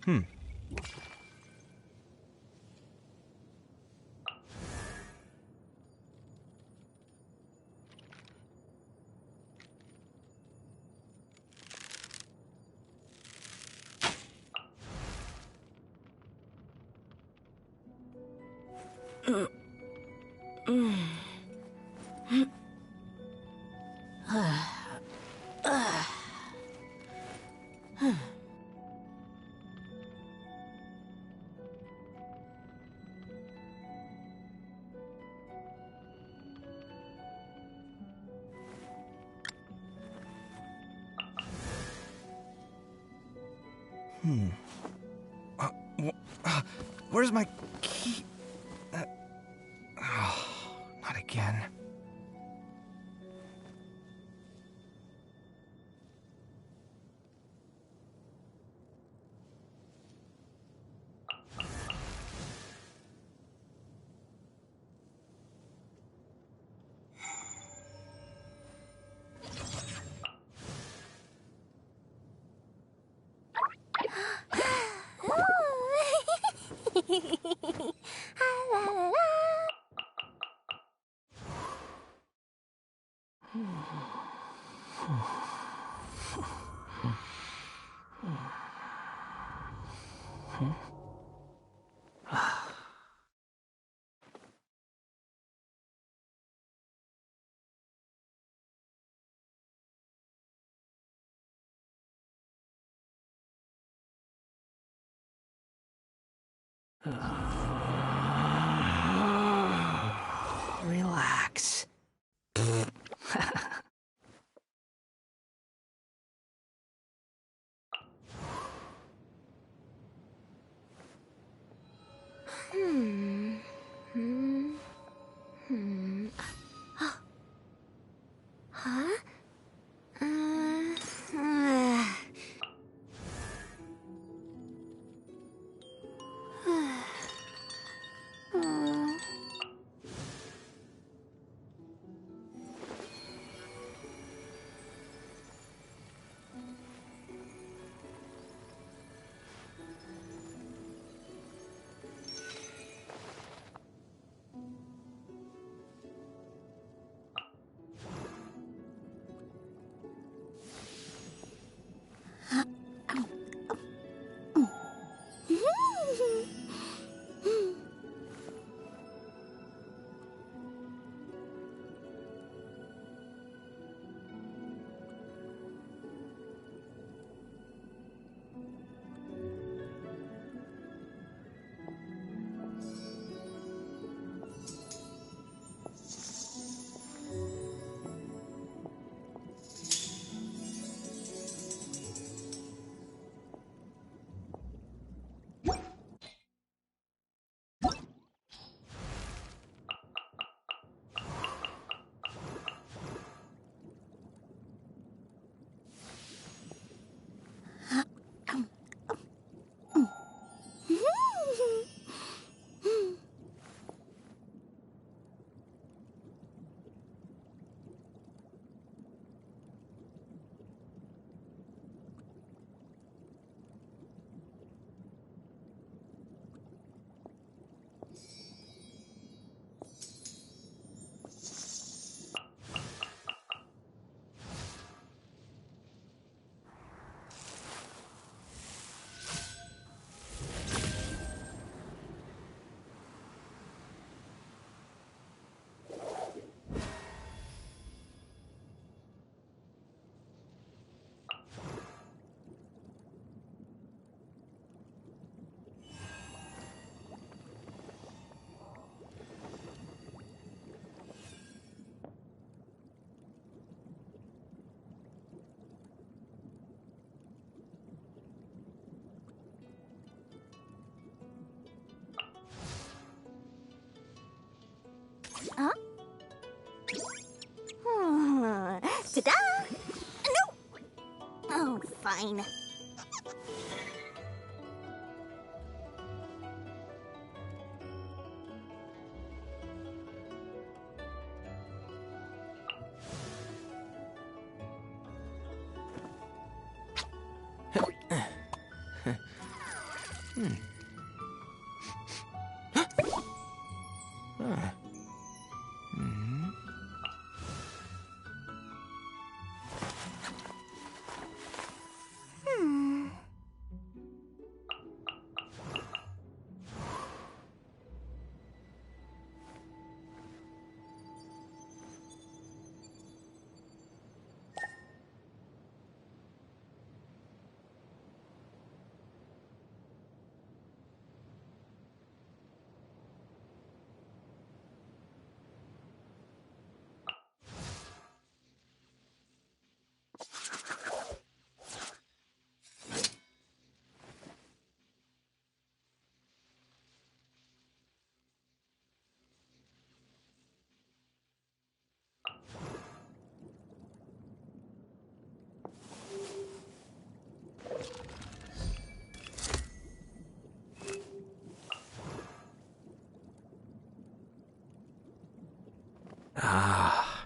Hmm. Where's my key? Not again. Relax. Huh? Huh? Ta-da! No! Oh, fine. Ah.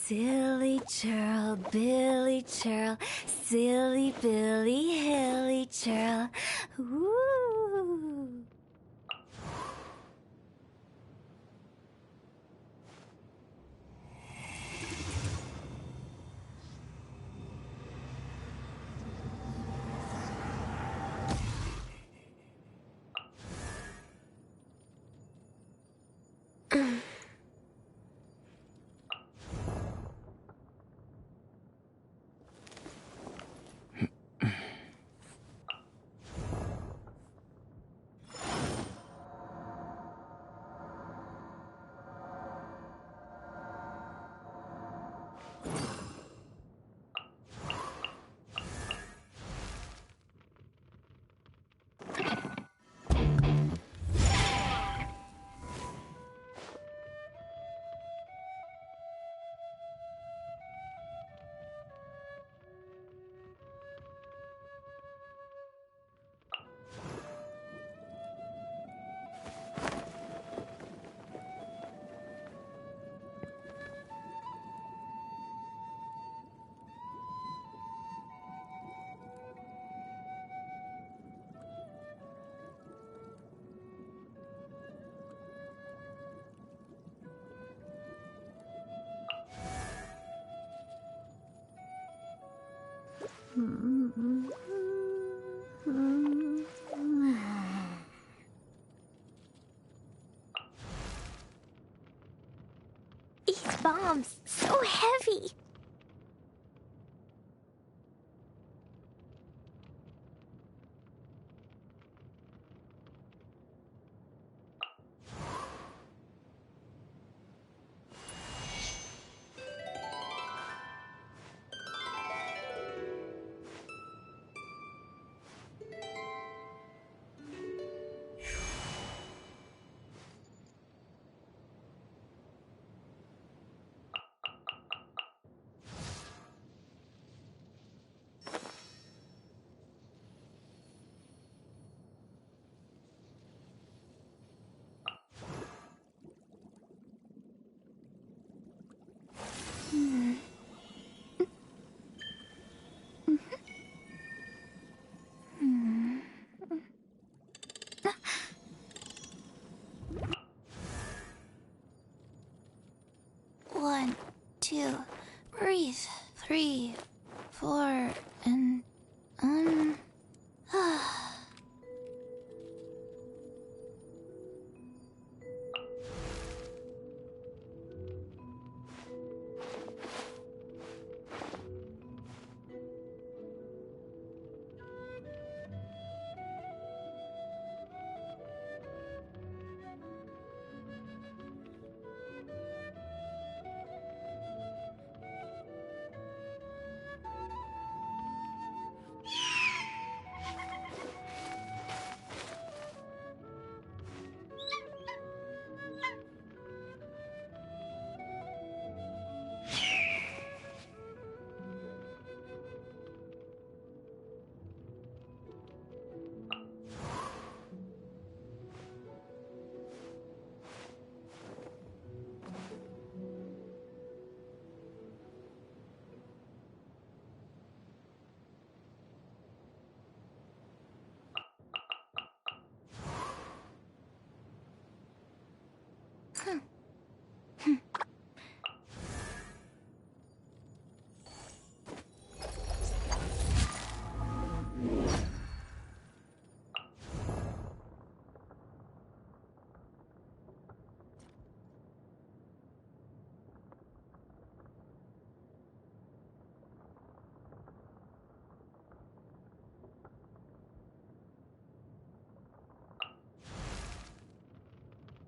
Silly churl, Billy churl, silly Billy, hilly churl. Woo! These bombs, so heavy. One, two, breathe. 3, 4, and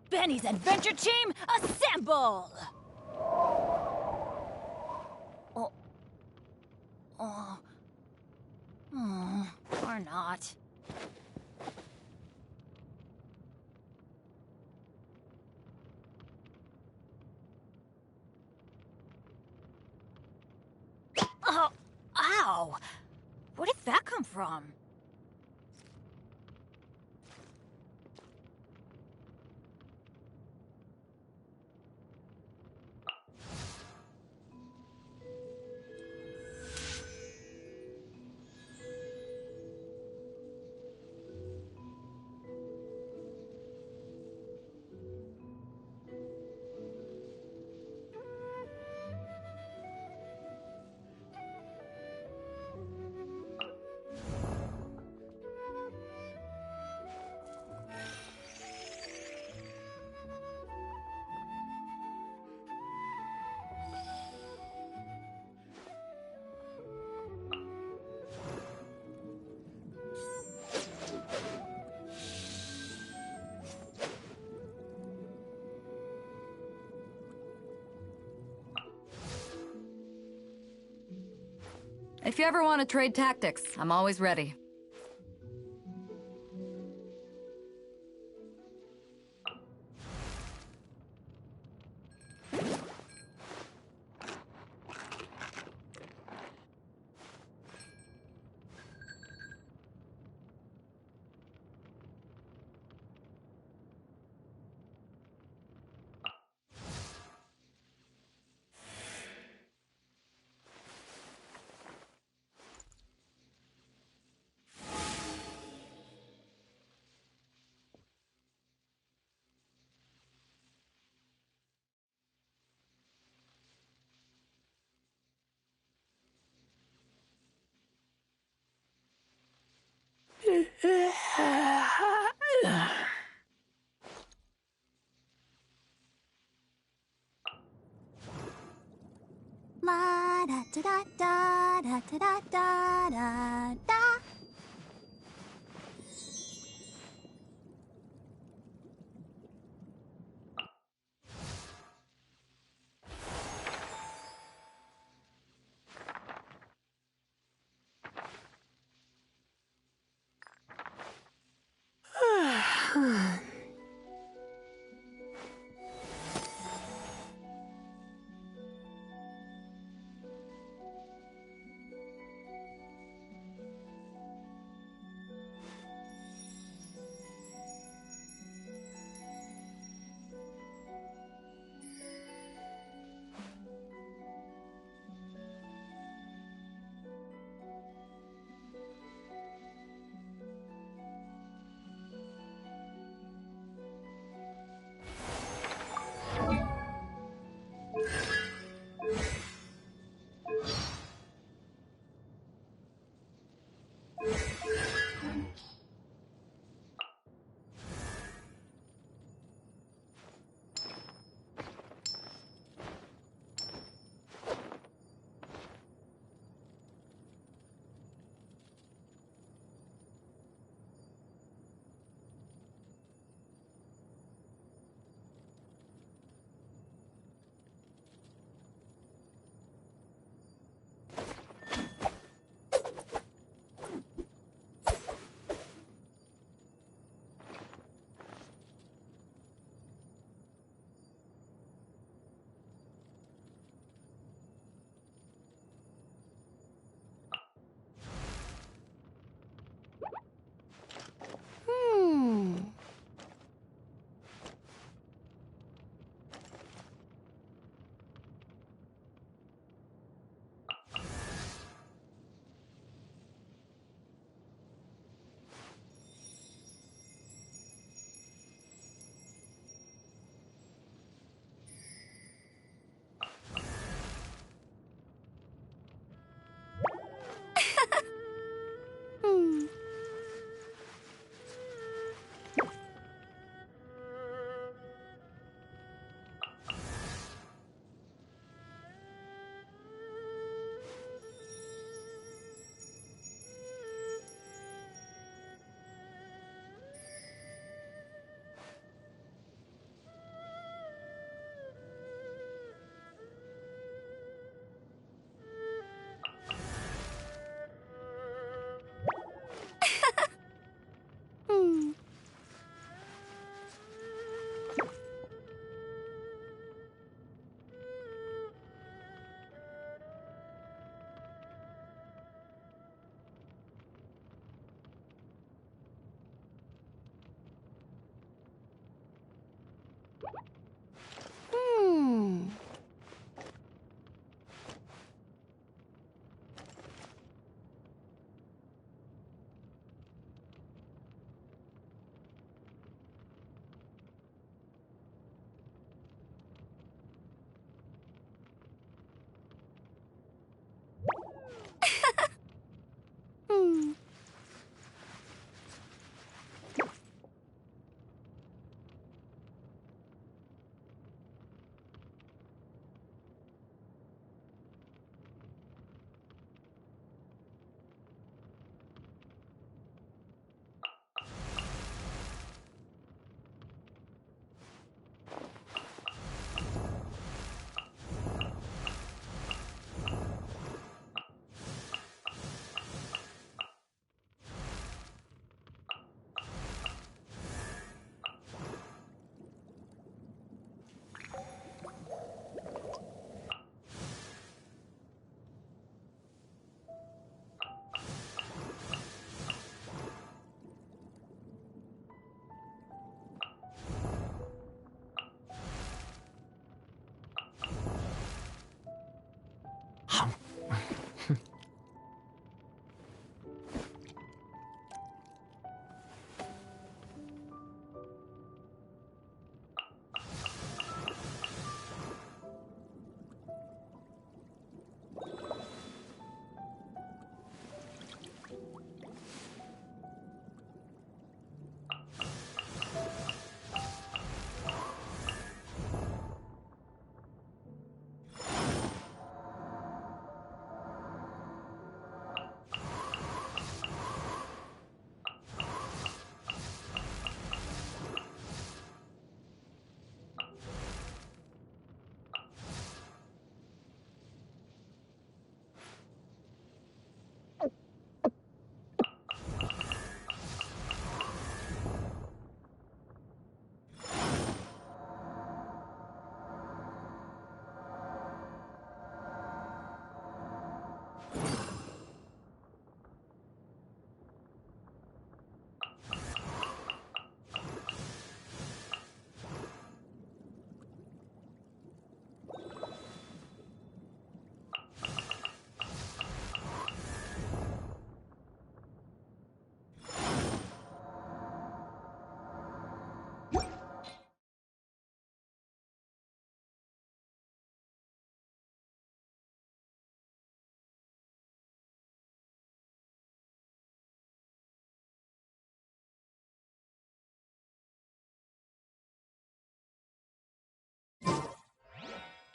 Benny's Adventure Team, assemble! Or not. Oh, ow! Where did that come from? If you ever want to trade tactics, I'm always ready. La da da da da da da da da da.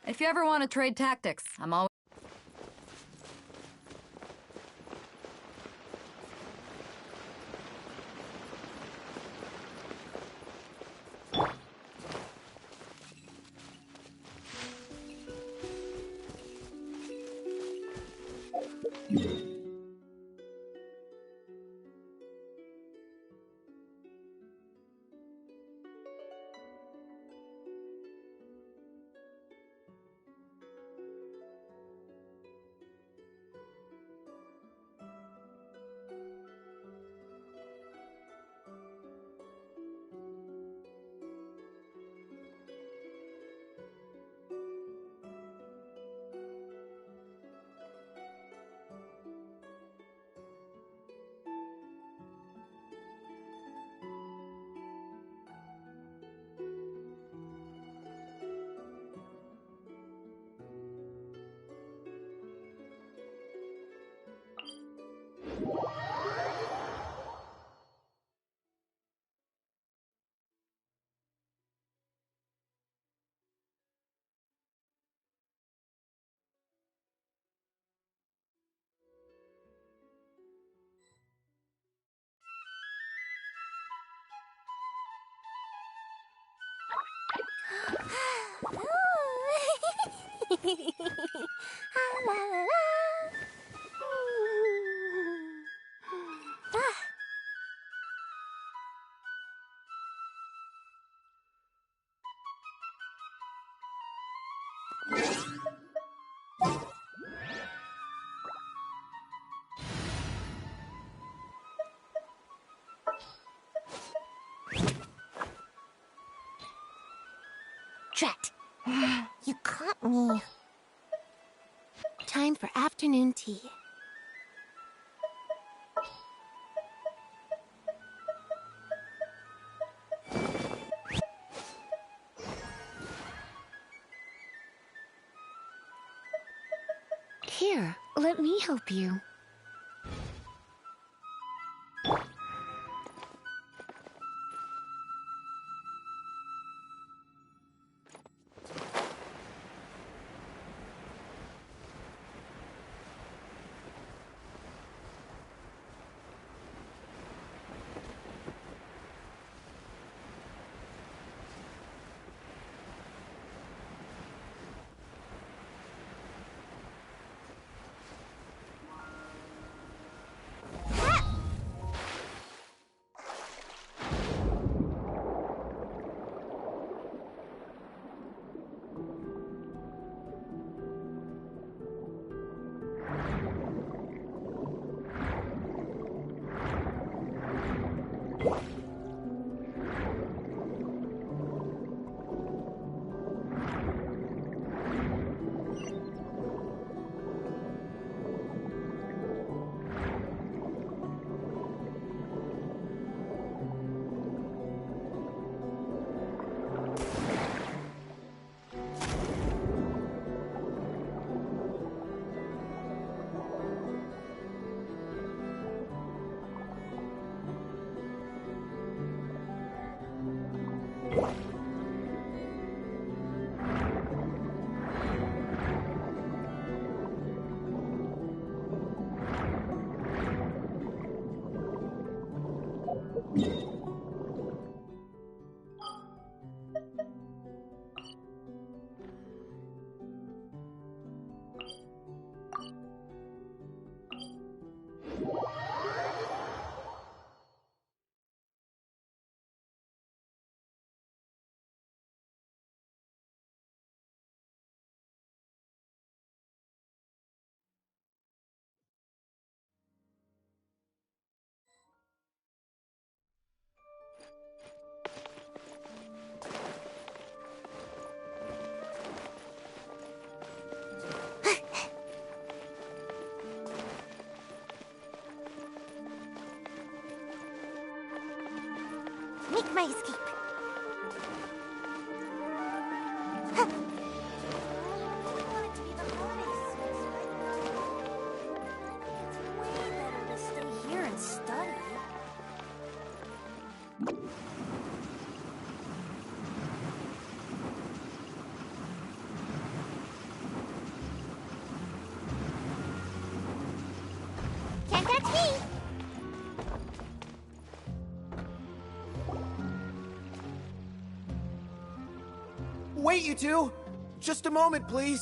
If you ever want to trade tactics, I'm always... Drat. You caught me. Time for afternoon tea. Here, let me help you. Make my escape. Can't catch me! Wait, you two! Just a moment, please.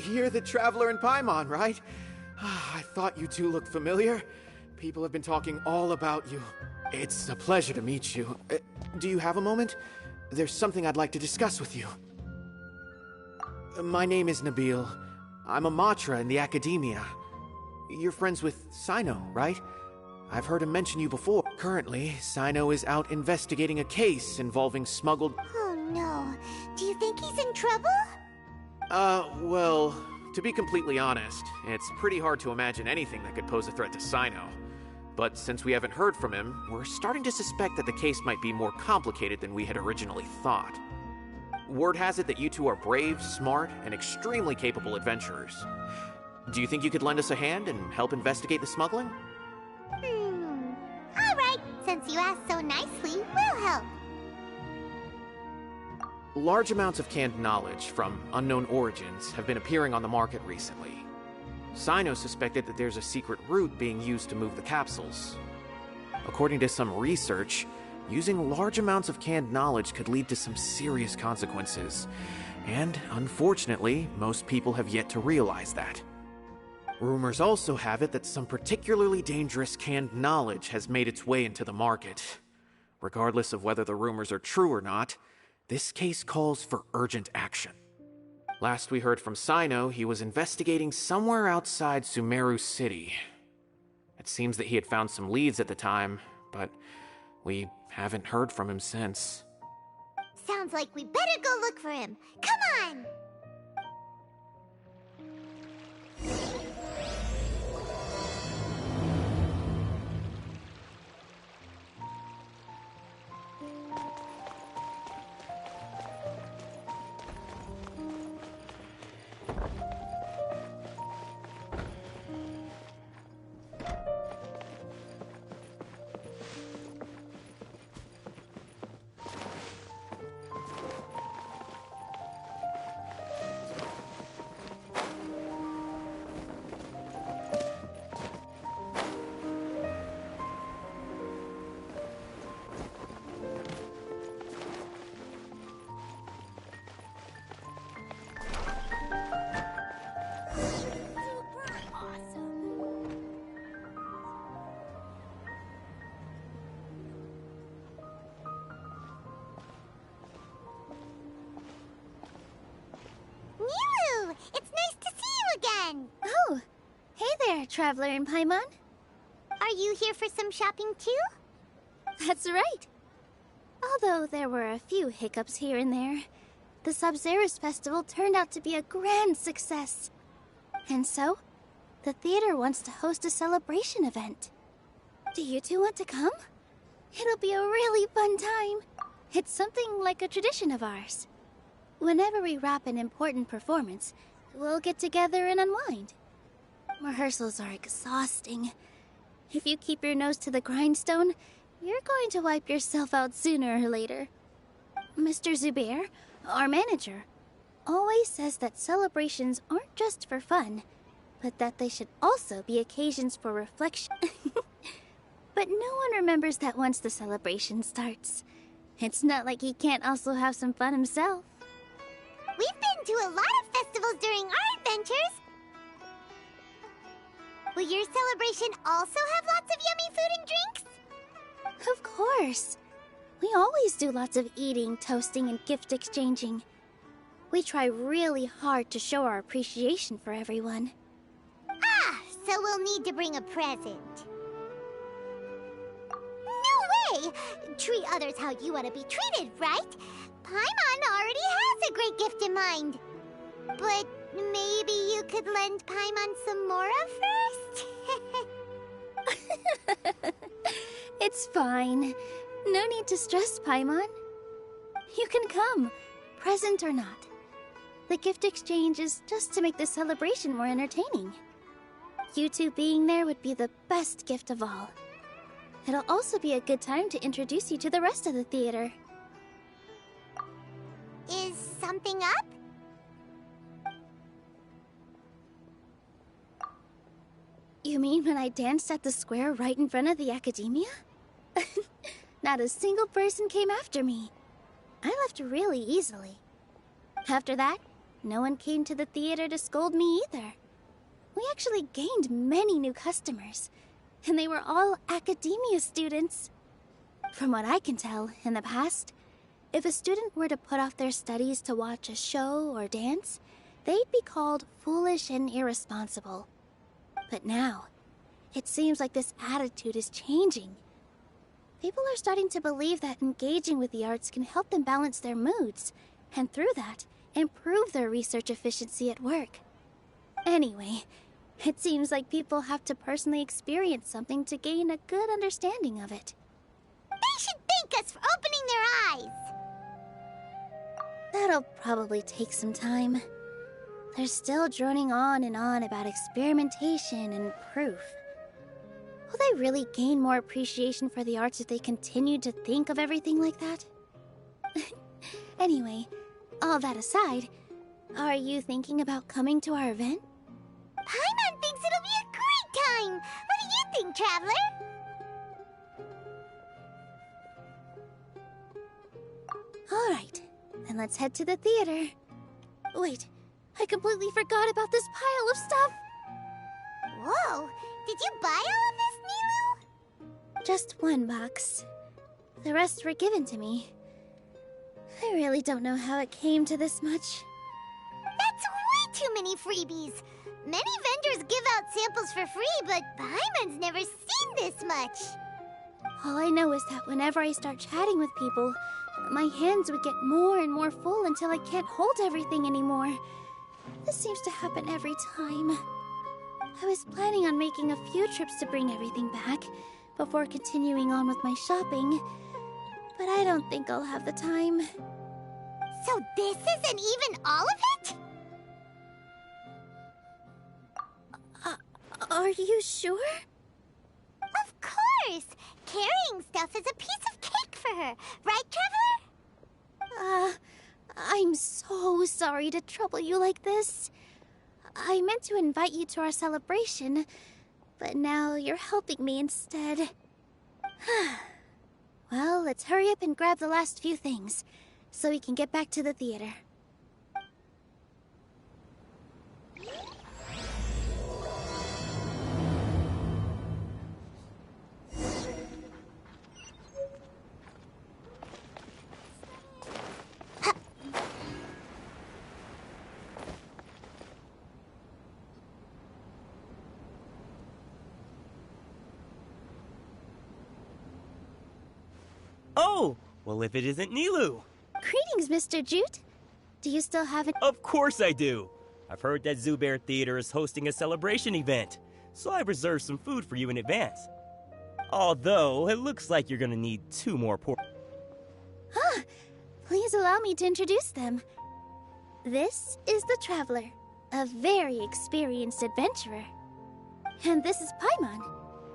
You're the Traveler in Paimon, right? I thought you two looked familiar. People have been talking all about you. It's a pleasure to meet you. Do you have a moment? There's something I'd like to discuss with you. My name is Nabil. I'm a Matra in the Academia. You're friends with Sino, right? I've heard him mention you before. Currently, Sino is out investigating a case involving smuggled... Oh no. Do you think he's in trouble? Well, to be completely honest, it's pretty hard to imagine anything that could pose a threat to Sino. But since we haven't heard from him, we're starting to suspect that the case might be more complicated than we had originally thought. Word has it that you two are brave, smart, and extremely capable adventurers. Do you think you could lend us a hand and help investigate the smuggling? Alright, since you asked so nicely, we'll help. Large amounts of canned knowledge from unknown origins have been appearing on the market recently. Sino suspected that there's a secret route being used to move the capsules. According to some research, using large amounts of canned knowledge could lead to some serious consequences. And unfortunately, most people have yet to realize that. Rumors also have it that some particularly dangerous canned knowledge has made its way into the market. Regardless of whether the rumors are true or not, this case calls for urgent action. Last we heard from Sino, he was investigating somewhere outside Sumeru City. It seems that he had found some leads at the time, but we haven't heard from him since. Sounds like we better go look for him. Come on! It's nice to see you again! Oh, hey there, Traveler in Paimon. Are you here for some shopping too? That's right. Although there were a few hiccups here and there, the Sub-Zerus Festival turned out to be a grand success. And so, the theater wants to host a celebration event. Do you two want to come? It'll be a really fun time. It's something like a tradition of ours. Whenever we wrap an important performance, we'll get together and unwind. Rehearsals are exhausting. If you keep your nose to the grindstone, you're going to wipe yourself out sooner or later. Mr. Zubair, our manager, always says that celebrations aren't just for fun, but that they should also be occasions for reflection. But no one remembers that once the celebration starts. It's not like he can't also have some fun himself. We've been to a lot of festivals during our adventures. Will your celebration also have lots of yummy food and drinks? Of course. We always do lots of eating, toasting, and gift exchanging. We try really hard to show our appreciation for everyone. Ah, so we'll need to bring a present. No way! Treat others how you want to be treated, right? Paimon already has a great gift in mind. But maybe you could lend Paimon some more first? It's fine. No need to stress, Paimon. You can come, present or not. The gift exchange is just to make the celebration more entertaining. You two being there would be the best gift of all. It'll also be a good time to introduce you to the rest of the theater. Is something up? You mean when I danced at the square right in front of the academia? Not a single person came after me. I left really easily. After that, no one came to the theater to scold me either. We actually gained many new customers, and they were all academia students. From what I can tell, in the past, if a student were to put off their studies to watch a show or dance, they'd be called foolish and irresponsible. But now, it seems like this attitude is changing. People are starting to believe that engaging with the arts can help them balance their moods, and through that, improve their research efficiency at work. Anyway, it seems like people have to personally experience something to gain a good understanding of it. They should thank us for opening their eyes! That'll probably take some time. They're still droning on and on about experimentation and proof. Will they really gain more appreciation for the arts if they continue to think of everything like that? Anyway, all that aside, are you thinking about coming to our event? Paimon thinks it'll be a great time! What do you think, Traveler? Alright, then let's head to the theater. Wait, I completely forgot about this pile of stuff! Whoa! Did you buy all of this, Nilu? Just one box. The rest were given to me. I really don't know how it came to this much. That's way too many freebies! Many vendors give out samples for free, but Paimon's never seen this much! All I know is that whenever I start chatting with people, my hands would get more and more full until I can't hold everything anymore. This seems to happen every time. I was planning on making a few trips to bring everything back before continuing on with my shopping, but I don't think I'll have the time. So this isn't even all of it? Are you sure? Of course! Carrying stuff is a piece of cake for her, right, Traveler? I'm so sorry to trouble you like this. I meant to invite you to our celebration, but now you're helping me instead. Well, let's hurry up and grab the last few things, so we can get back to the theater. Oh! Well, if it isn't Nilu! Greetings, Mr. Jute. Do you still have it? Of course I do! I've heard that Zubair Theater is hosting a celebration event, so I've reserved some food for you in advance. Although, it looks like you're gonna need 2 more Please allow me to introduce them. This is the Traveler, a very experienced adventurer. And this is Paimon,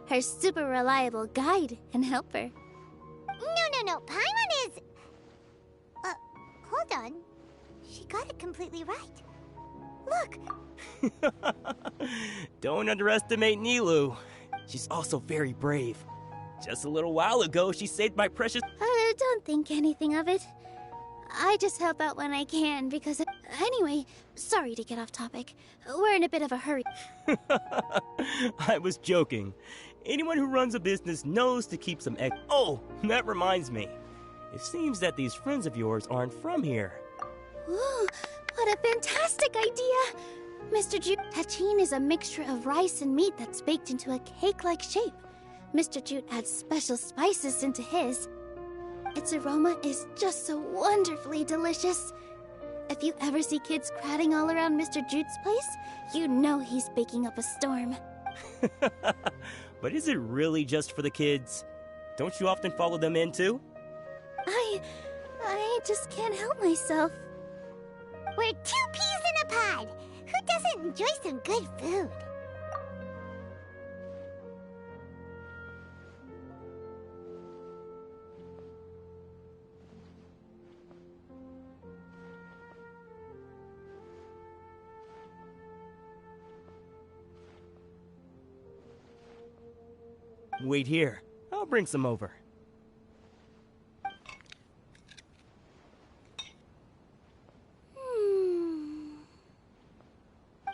her super reliable guide and helper. No, Paimon is... hold on. She got it completely right. Look! Don't underestimate Nilu. She's also very brave. Just a little while ago, she saved my precious... Don't think anything of it. I just help out when I can because... Anyway, sorry to get off topic. We're in a bit of a hurry. I was joking. Anyone who runs a business knows to keep some Oh, that reminds me. It seems that these friends of yours aren't from here. Ooh, what a fantastic idea! Mr. Jute, tagine is a mixture of rice and meat that's baked into a cake-like shape. Mr. Jute adds special spices into his. Its aroma is just so wonderfully delicious. If you ever see kids crowding all around Mr. Jute's place, you know he's baking up a storm. But is it really just for the kids? Don't you often follow them in too? I just can't help myself. We're 2 peas in a pod. Who doesn't enjoy some good food? Wait here. I'll bring some over.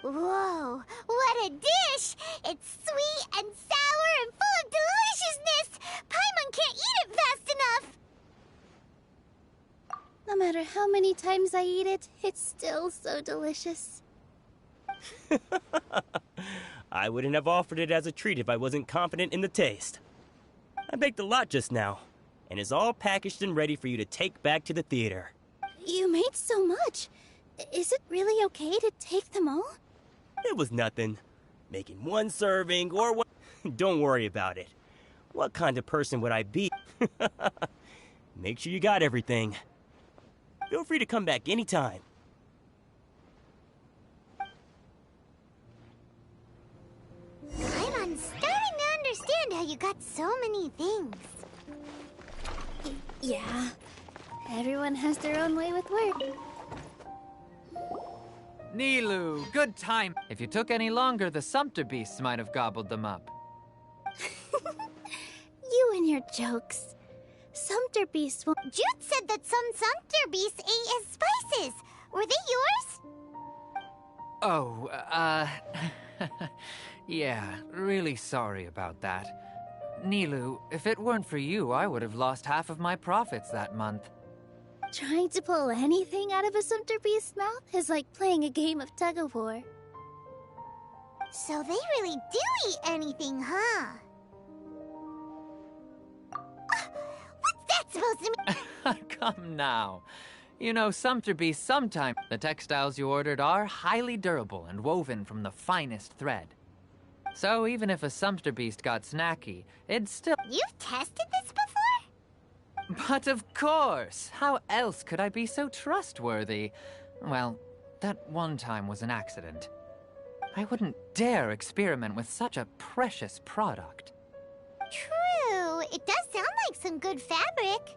Whoa, what a dish! It's sweet and sour and full of deliciousness! Paimon can't eat it fast enough! No matter how many times I eat it, it's still so delicious. I wouldn't have offered it as a treat if I wasn't confident in the taste. I baked a lot just now, and it's all packaged and ready for you to take back to the theater. You made so much. Is it really okay to take them all? It was nothing. Making one serving or one... Don't worry about it. What kind of person would I be? Make sure you got everything. Feel free to come back anytime. I'm starting to understand how you got so many things. Yeah. Everyone has their own way with work. Nilu, good time. If you took any longer, the Sumpter beasts might have gobbled them up. You and your jokes. Sumpter beasts won't... Jute said that some Sumpter beasts ate his spices. Were they yours? Oh, yeah, really sorry about that. Nilu, if it weren't for you, I would have lost half of my profits that month. Trying to pull anything out of a Sumpter beast's mouth is like playing a game of tug-of-war. So they really do eat anything, huh? What's that supposed to mean? Come now. You know, Sumpter beasts sometimes... The textiles you ordered are highly durable and woven from the finest thread. So even if a Sumpter beast got snacky, it'd still... You've tested this before? But of course! How else could I be so trustworthy? Well, that one time was an accident. I wouldn't dare experiment with such a precious product. True. It does sound like some good fabric.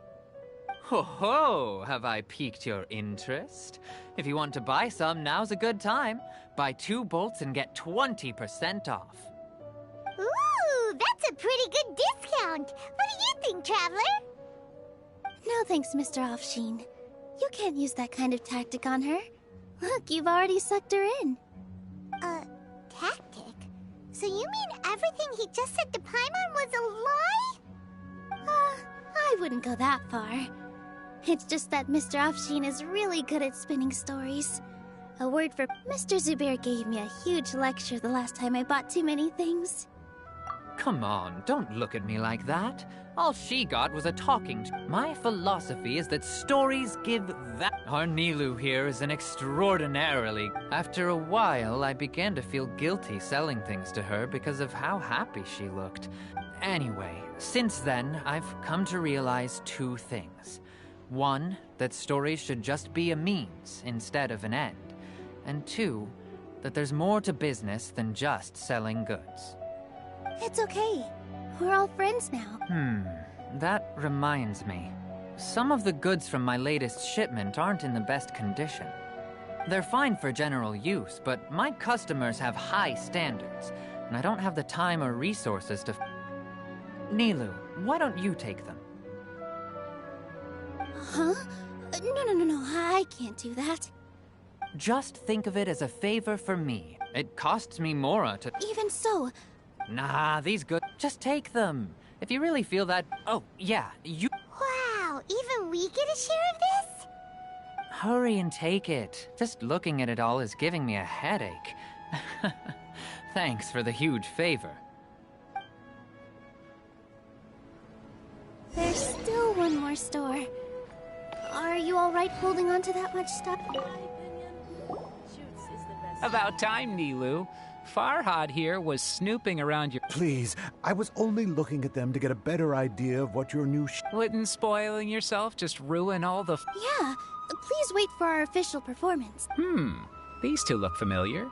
Ho ho! Have I piqued your interest? If you want to buy some, now's a good time. Buy 2 bolts and get 20% off. Ooh, that's a pretty good discount. What do you think, Traveler? No thanks, Mr. Offsheen. You can't use that kind of tactic on her. Look, you've already sucked her in. Tactic? So you mean everything he just said to Paimon was a lie? I wouldn't go that far. It's just that Mr. Offsheen is really good at spinning stories. A word for Mr. Zubair gave me a huge lecture the last time I bought too many things. Come on, don't look at me like that. All she got was a talking to. My philosophy is that stories give that. Our Nilu here is an extraordinarily... After a while, I began to feel guilty selling things to her because of how happy she looked. Anyway, since then, I've come to realize 2 things. 1, that stories should just be a means instead of an end. And 2, that there's more to business than just selling goods. It's okay. We're all friends now. That reminds me. Some of the goods from my latest shipment aren't in the best condition. They're fine for general use, but my customers have high standards, and I don't have the time or resources to... Nilu, why don't you take them? Huh? No, I can't do that. Just think of it as a favor for me. It costs me Mora to... Even so, Nah, these good... Just take them. If you really feel that... Oh, yeah, you... Wow, even we get a share of this? Hurry and take it. Just looking at it all is giving me a headache. Thanks for the huge favor. there's still one more store. Are you alright holding on to that much stuff? About time, Nilu. Farhad here was snooping around your... Please, I was only looking at them to get a better idea of what your new Wouldn't spoiling yourself just ruin all the... Yeah, please wait for our official performance. These two look familiar.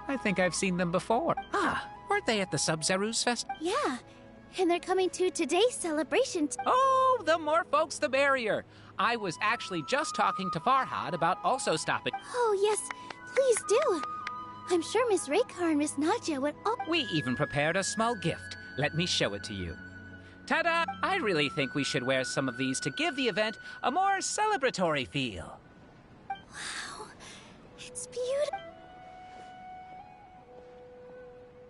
I think I've seen them before. Ah, weren't they at the Sub-Zero's Fest? Yeah, and they're coming to today's celebration. Oh, the more folks, the merrier. I was actually just talking to Farhad about also stopping. Oh, yes, please do. I'm sure Miss Raykar and Miss Nadia would all... We even prepared a small gift. Let me show it to you. Ta-da! I really think we should wear some of these to give the event a more celebratory feel. Wow, it's beautiful.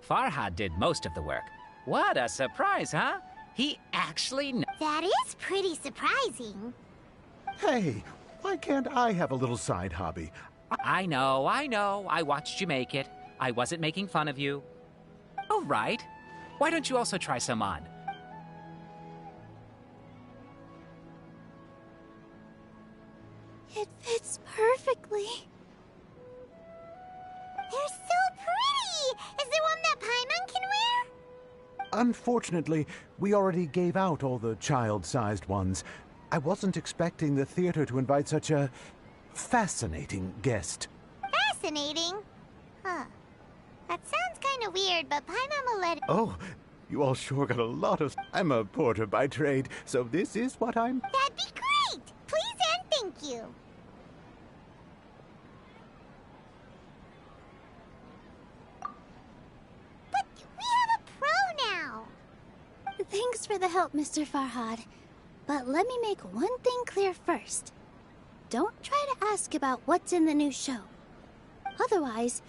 Farhad did most of the work. What a surprise, huh? He actually That is pretty surprising. Hey, why can't I have a little side hobby? I know. I watched you make it. I wasn't making fun of you. Oh, right. Why don't you also try some on? It fits perfectly. They're so pretty! Is there one that Paimon can wear? Unfortunately, we already gave out all the child-sized ones. I wasn't expecting the theater to invite such a fascinating guest. Fascinating. Huh. That sounds kind of weird, but Paimon will let it... Oh, you all sure got a lot of... I'm a porter by trade, so this is what I'm... That'd be great! Please and thank you. But we have a pro now. Thanks for the help, Mr. Farhad. But let me make one thing clear first. Don't try to ask about what's in the new show. Otherwise,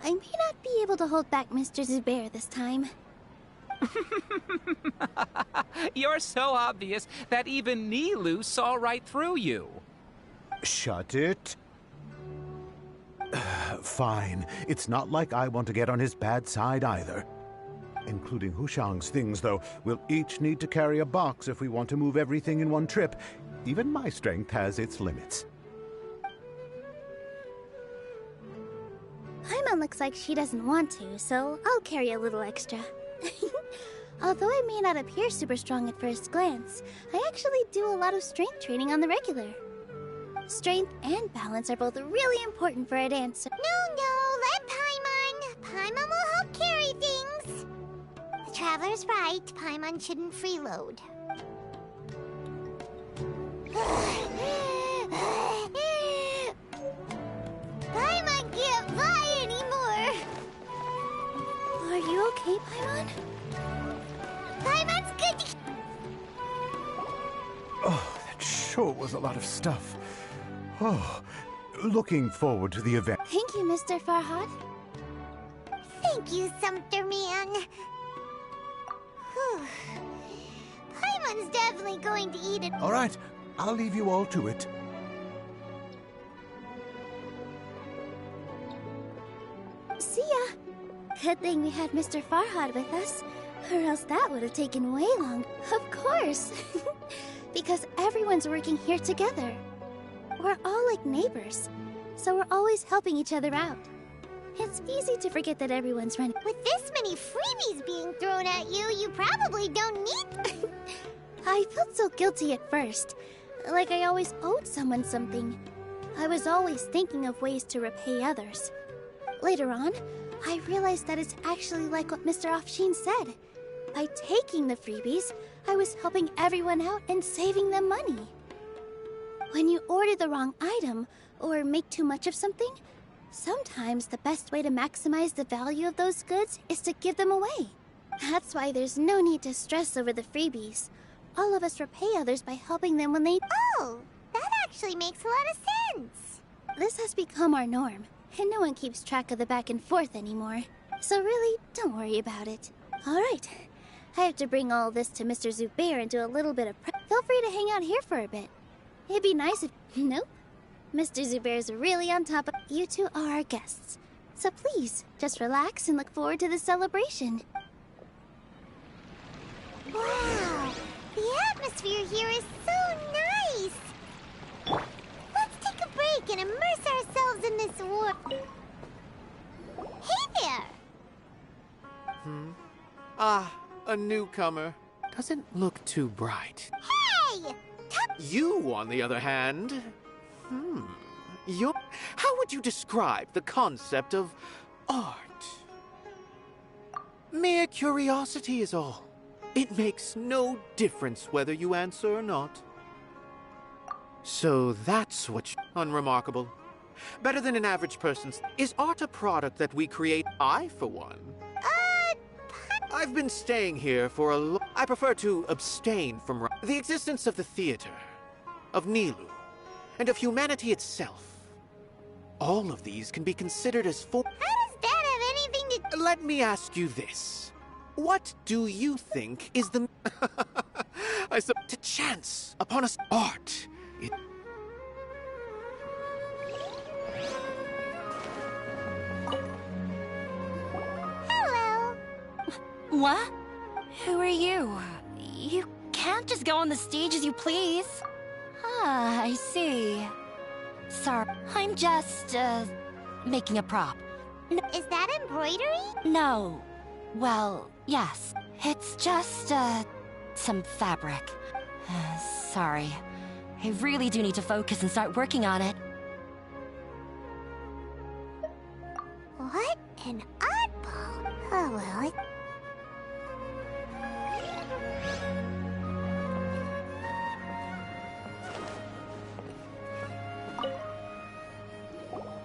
I may not be able to hold back Mr. Zubair this time. You're so obvious that even Nilu saw right through you. Shut it. Fine. It's not like I want to get on his bad side either. Including Hushang's things, though. We'll each need to carry a box if we want to move everything in one trip. Even my strength has its limits. Paimon looks like she doesn't want to, so I'll carry a little extra. Although I may not appear super strong at first glance, I actually do a lot of strength training on the regular. Strength and balance are both really important for a dancer. No, let Paimon. Paimon will help carry things. The Traveler's right. Paimon shouldn't freeload. Paimon can't fly anymore. Are you okay, Paimon? Paimon's good. Oh, that sure was a lot of stuff. Oh, looking forward to the event. Thank you, Mr. Farhad. Thank you, Sumpter Man. Whew. Paimon's definitely going to eat it. All right, I'll leave you all to it. See ya. Good thing we had Mr. Farhad with us, or else that would have taken way long. Of course. Because everyone's working here together. We're all like neighbors, so we're always helping each other out. It's easy to forget that everyone's running. With this many freebies being thrown at you, you probably don't need... I felt so guilty at first, like I always owed someone something. I was always thinking of ways to repay others. Later on, I realized that it's actually like what Mr. Afshin said. By taking the freebies, I was helping everyone out and saving them money. When you order the wrong item, or make too much of something, sometimes the best way to maximize the value of those goods is to give them away. That's why there's no need to stress over the freebies. All of us repay others by helping them when they... Oh, that actually makes a lot of sense. This has become our norm, and no one keeps track of the back and forth anymore. So really, don't worry about it. Alright, I have to bring all this to Mr. Zubair and do a little bit of prep. Feel free to hang out here for a bit. It'd be nice if... Nope. Mr. Zubair's really on top of... You two are our guests. So please, just relax and look forward to the celebration. Wow, the atmosphere here is so nice. Let's take a break and immerse ourselves in this world. Hey there! Ah, a newcomer. Doesn't look too bright. Hey! You, on the other hand... How would you describe the concept of art? Mere curiosity is all. It makes no difference whether you answer or not. So that's what unremarkable. Better than an average person's. Is art a product that we create? I, for one. I've been staying here for a I prefer to abstain from the existence of the theater, of Nilu, and of humanity itself. All of these can be considered as How does that have anything to... Let me ask you this. What do you think is the... to chance upon us art? Hello. What? Who are you? You can't just go on the stage as you please. Ah, I see. Sorry, I'm just, making a prop. Is that embroidery? No. Well, yes. It's just, some fabric. Sorry. I really do need to focus and start working on it. What an oddball. Oh, well,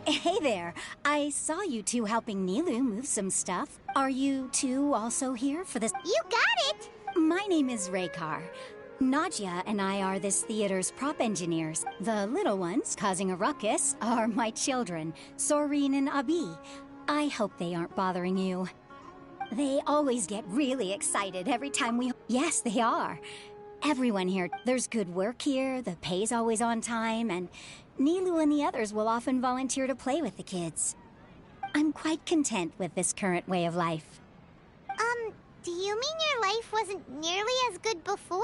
Hey there. I saw you two helping Nilu move some stuff. Are you two also here for this? You got it! My name is Raykar. Nadia and I are this theater's prop engineers. The little ones causing a ruckus are my children, Soreen and Abi. I hope they aren't bothering you. They always get really excited every time we... Yes, they are. Everyone here, there's good work here, the pay's always on time, and Nilu and the others will often volunteer to play with the kids. I'm quite content with this current way of life. Do you mean your life wasn't nearly as good before?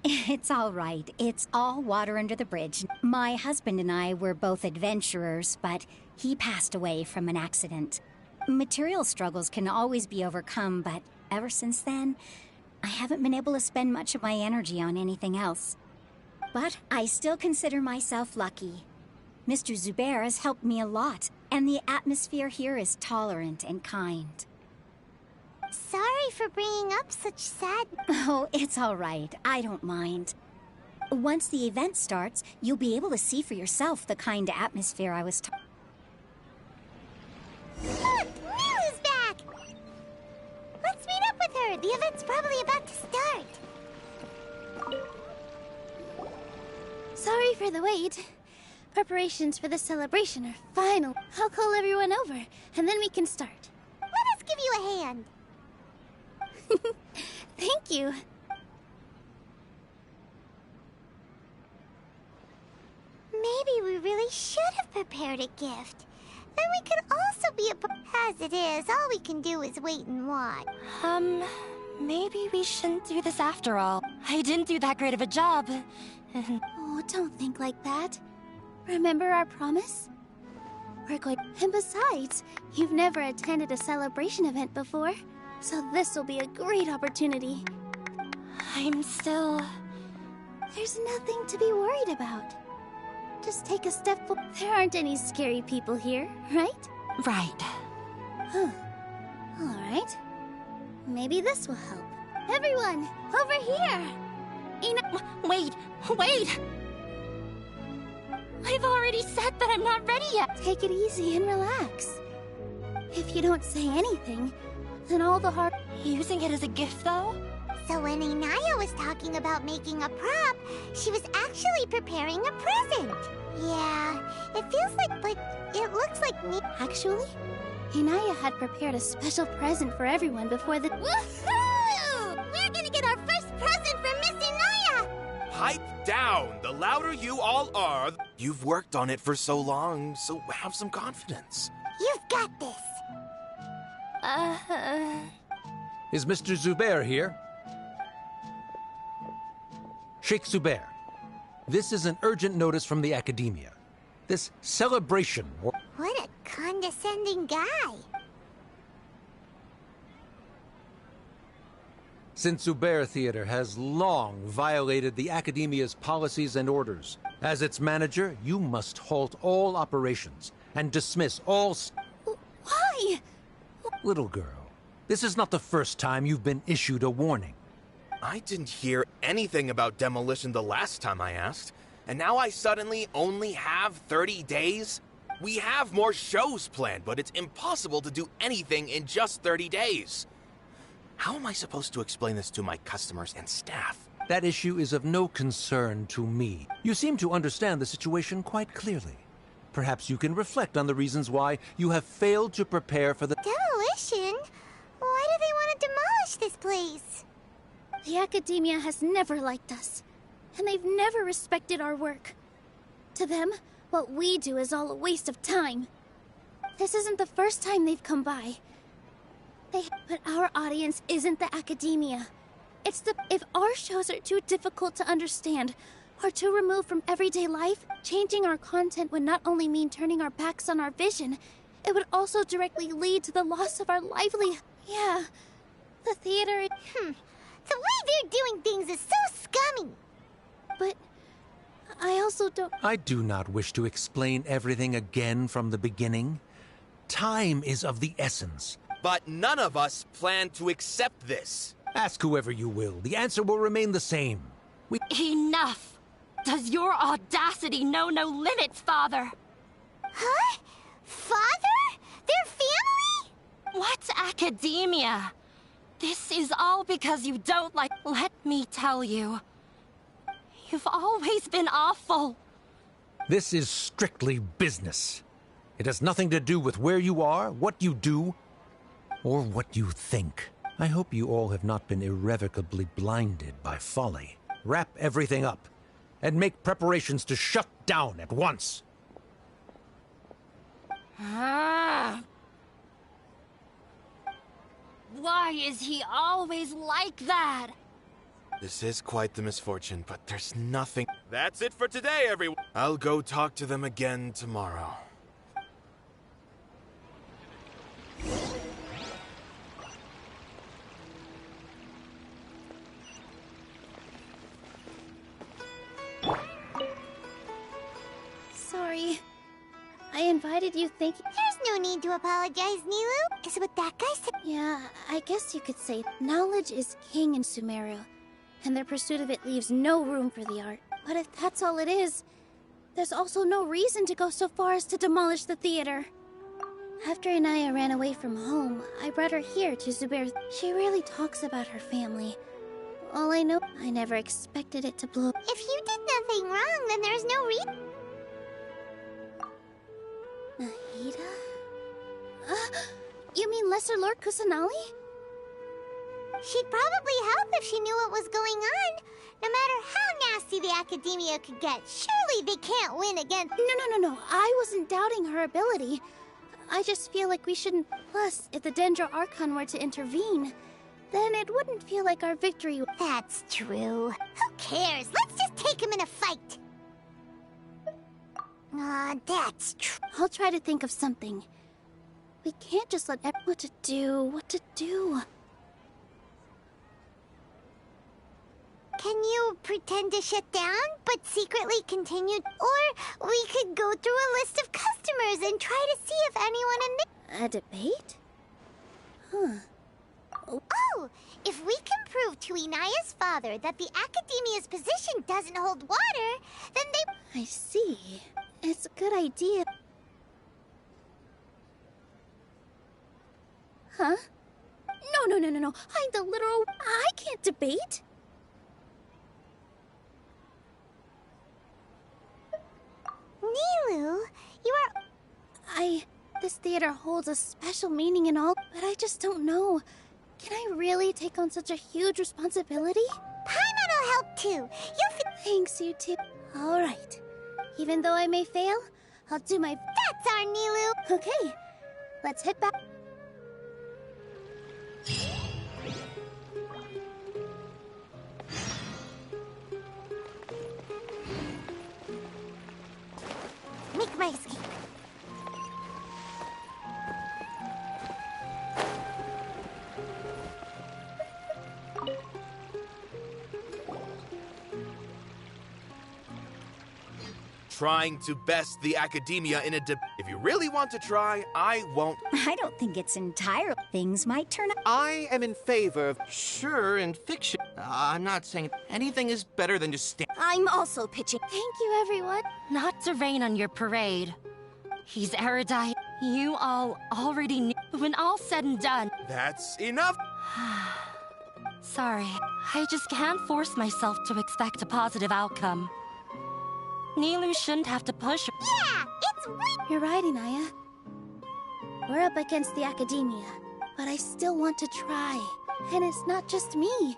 It's all right. It's all water under the bridge. My husband and I were both adventurers, but he passed away from an accident. Material struggles can always be overcome, but ever since then, I haven't been able to spend much of my energy on anything else. But I still consider myself lucky. Mr. Zubair has helped me a lot, and the atmosphere here is tolerant and kind. Sorry for bringing up such sad... Oh, it's all right. I don't mind. Once the event starts, you'll be able to see for yourself the kind of atmosphere I was Look! Nilu's back! Let's meet up with her. The event's probably about to start. Sorry for the wait. Preparations for the celebration are final. I'll call everyone over, and then we can start. Let us give you a hand. Thank you. Maybe we really should have prepared a gift. Then we could also be As it is, all we can do is wait and watch. Maybe we shouldn't do this after all. I didn't do that great of a job. Oh, don't think like that. Remember our promise? We're going... And besides, you've never attended a celebration event before, so this will be a great opportunity. I'm still... There's nothing to be worried about. Just take a step forward. There aren't any scary people here, right? Right. Huh. All right. Maybe this will help. Everyone, over here! Wait! I've already said that I'm not ready yet! Take it easy and relax. If you don't say anything, And all the hard... Using it as a gift, though? So when Inaya was talking about making a prop, she was actually preparing a present. Yeah, it feels like, but it looks like me. Actually, Inaya had prepared a special present for everyone before the... Woohoo! We're gonna get our first present from Miss Inaya! Pipe down! The louder you all are... You've worked on it for so long, so have some confidence. You've got this. Is Mr. Zubair here? Sheikh Zubair, this is an urgent notice from the Academia. This celebration... What a condescending guy. Since Zubair Theater has long violated the Academia's policies and orders. As its manager, you must halt all operations and dismiss all... Why? Little girl, this is not the first time you've been issued a warning. I didn't hear anything about demolition the last time I asked, and now I suddenly only have 30 days? We have more shows planned, but it's impossible to do anything in just 30 days. How am I supposed to explain this to my customers and staff? That issue is of no concern to me. You seem to understand the situation quite clearly. Perhaps you can reflect on the reasons why you have failed to prepare for the... Demolition? Why do they want to demolish this place? The Academia has never liked us, and they've never respected our work. To them, what we do is all a waste of time. This isn't the first time they've come by. But our audience isn't the Academia. It's the... If our shows are too difficult to understand, or too removed from everyday life, changing our content would not only mean turning our backs on our vision, it would also directly lead to the loss of our livelihood. Yeah, the theater... The way they're doing things is so scummy. But I also don't... I do not wish to explain everything again from the beginning. Time is of the essence. But none of us plan to accept this. Ask whoever you will. The answer will remain the same. Enough! Does your audacity know no limits, Father? Huh? Father? Their family? What academia? This is all because you don't like... Let me tell you. You've always been awful. This is strictly business. It has nothing to do with where you are, what you do, or what you think. I hope you all have not been irrevocably blinded by folly. Wrap everything up, and make preparations to shut down at once. Why is he always like that? This is quite the misfortune, but there's nothing... That's it for today, everyone! I'll go talk to them again tomorrow. Sorry. I invited you thinking... There's no need to apologize, Nilou. Is what that guy said? Yeah, I guess you could say knowledge is king in Sumeru, and their pursuit of it leaves no room for the art. But if that's all it is, there's also no reason to go so far as to demolish the theater. After Inaya ran away from home, I brought her here to Zubair. She rarely talks about her family. All I know, I never expected it to blow up. If you did nothing wrong, then there's no reason. Nahida? You mean Lesser Lord Kusanali? She'd probably help if she knew what was going on. No matter how nasty the Academia could get, surely they can't win against... No. I wasn't doubting her ability. I just feel like we shouldn't... Plus, if the Dendro Archon were to intervene, then it wouldn't feel like our victory... That's true. Who cares? Let's just take him in a fight. That's true. I'll try to think of something. We can't just let what to do. Can you pretend to shut down, but secretly continue? Or we could go through a list of customers and try to see if anyone in the... A debate? Huh. Oh, if we can prove to Inaya's father that the Academia's position doesn't hold water, then they... I see. It's a good idea. Huh? No. I'm the literal... I can't debate. Nilu, you are... This theater holds a special meaning and all, but I just don't know. Can I really take on such a huge responsibility? Paimon will help too. Thanks, you two. All right. Even though I may fail, I'll do my... That's our Nilu! Okay, let's head back. Make my escape. Trying to best the academia in a If you really want to try, I won't. I don't think it's entire. Things might turn out. I am in favor of... Sure, in fiction. I'm not saying anything is better than just I'm also pitching. Thank you, everyone. Not to rain on your parade. He's erudite. You all already knew. When all's said and done. That's enough. Sorry, I just can't force myself to expect a positive outcome. Nilu shouldn't have to push her. Yeah, it's right. You're right, Inaya. We're up against the academia, but I still want to try. And it's not just me.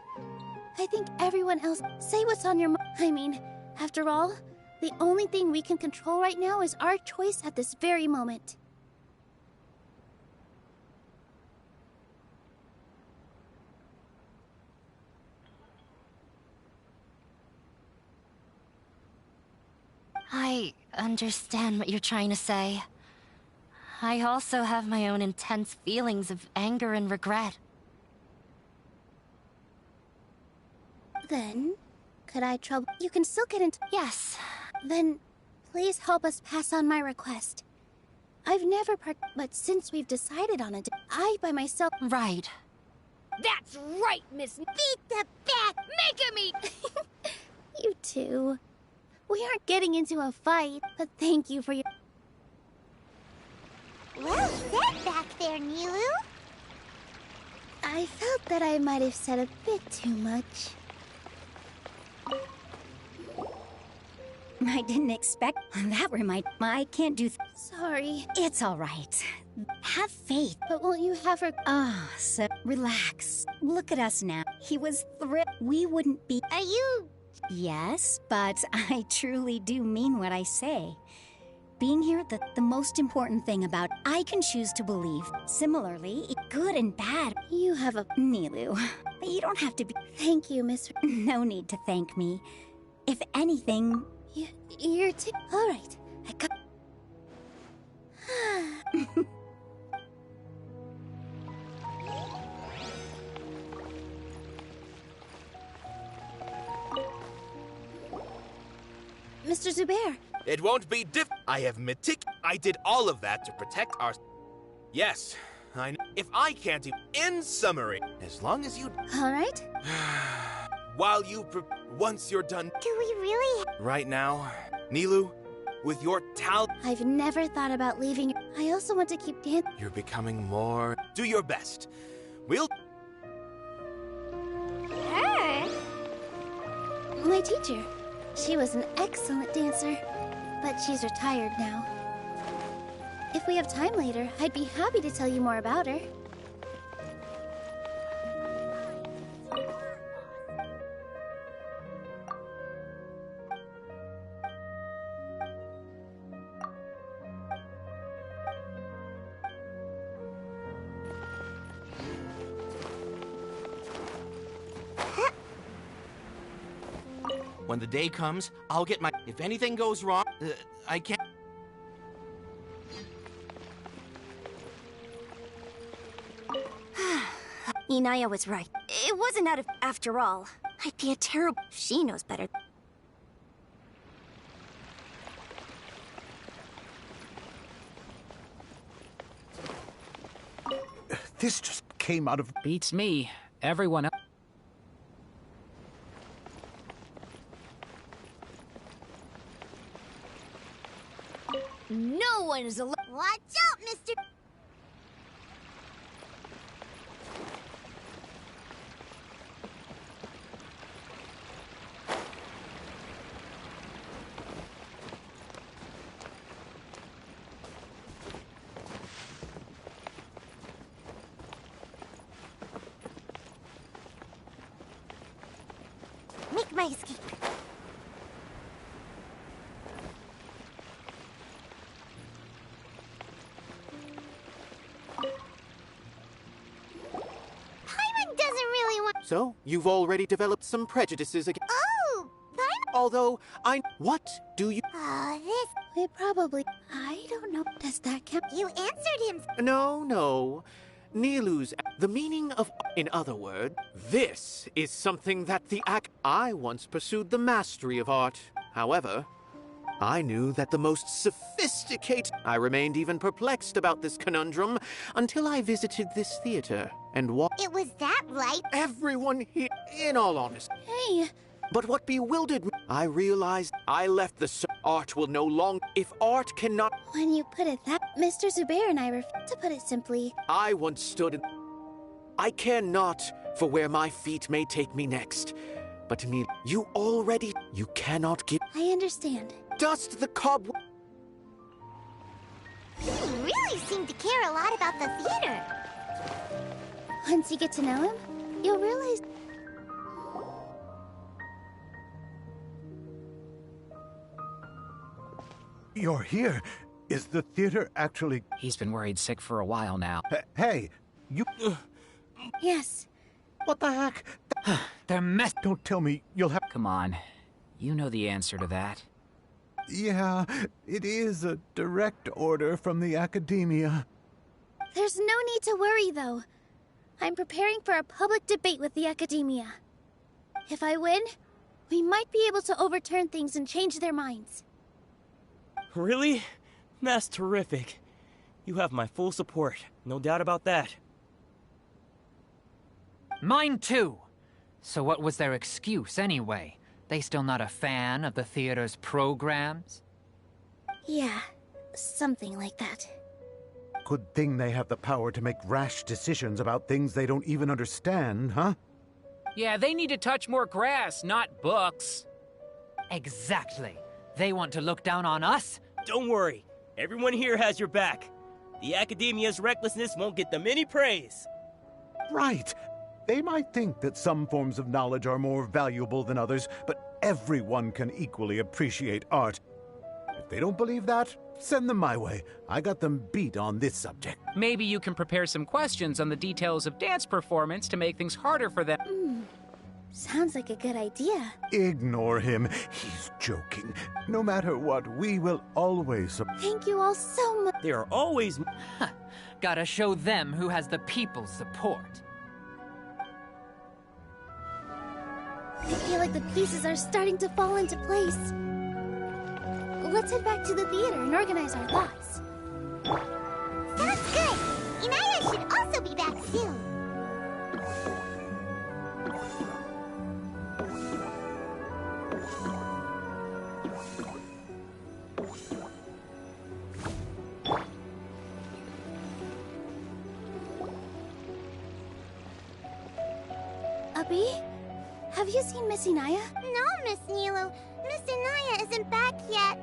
I think everyone else... Say what's on your mind. I mean, after all, the only thing we can control right now is our choice at this very moment. I understand what you're trying to say. I also have my own intense feelings of anger and regret. Then, could I trouble... You can still get into... Yes. Then, please help us pass on my request. I've never but since we've decided on it, I by myself... Right. That's right, Miss... Beat the bat! Make him eat! You two. We aren't getting into a fight, but thank you for your... Well said back there, Nilu. I felt that I might have said a bit too much. I didn't expect that. I can't do. Sorry. It's all right. Have faith. But won't you have her? So relax. Look at us now. He was thrilled. We wouldn't be. Are you... Yes, but I truly do mean what I say. Being here, the most important thing about I can choose to believe. Similarly, good and bad. You have a... Nilu, you don't have to be... Thank you, Miss... No need to thank me. If anything... You're too... All right. I got... Mr. Zubair. It won't be I have I did all of that to protect our... Yes, I know. If I can't even... In summary, as long as you... All right. While you... Once you're done... Do we really... Right now, Nilu, with your talent... I've never thought about leaving. I also want to keep dancing. You're becoming more... Do your best. We'll... My teacher. She was an excellent dancer, but she's retired now. If we have time later, I'd be happy to tell you more about her. When the day comes, I'll get my... If anything goes wrong, I can't... Inaya was right. It wasn't out of... After all, I'd be a terrible... She knows better. This just came out of... Beats me. Everyone else... No one is allowed. Watch out, Mr... my escape. Paimon doesn't really want. So, you've already developed some prejudices against. Oh, Paimon. Although, What do you. This. We probably. I don't know. Does that count? You answered him. No. Nilu's. The meaning of. In other words, this is something that I once pursued the mastery of art. However, I knew that the most sophisticated. I remained even perplexed about this conundrum until I visited this theater and It was that right? Everyone here, in all honesty. Hey. But what bewildered me, I realized I left art will no longer. If art cannot. When you put it that, Mr. Zubair and I to put it simply. I once stood in. I care not for where my feet may take me next. But you cannot give. I understand. Dust the cobweb. You really seem to care a lot about the theater. Once you get to know him, you'll realize. You're here. Is the theater actually... He's been worried sick for a while now. Hey, you... Yes. What the heck? They're Don't tell me you'll have... Come on. You know the answer to that. Yeah, it is a direct order from the academia. There's no need to worry, though. I'm preparing for a public debate with the academia. If I win, we might be able to overturn things and change their minds. Really? That's terrific. You have my full support, no doubt about that. Mine too. So what was their excuse anyway? They still not a fan of the theater's programs? Yeah, something like that. Good thing they have the power to make rash decisions about things they don't even understand, huh? Yeah, they need to touch more grass, not books. Exactly. They want to look down on us? Don't worry. Everyone here has your back. The academia's recklessness won't get them any praise. Right. They might think that some forms of knowledge are more valuable than others, but everyone can equally appreciate art. If they don't believe that, send them my way. I got them beat on this subject. Maybe you can prepare some questions on the details of dance performance to make things harder for them. Sounds like a good idea. Ignore him. He's joking. No matter what, we will always... Thank you all so much. They are always... Gotta show them who has the people's support. I feel like the pieces are starting to fall into place. Let's head back to the theater and organize our thoughts. Sounds good. Inaya should also be back soon. Abi? Have you seen Miss Inaya? No, Miss Nilu. Miss Inaya isn't back yet.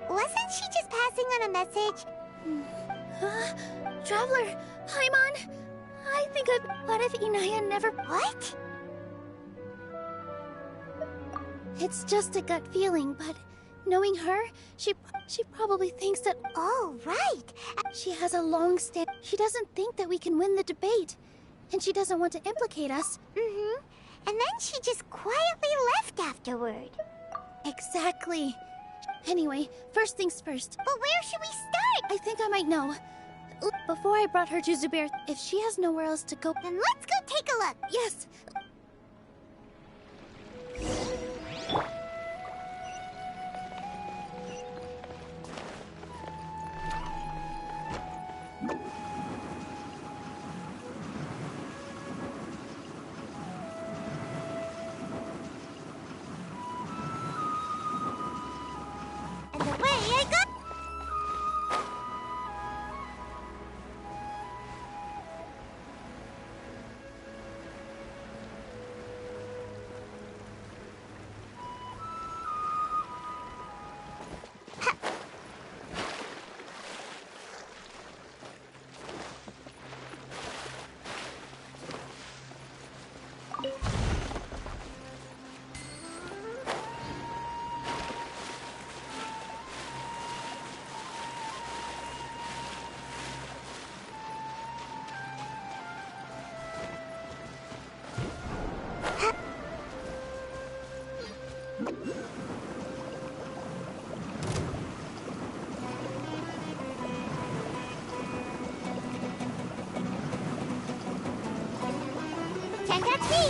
Wasn't she just passing on a message? Traveler, Paimon, I think What if Inaya never... What? It's just a gut feeling, but knowing her, she probably thinks that... Oh, right. She has a long stand. She doesn't think that we can win the debate. And she doesn't want to implicate us. Mm-hmm. And then she just quietly left afterward. Exactly. Anyway, first things first. But where should we start? I think I might know. Before I brought her to Zubair, if she has nowhere else to go... Then let's go take a look. Yes. And away I go. That's me!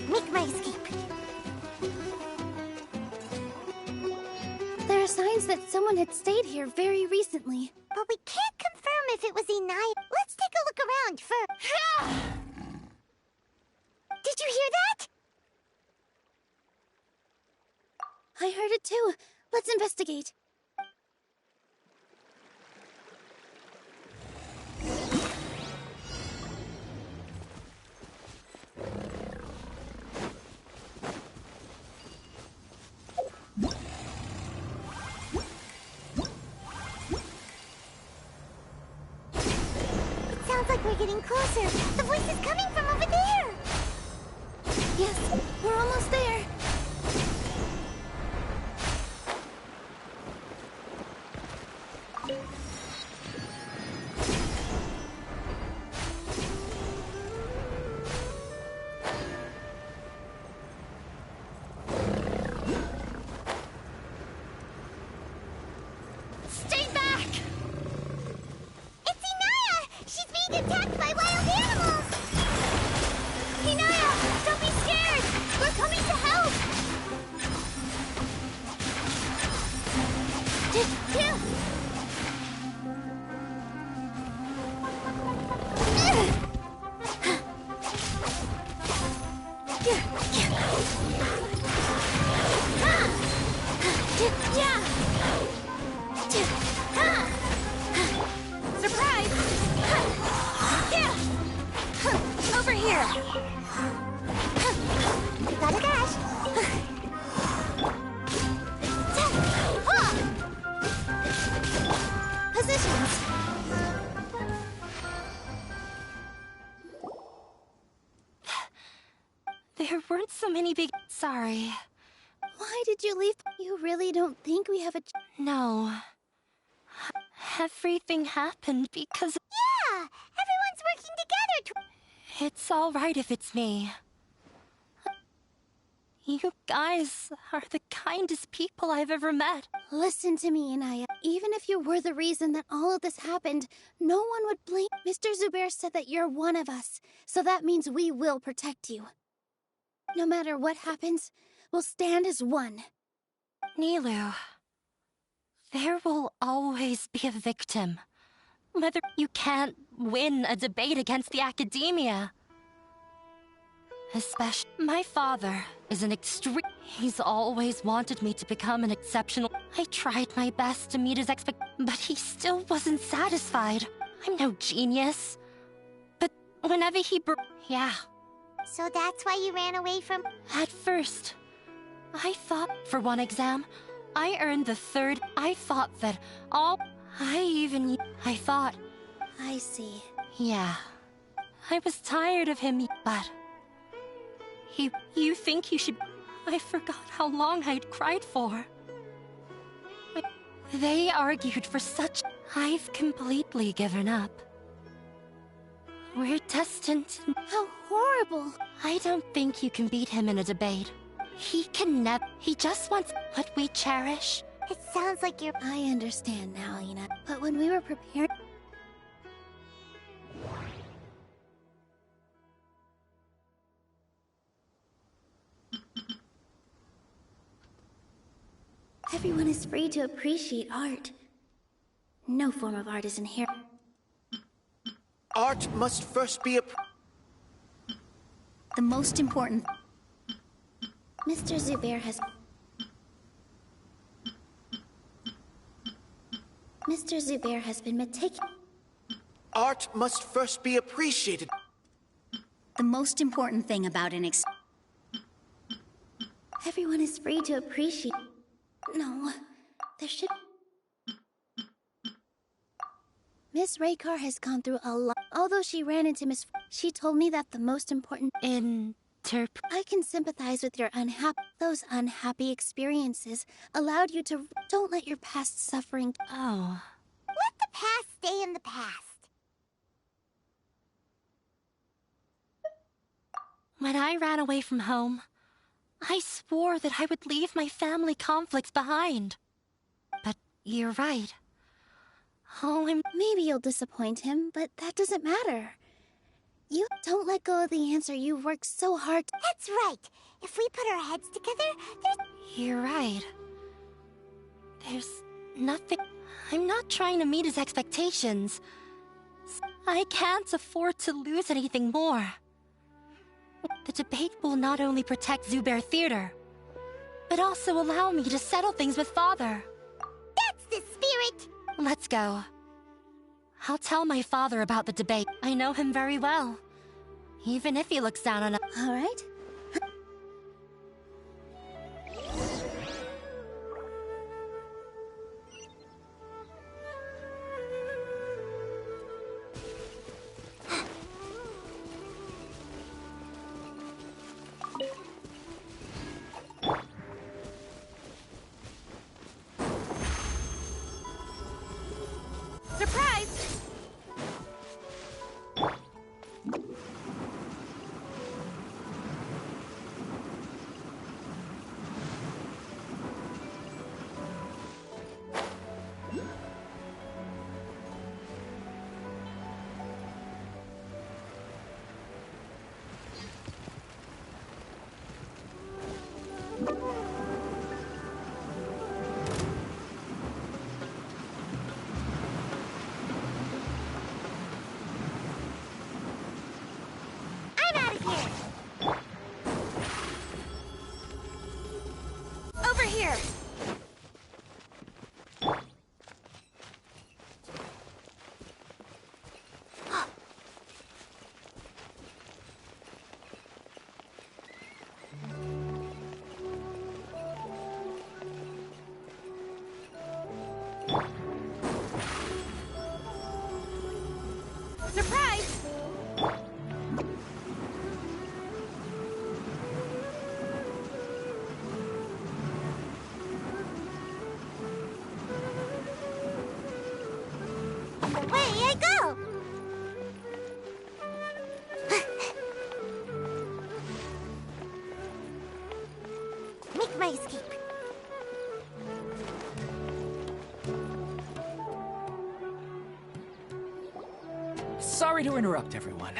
Make my escape. There are signs that someone had stayed here very recently. But we can't confirm if it was Inaya. Let's take a look around first. Did you hear that? I heard it too. Let's investigate. It sounds like we're getting closer. The voice is coming from over there. Yes, we're almost there. Stay back! It's Inaya! She's being attacked by wild animals! Inaya, don't be scared! We're coming to help! Surprise! Over here! Gotta dash! Positions. There weren't so many big... Sorry. Why did you leave? You really don't think we have a... No. Everything happened because... Yeah! Everyone's working together to... It's all right if it's me. You guys are the kindest people I've ever met. Listen to me, Inaya. Even if you were the reason that all of this happened, no one would blame... Mr. Zubair said that you're one of us, so that means we will protect you. No matter what happens, we'll stand as one. Nilu, there will always be a victim. Whether you can't win a debate against the academia. Especially, my father is an extreme... He's always wanted me to become an exceptional... I tried my best to meet his but he still wasn't satisfied. I'm no genius. But whenever he yeah. So that's why you ran away from... At first, I thought for one exam, I earned the third. I thought that I thought... I see. Yeah. I was tired of him, but... You think you should... I forgot how long I'd cried for. They argued for such... I've completely given up. We're destined to... How horrible! I don't think you can beat him in a debate. He can never... He just wants what we cherish. It sounds like you're... I understand now, Ina. But when we were preparing... Everyone is free to appreciate art. No form of art is inherent. Art must first be a... The most important... Mr. Zubair has... Mr. Zubair has been meticulous. Art must first be appreciated. The most important thing about an Everyone is free to appreciate... No, there should... Miss Raykar has gone through a lot. Although she ran into Miss... She told me that the most important... In I can sympathize with your Those unhappy experiences allowed you to... Don't let your past suffering... Oh. Let the past stay in the past. When I ran away from home, I swore that I would leave my family conflicts behind. But you're right. Maybe you'll disappoint him, but that doesn't matter. You don't let go of the answer you've worked so hard to... That's right. If we put our heads together, You're right. There's nothing... I'm not trying to meet his expectations. I can't afford to lose anything more. The debate will not only protect Zubair Theater, but also allow me to settle things with Father. That's the spirit! Let's go. I'll tell my father about the debate. I know him very well. Even if he looks down on us. All right. Surprise! Over here! Surprise! away I go! Make my escape. Sorry to interrupt, everyone.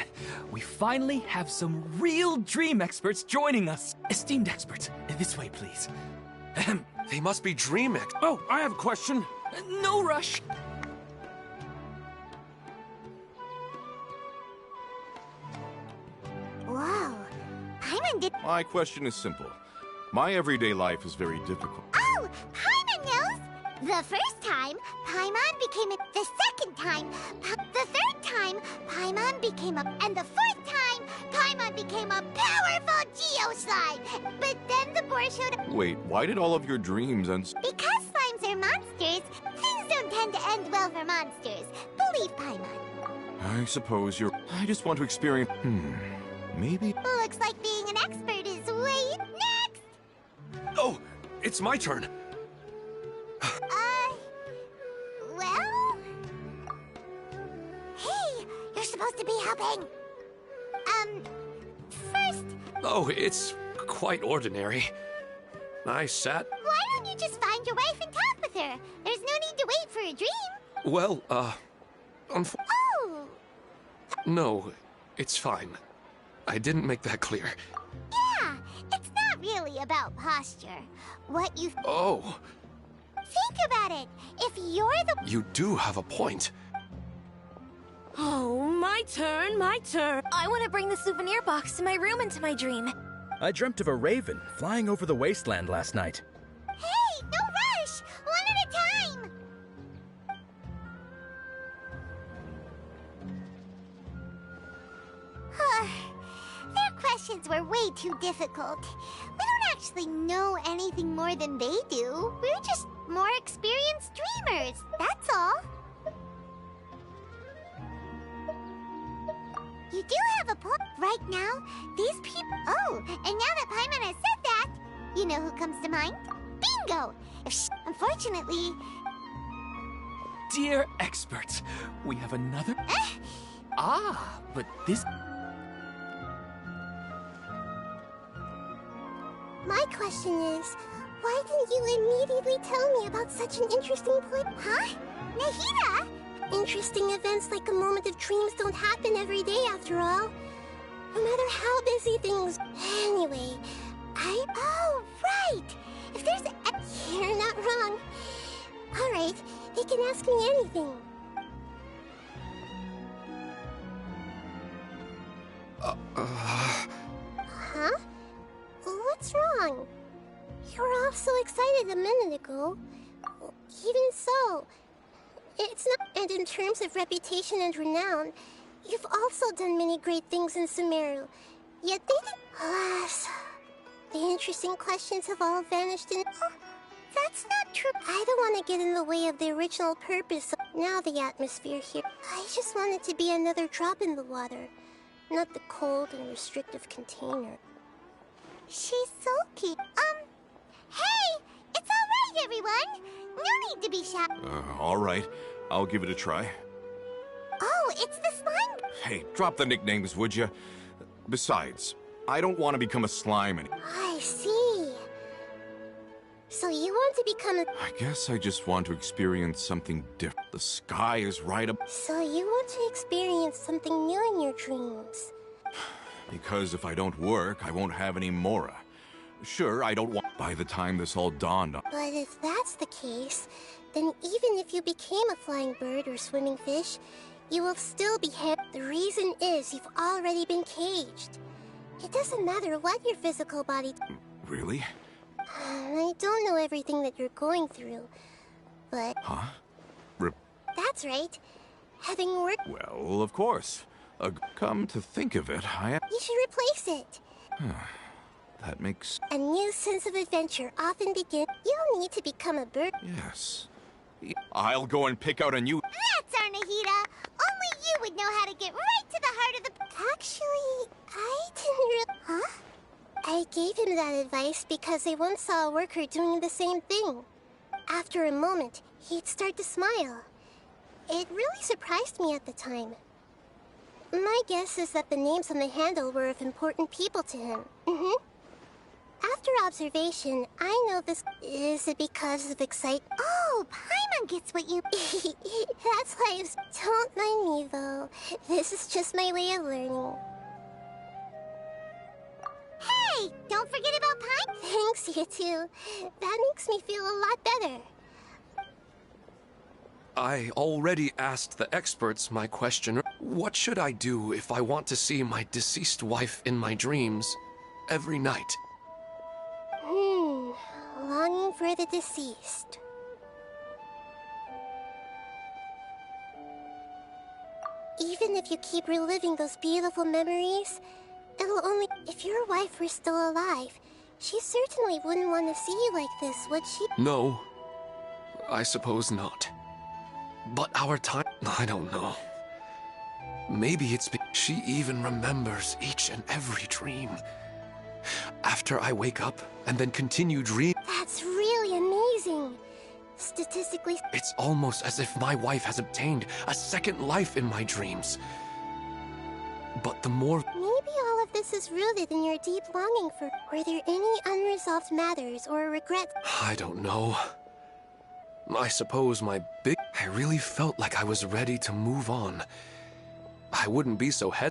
We finally have some real dream experts joining us. Esteemed experts, this way, please. Ahem. They must be dream ex... Oh, I have a question. No rush. Whoa. Paimon did... My question is simple. My everyday life is very difficult. Oh! Paimon knows! The first time, Paimon became a... The second time, the third time, Paimon became a... And the fourth time, Paimon became a powerful Geoslime! But then the boar showed up... Wait, why did all of your dreams end... Because slimes are monsters, things don't tend to end well for monsters. Believe Paimon. I suppose you're... I just want to experience... Maybe... Looks like being an expert is way next! Oh, it's my turn. Well... Hey, you're supposed to be helping. First... Oh, it's quite ordinary. I sat... Why don't you just find your wife and talk with her? There's no need to wait for a dream. Well, Oh! No, it's fine. I didn't make that clear. Yeah, it's not really about posture. What you... Oh, Think about it. If you're the... you do have a point. Oh, my turn, my turn. I want to bring the souvenir box to my room into my dream. I dreamt of a raven flying over the wasteland last night. Hey, no rush! One at a time! Their questions were way too difficult. We don't actually know anything more than they do. We're just more experienced dreamers, that's all. You do have a point. Right now, these people... Oh, and now that Paimon has said that, you know who comes to mind? Bingo! Unfortunately... Dear experts, we have another... but this... My question is, why didn't you immediately tell me about such an interesting point? Huh? Nahida? Interesting events like a moment of dreams don't happen every day after all. No matter how busy things... Anyway, Oh, right! If there's a... You're not wrong. Alright, they can ask me anything. Huh? What's wrong? You were all so excited a minute ago. Even so, it's not... And in terms of reputation and renown, you've also done many great things in Sumeru. Yet they didn't... Alas, the interesting questions have all vanished in... That's not true. I don't want to get in the way of the original purpose of now the atmosphere here. I just want it to be another drop in the water, not the cold and restrictive container. She's sulky. Hey! It's alright, everyone! No need to be shy. All right. I'll give it a try. Oh, it's the slime... Hey, drop the nicknames, would you? Besides, I don't want to become a slime anymore. I see. So you want to become a... I guess I just want to experience something different. The sky is right up... So you want to experience something new in your dreams? Because if I don't work, I won't have any Mora. Sure, I don't want... By the time this all dawned on... But if that's the case, then even if you became a flying bird or swimming fish, you will still be The reason is you've already been caged. It doesn't matter what your physical body... Really? I don't know everything that you're going through, but... Huh? That's right. Having worked... Well, of course. Come to think of it, You should replace it. That makes... A new sense of adventure often begins... You'll need to become a bird... Yes. I'll go and pick out a new... That's our Nahida! Only you would know how to get right to the heart of the... Actually, I didn't really... Huh? I gave him that advice because I once saw a worker doing the same thing. After a moment, he'd start to smile. It really surprised me at the time. My guess is that the names on the handle were of important people to him. After observation, I know this... Is it because of excitement? Oh, Paimon gets what you... That's why I was... Don't mind me, though. This is just my way of learning. Hey! Don't forget about Paimon! Thanks, you too. That makes me feel a lot better. I already asked the experts my question. What should I do if I want to see my deceased wife in my dreams every night? Longing for the deceased. Even if you keep reliving those beautiful memories, it'll only... If your wife were still alive, she certainly wouldn't want to see you like this, would she? No, I suppose not. But our time... I don't know. Maybe it's because she even remembers each and every dream. After I wake up and then continue dreaming... That's really amazing. Statistically... It's almost as if my wife has obtained a second life in my dreams. But the more... Maybe all of this is rooted in your deep longing for... Were there any unresolved matters or regrets? I don't know. I suppose my big... I really felt like I was ready to move on. I wouldn't be so Huh.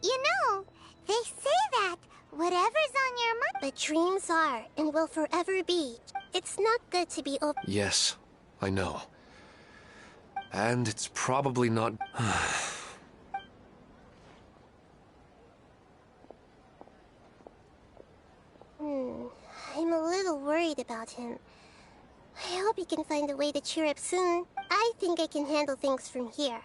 You know, they say that whatever's on your mind... But dreams are and will forever be. It's not good to be over... Yes, I know. And it's probably not... I'm a little worried about him. I hope he can find a way to cheer up soon. I think I can handle things from here.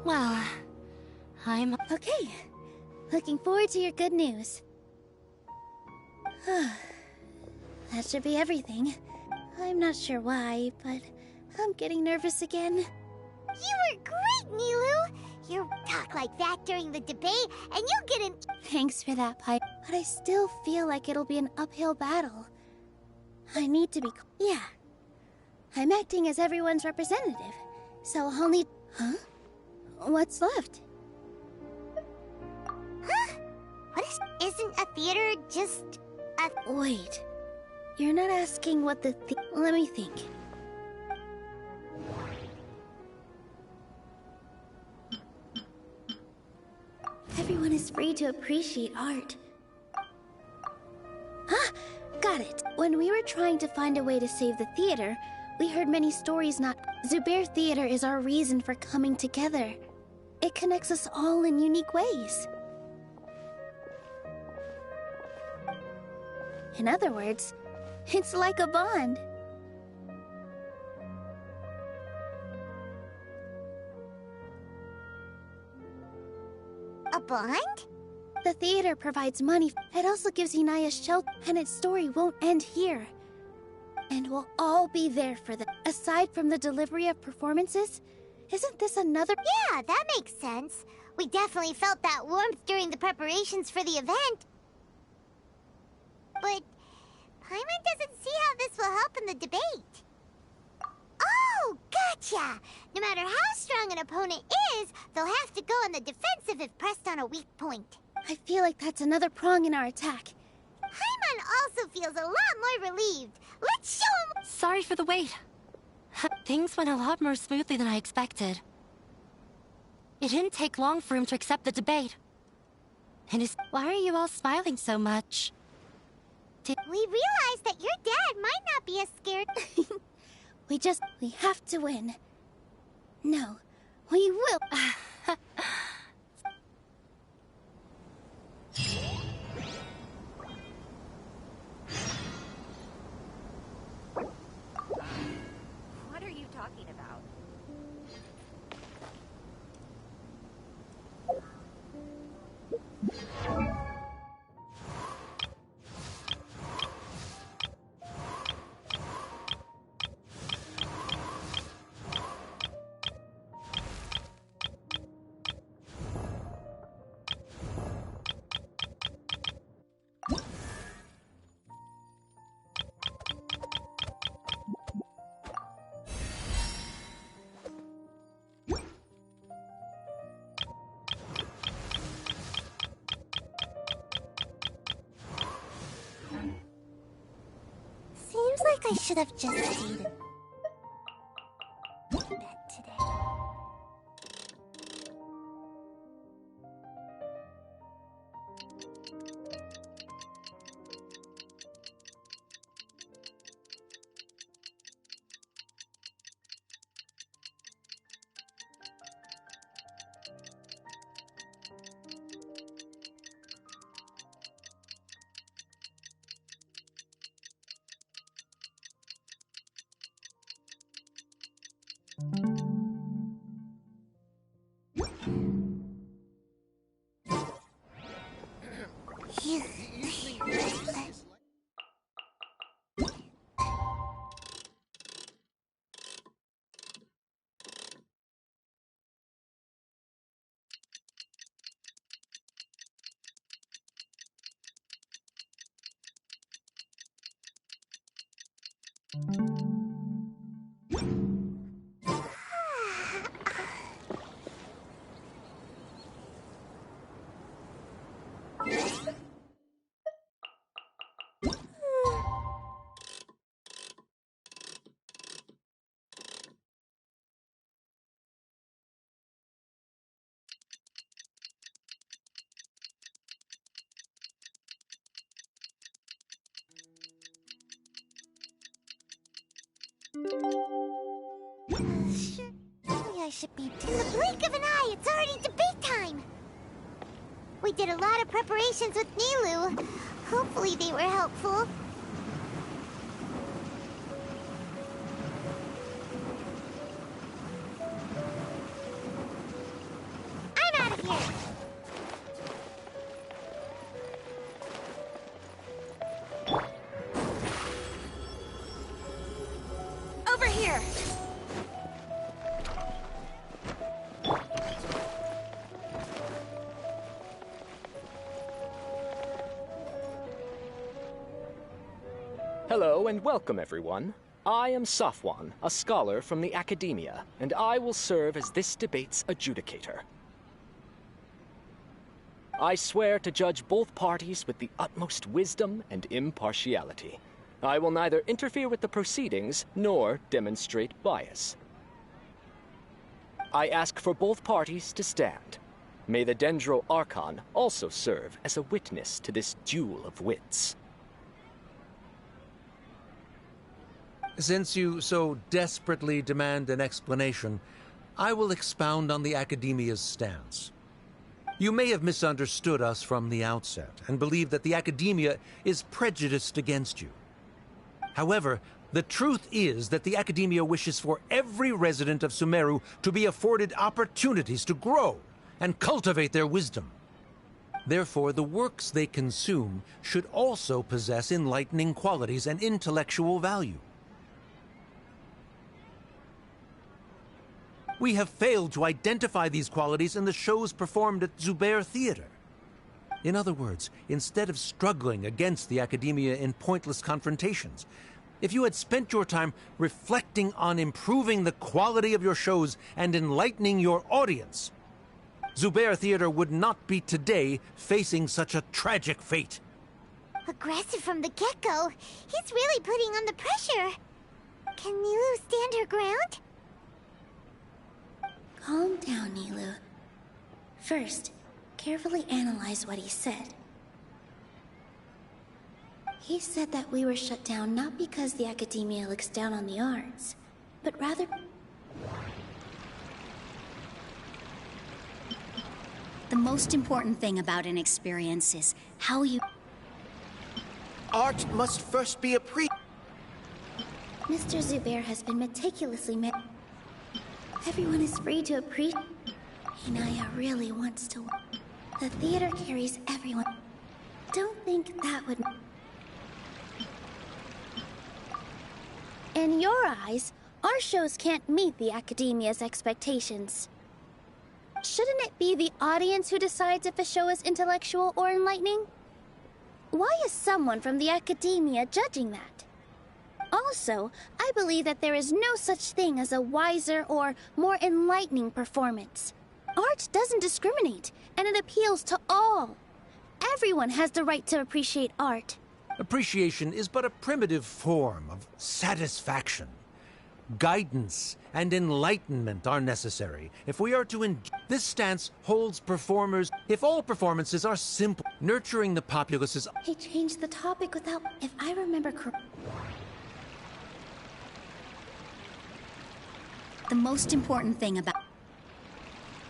Well, I'm... Okay. Looking forward to your good news. That should be everything. I'm not sure why, but I'm getting nervous again. You were great, Nilu! You talk like that during the debate, and you'll get in... Thanks for that, Pipe. But I still feel like it'll be an uphill battle. I need to be... Yeah. I'm acting as everyone's representative, so I'll need... Huh? What's left? Huh? What is... Isn't a theater just a... Wait. You're not asking what the... Let me think. Everyone is free to appreciate art. Ah! Got it. When we were trying to find a way to save the theater, we heard many stories not... Zubair Theater is our reason for coming together. It connects us all in unique ways. In other words, it's like a bond. A bond? The theater provides money. It also gives Inaya shelter, and its story won't end here. And we'll all be there for them. Aside from the delivery of performances, isn't this another... Yeah, that makes sense. We definitely felt that warmth during the preparations for the event. But Paimon doesn't see how this will help in the debate. Oh, gotcha! No matter how strong an opponent is, they'll have to go on the defensive if pressed on a weak point. I feel like that's another prong in our attack. Paimon also feels a lot more relieved. Let's show him... Sorry for the wait. Things went a lot more smoothly than I expected. It didn't take long for him to accept the debate. And his... Why are you all smiling so much? We realized that your dad might not be as scared. We have to win. No, we will. What are you talking about? Seems like I should have just stayed in bed today. Surely I should be... In the blink of an eye, it's already debate time! We did a lot of preparations with Nilu. Hopefully they were helpful. I'm out of here! Over here! Hello and welcome, everyone. I am Safwan, a scholar from the Academia, and I will serve as this debate's adjudicator. I swear to judge both parties with the utmost wisdom and impartiality. I will neither interfere with the proceedings nor demonstrate bias. I ask for both parties to stand. May the Dendro Archon also serve as a witness to this duel of wits. Since you so desperately demand an explanation, I will expound on the Academia's stance. You may have misunderstood us from the outset and believe that the Academia is prejudiced against you. However, the truth is that the Academia wishes for every resident of Sumeru to be afforded opportunities to grow and cultivate their wisdom. Therefore, the works they consume should also possess enlightening qualities and intellectual value. We have failed to identify these qualities in the shows performed at Zubair Theater. In other words, instead of struggling against the Academia in pointless confrontations, if you had spent your time reflecting on improving the quality of your shows and enlightening your audience, Zubair Theater would not be today facing such a tragic fate. Aggressive from the get-go. He's really putting on the pressure. Can Nilu stand her ground? Calm down, Nilu. First, carefully analyze what he said. He said that we were shut down not because the Academia looks down on the arts, but rather... The most important thing about an experience is how you... Art must first be appreciated. Mr. Zubair has been meticulously Everyone is free to appreciate... Hinaya really wants to... The theater carries everyone. Don't think that would... In your eyes, our shows can't meet the Academia's expectations. Shouldn't it be the audience who decides if a show is intellectual or enlightening? Why is someone from the Academia judging that? Also, I believe that there is no such thing as a wiser or more enlightening performance. Art doesn't discriminate, and it appeals to all. Everyone has the right to appreciate art. Appreciation is but a primitive form of satisfaction. Guidance and enlightenment are necessary if we are to This stance holds performers. If all performances are simple, nurturing the populace is... He changed the topic without... If I remember correctly... The most important thing about...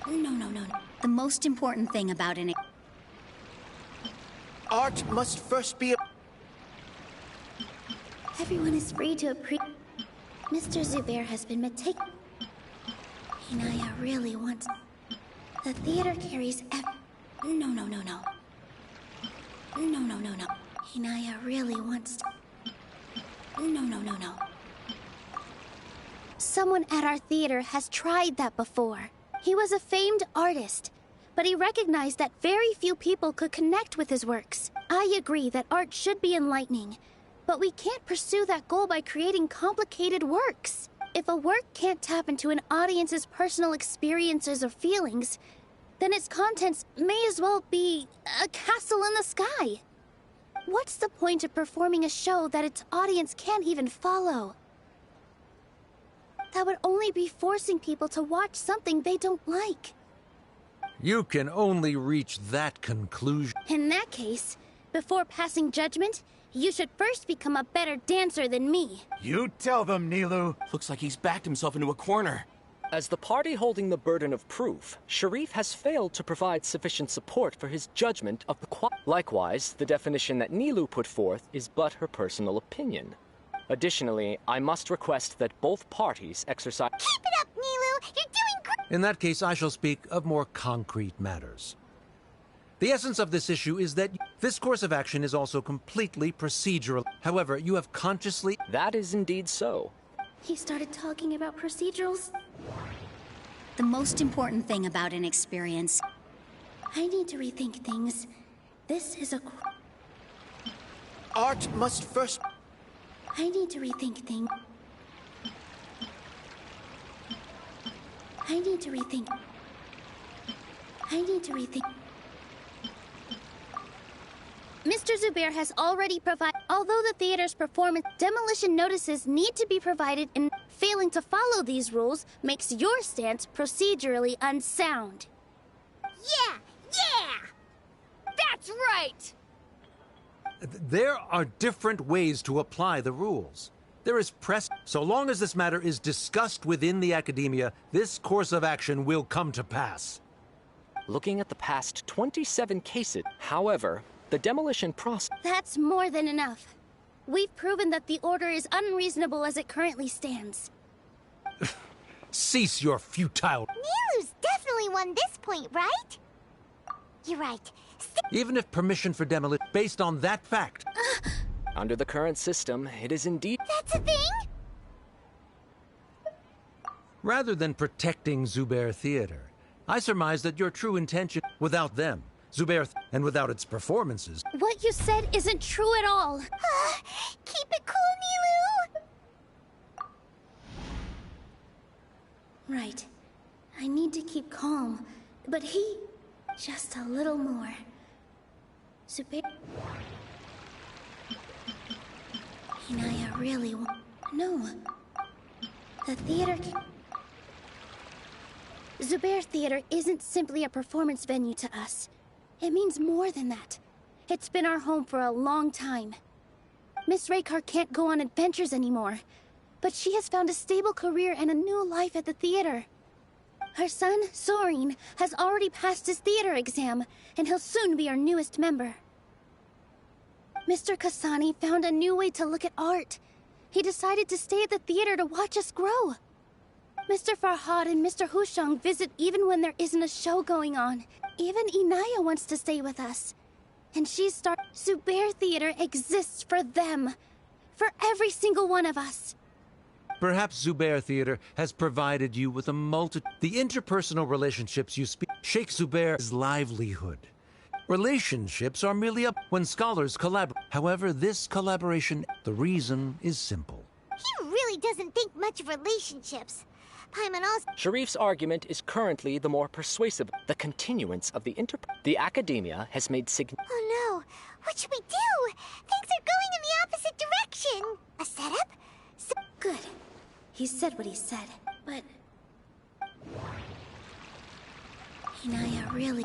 No. The most important thing about an... Art must first be... Everyone is free to appreciate... Mr. Zubair has been meticulous. Hinaya really wants... The theater carries No. Hinaya really wants No. Someone at our theater has tried that before. He was a famed artist, but he recognized that very few people could connect with his works. I agree that art should be enlightening, but we can't pursue that goal by creating complicated works. If a work can't tap into an audience's personal experiences or feelings, then its contents may as well be a castle in the sky. What's the point of performing a show that its audience can't even follow? That would only be forcing people to watch something they don't like. You can only reach that conclusion. In that case, before passing judgment, you should first become a better dancer than me. You tell them, Nilu. Looks like he's backed himself into a corner. As the party holding the burden of proof, Sharif has failed to provide sufficient support for his judgment of the Likewise, the definition that Nilu put forth is but her personal opinion. Additionally, I must request that both parties exercise— Keep it up, Nilu! You're doing great! In that case, I shall speak of more concrete matters. The essence of this issue is that this course of action is also completely procedural. However, you have consciously— That is indeed so. He started talking about procedurals. The most important thing about an experience— I need to rethink things. This is a— Art must first— I need to rethink things. I need to rethink. I need to rethink. Mr. Zubair has already provided— Although the theater's performance demolition notices need to be provided, and failing to follow these rules makes your stance procedurally unsound. Yeah! Yeah! That's right! There are different ways to apply the rules. There is press. So long as this matter is discussed within the academia, this course of action will come to pass. Looking at the past 27 cases, however, the demolition process— That's more than enough. We've proven that the order is unreasonable as it currently stands. Cease your futile— Nilu's definitely won this point, right? You're right. Even if permission for demolition based on that fact— Under the current system, it is indeed— That's a thing? Rather than protecting Zubair Theater, I surmise that your true intention— Without them, and without its performances— What you said isn't true at all. Keep it cool, Nilu! Right. I need to keep calm, but he— just a little more. Zubair— Inaya really No. The theater Zubair Theater isn't simply a performance venue to us. It means more than that. It's been our home for a long time. Miss Raykar can't go on adventures anymore, but she has found a stable career and a new life at the theater. Her son, Sorin, has already passed his theater exam, and he'll soon be our newest member. Mr. Kasani found a new way to look at art. He decided to stay at the theater to watch us grow. Mr. Farhad and Mr. Hushang visit even when there isn't a show going on. Even Inaya wants to stay with us. And Zubair Theater exists for them. For every single one of us. Perhaps Zubair Theater has provided you with a multitude— The interpersonal relationships you speak— Sheikh Zubair's livelihood. Relationships are merely up when scholars collaborate. However, this collaboration— The reason is simple. He really doesn't think much of relationships. Paimon also— Sharif's argument is currently the more persuasive. The continuance of the academia has made Oh no! What should we do? Things are going in the opposite direction! A setup? Good. He said what he said, but... Inaya really...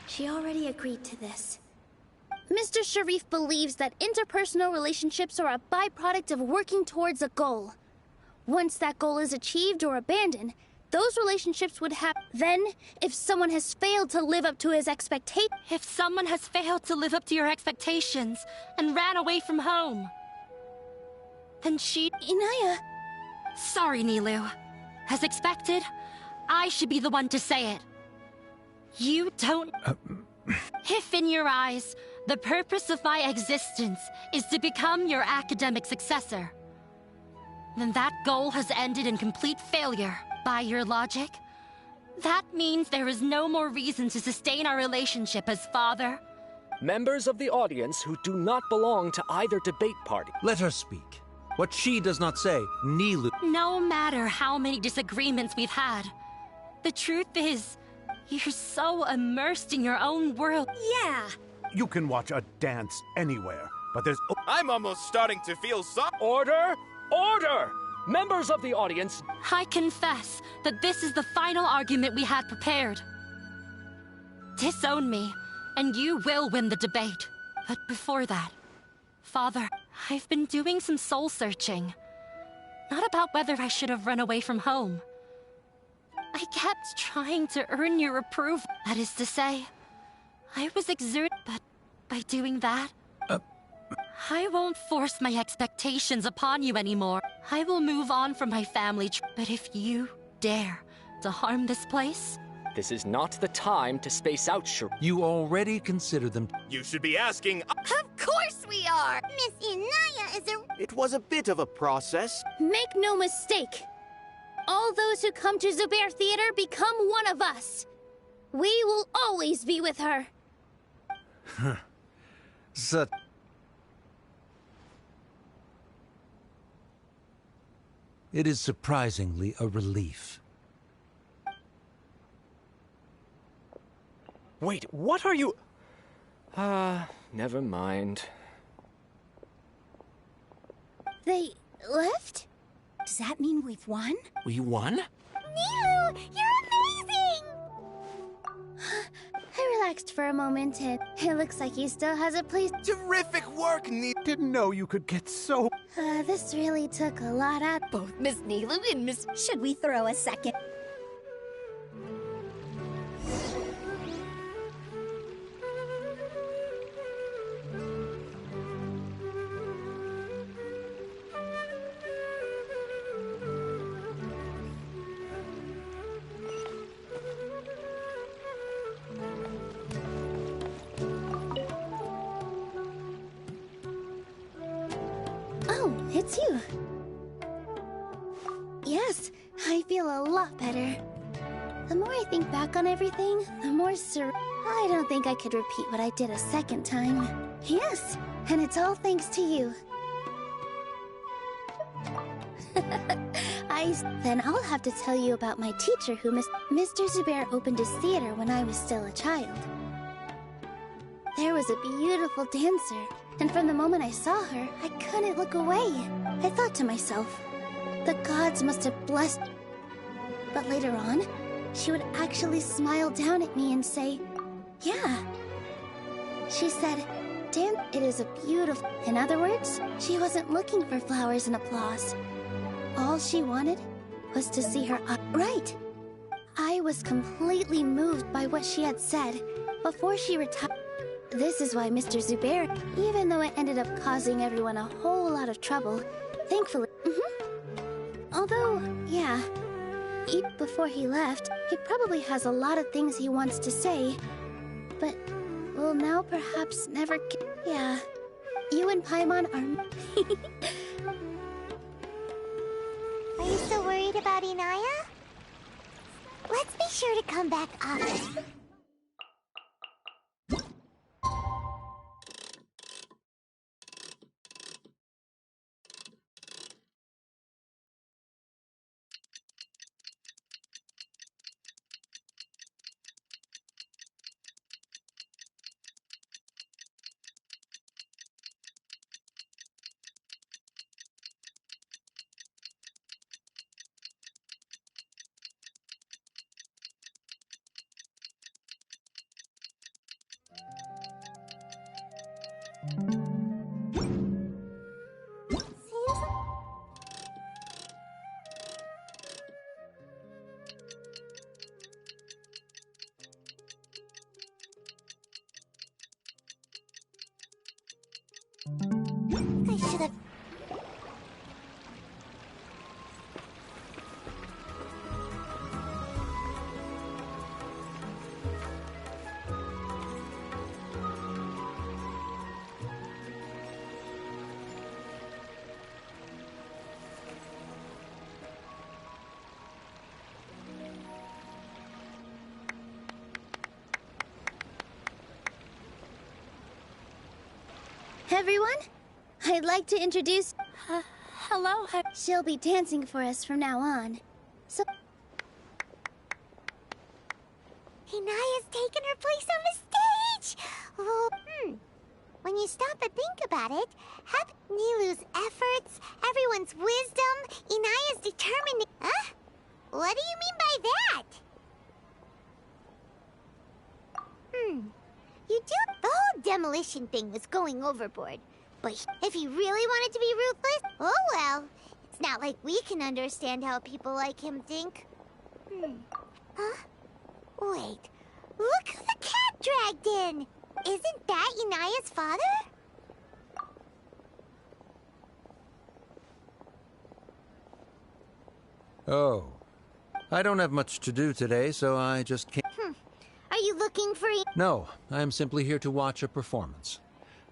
She already agreed to this. Mr. Sharif believes that interpersonal relationships are a byproduct of working towards a goal. Once that goal is achieved or abandoned, those relationships would have— Then, if someone has failed to live up to his expectations— If someone has failed to live up to your expectations and ran away from home, then she— Inaya! Sorry, Nilu. As expected, I should be the one to say it. You don't— If in your eyes, the purpose of my existence is to become your academic successor, then that goal has ended in complete failure. By your logic, that means there is no more reason to sustain our relationship as father. Members of the audience who do not belong to either debate party— Let her speak. What she does not say, Nilu— No matter how many disagreements we've had, the truth is, you're so immersed in your own world. Yeah! You can watch a dance anywhere, but there's— I'm almost starting to feel Order! Order! Members of the audience— I confess that this is the final argument we had prepared. Disown me, and you will win the debate. But before that, Father, I've been doing some soul searching. Not about whether I should have run away from home, I kept trying to earn your approval. That is to say, I was exerting, but by doing that, I won't force my expectations upon you anymore. I will move on from my family, but if you dare to harm this place... This is not the time to space out, Sharif. You already consider them... You should be asking... Of course we are! Miss Inaya is a... It was a bit of a process. Make no mistake. All those who come to Zubair Theater become one of us. We will always be with her. Such... It is surprisingly a relief. Wait, what are you... never mind. They left? Does that mean we've won? We won? Nilu, you're amazing! I relaxed for a moment and it looks like he still has a place. Terrific work, Nilu! Didn't know you could get so... This really took a lot out. Both Miss Nilu and Miss... Should we throw a second? Oh, it's you. Yes, I feel a lot better. The more I think back on everything, the more I don't think I could repeat what I did a second time. Yes, and it's all thanks to you. Then I'll have to tell you about my teacher who Mr. Zubair opened his theater when I was still a child. There was a beautiful dancer, and from the moment I saw her, I couldn't look away. I thought to myself, the gods must have blessed... But later on, she would actually smile down at me and say, yeah. She said, Dan, it is a beautiful... In other words, she wasn't looking for flowers and applause. All she wanted was to see her right. I was completely moved by what she had said before she retired. This is why Mr. Zubair, even though it ended up causing everyone a whole lot of trouble, thankfully... Although, yeah, before he left, he probably has a lot of things he wants to say, but will now perhaps never... Yeah, you and Paimon are... Are you still worried about Inaya? Let's be sure to come back often. I should have... Everyone, I'd like to introduce... hello? She'll be dancing for us from now on. So... Inaya's taken her place on the stage! Oh, When you stop and think about it, Nilu's efforts, everyone's wisdom, Inaya's determined... Huh? What do you mean by that? You do... The whole demolition thing was going overboard. But if he really wanted to be ruthless, oh well. It's not like we can understand how people like him think. Huh? Wait. Look who the cat dragged in! Isn't that Inaya's father? Oh. I don't have much to do today, so I just can't... Are you looking for... No, I am simply here to watch a performance.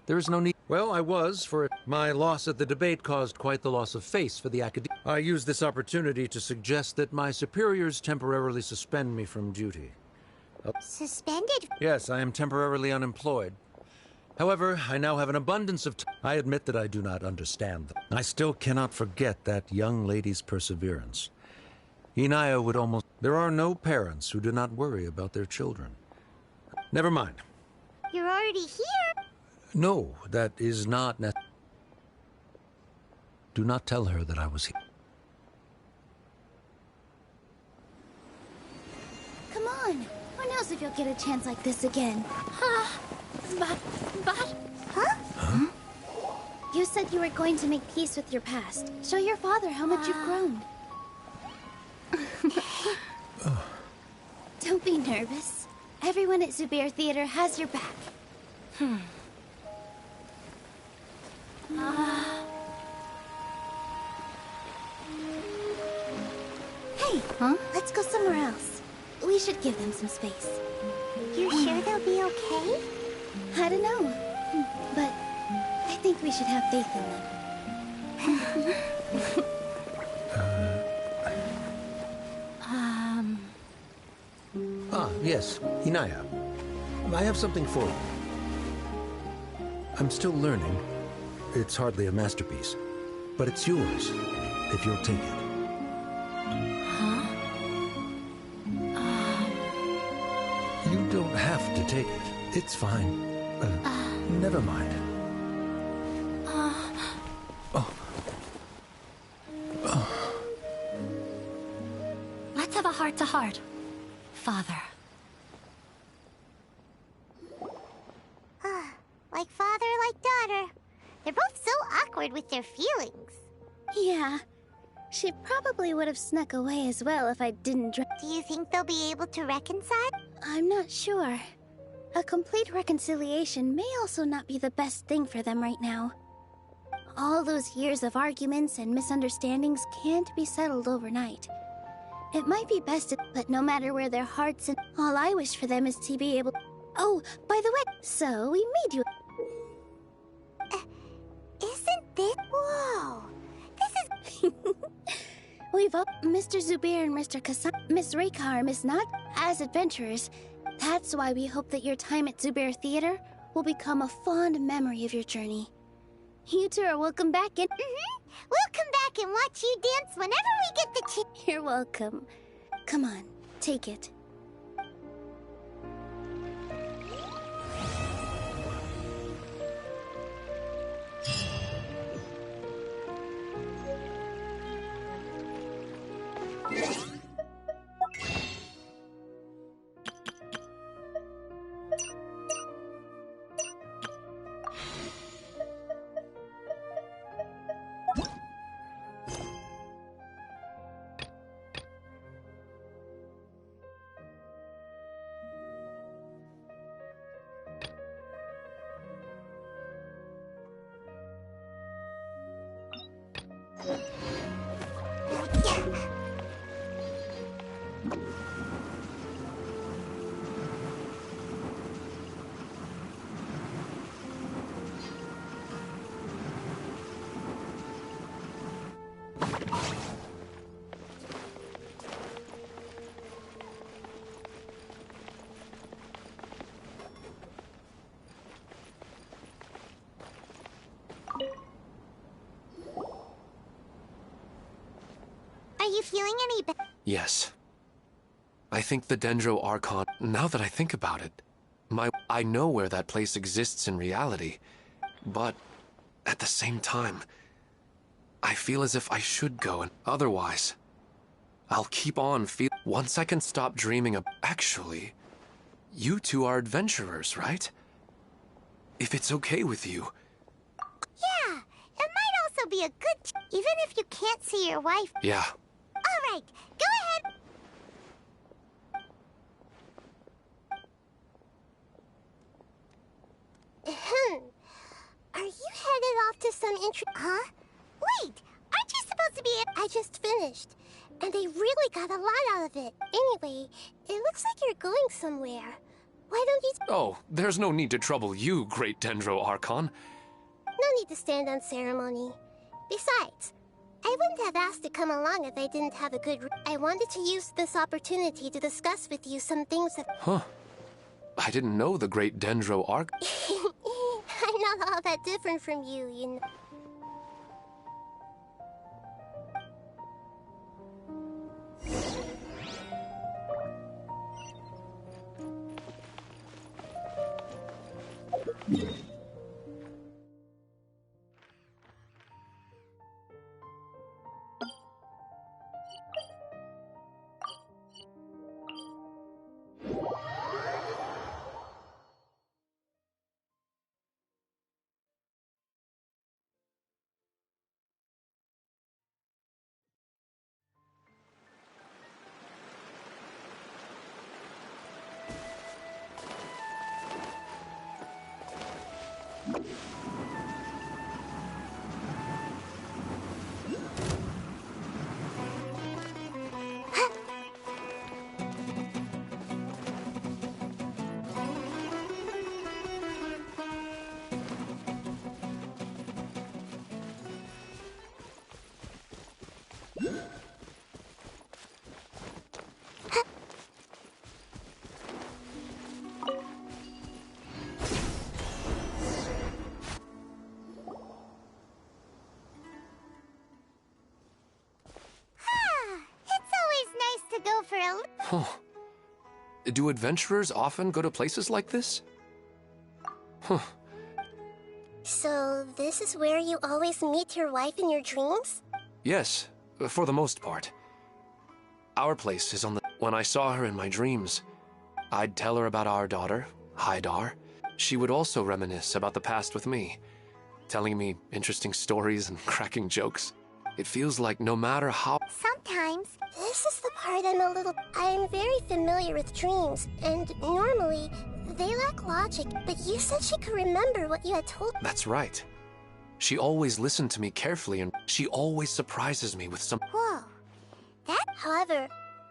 There is no need... Well, I was, for it. My loss at the debate caused quite the loss of face for the academy. I used this opportunity to suggest that my superiors temporarily suspend me from duty. Suspended? Yes, I am temporarily unemployed. However, I now have an abundance of time. I admit that I do not understand them. I still cannot forget that young lady's perseverance. Inaya would almost... There are no parents who do not worry about their children. Never mind. You're already here? No, that is not Do not tell her that I was here. Come on. Who knows if you'll get a chance like this again? But... Huh? You said you were going to make peace with your past. Show your father how much you've grown. Don't be nervous. Everyone at Zubair Theater has your back. Hey, let's go somewhere else. We should give them some space. You're sure they'll be okay? I don't know. But I think we should have faith in them. Yes, Inaya. I have something for you. I'm still learning. It's hardly a masterpiece. But it's yours, if you'll take it. You don't have to take it. It's fine. Never mind. Let's have a heart-to-heart, Father. Like father, like daughter. They're both so awkward with their feelings. Yeah. She probably would have snuck away as well if I didn't Do you think they'll be able to reconcile? I'm not sure. A complete reconciliation may also not be the best thing for them right now. All those years of arguments and misunderstandings can't be settled overnight. It might be best to, but no matter where their hearts and all I wish for them is to be able... Oh, by the way, so we made you... Isn't this... Whoa! This is... We've up Mr. Zubair and Mr. Kassan, Miss Raykar, Miss Not, as adventurers. That's why we hope that your time at Zubair Theater will become a fond memory of your journey. You two are welcome back and... We'll come back and watch you dance whenever we get the chance. You're welcome. Come on, take it. Are you feeling any better? Yes. I think the Dendro Archon... Now that I think about it, I know where that place exists in reality. But, at the same time, I feel as if I should go, and otherwise, I'll keep on Once I can stop dreaming of... Actually, you two are adventurers, right? If it's okay with you. Yeah, it might also be a good... Even if you can't see your wife. Yeah. All right, go ahead. Huh? Wait! Aren't you supposed to be I just finished. And they really got a lot out of it. Anyway, it looks like you're going somewhere. Why don't you... Oh, there's no need to trouble you, Great Dendro Archon. No need to stand on ceremony. Besides, I wouldn't have asked to come along if I didn't have a good I wanted to use this opportunity to discuss with you some things that... Huh. I didn't know the Great Dendro Archon. I'm not all that different from you, you know. Huh. Do adventurers often go to places like this? Huh. So, this is where you always meet your wife in your dreams? Yes, for the most part. Our place is on the... When I saw her in my dreams, I'd tell her about our daughter, Haidar. She would also reminisce about the past with me, telling me interesting stories and cracking jokes. It feels like no matter how... Sometimes, this is the part I'm very familiar with dreams, and normally, they lack logic, but you said she could remember what you had told... That's right. She always listened to me carefully, and she always surprises me with some... Whoa. However,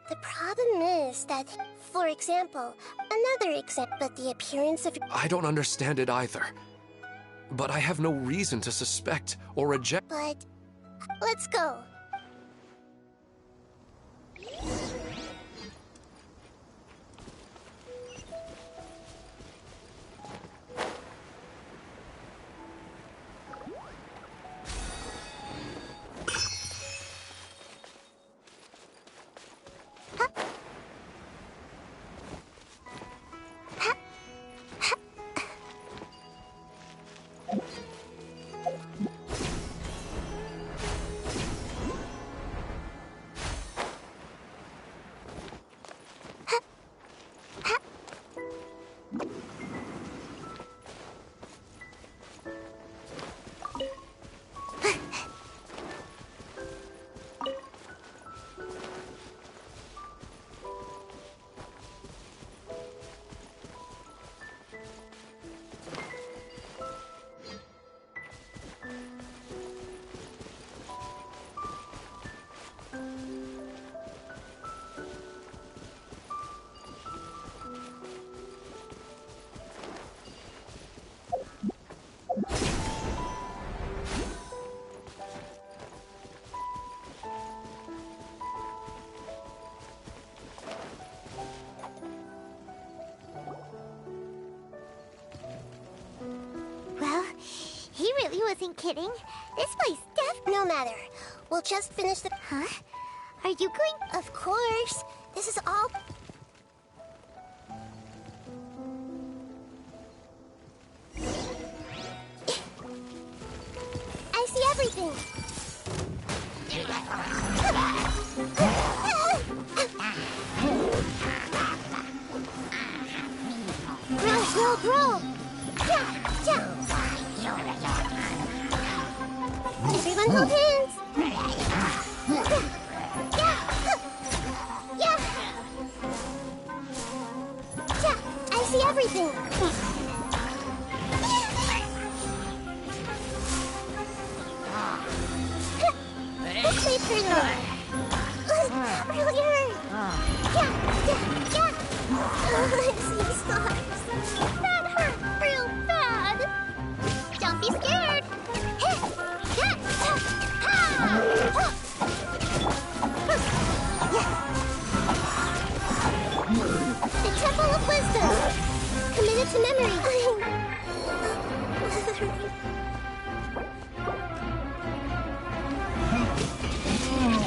the problem is that, for example, another example, but the appearance of... I don't understand it either. But I have no reason to suspect or reject... But... let's go. Wasn't kidding. This place no matter. We'll just finish the... Huh? Are you going... Of course. This is all... I see everything. Bro. Everyone hold hands! Yeah! I see everything! Really hurt. Yeah. I see stars. That hurt real bad. Don't be scared. The Temple of Wisdom. Committed to memory.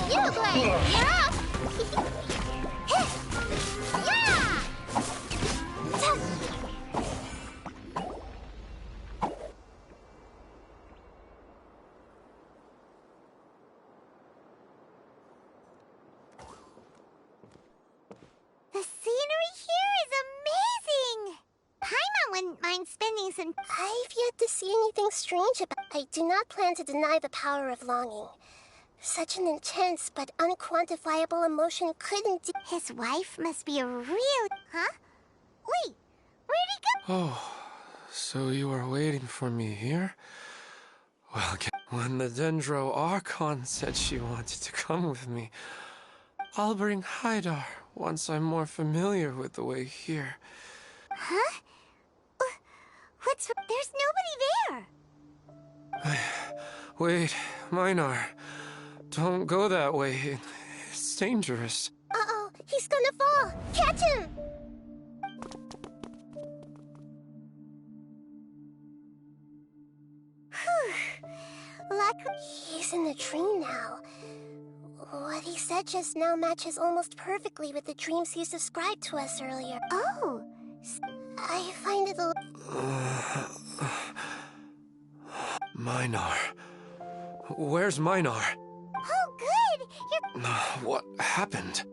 You play. You're up. Yeah. The scenery here is amazing! Paimon wouldn't mind spending some... I've yet to see anything strange about... I do not plan to deny the power of longing. Such an intense but unquantifiable emotion couldn't... His wife must be a real... Huh? Wait, where'd he go? Oh, so you are waiting for me here? Well, when the Dendro Archon said she wanted to come with me, I'll bring Haidar once I'm more familiar with the way here. Huh? What's... There's nobody there! Wait, Minar. Don't go that way. It's dangerous. Uh-oh, he's gonna fall! Catch him! Luckily... He's in the dream now. What he said just now matches almost perfectly with the dreams he's described to us earlier. Oh! I find it a... Minar. Where's Minar? Oh, good! You're... What happened?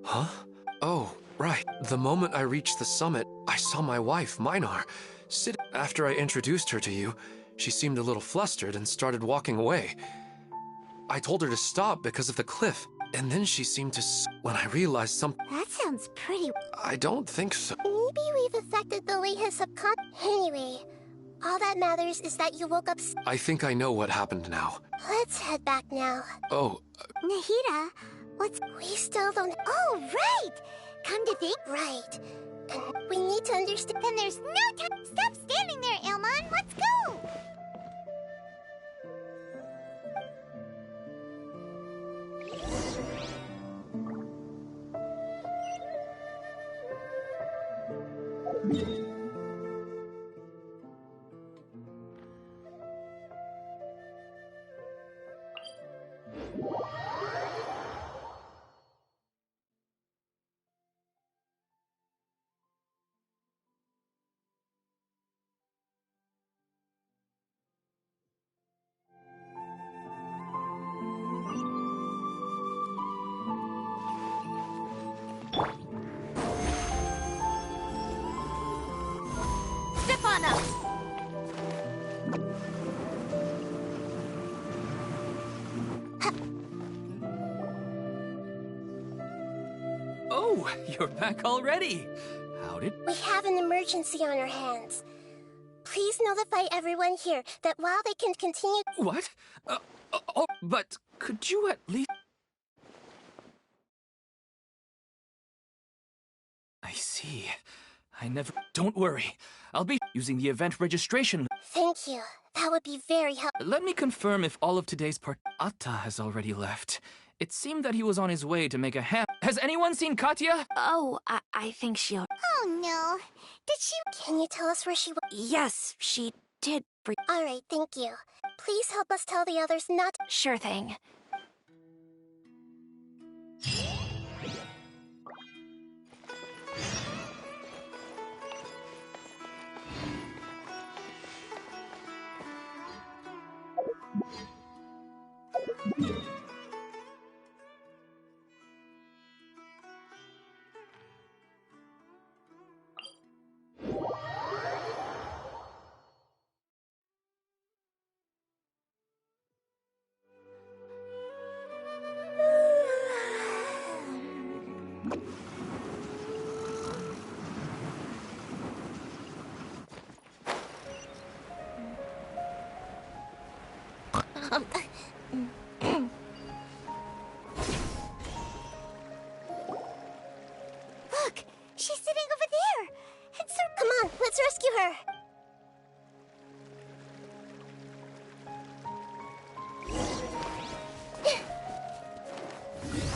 Huh? Oh, right. The moment I reached the summit, I saw my wife, Minar, sit. After I introduced her to you, she seemed a little flustered and started walking away. I told her to stop because of the cliff, and then she seemed to when I realized something. That sounds pretty... I don't think so. Maybe we've affected the way his Anyway, all that matters is that you woke up... I think I know what happened now. Let's head back now. Oh. Nahida, what's... We still don't... Oh, right! Come to think... Right. And we need to understand... Then there's no time... Stop standing there, Ilmon! Let's go! Step on up! Oh, you're back already. How did... We have an emergency on our hands. Please notify everyone here that while they can continue... What? Oh, but could you at least... I see. I never... Don't worry. I'll be using the event registration. Thank you. That would be very helpful. Let me confirm if all of today's Atta has already left. It seemed that he was on his way to make a ham. Has anyone seen Katya? Oh, I think she'll... Oh, no. Did she... Can you tell us where she was? Yes, she did. All right, thank you. Please help us tell the others not... Sure thing. Let's rescue her!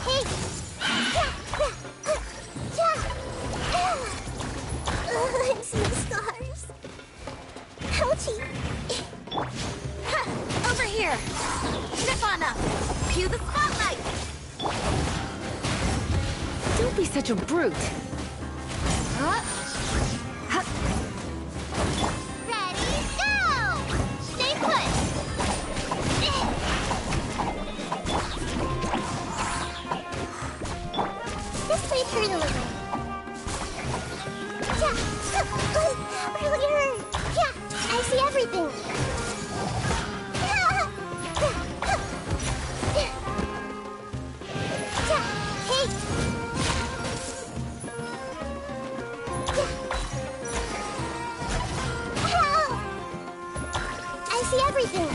Hey! I'm seeing stars. Ouchie! Over here! Step on up! Cue the spotlight! Don't be such a brute. Ready, go! Stay put! This way through the living. Earlier! Yeah, I see everything! Hey! I see everything!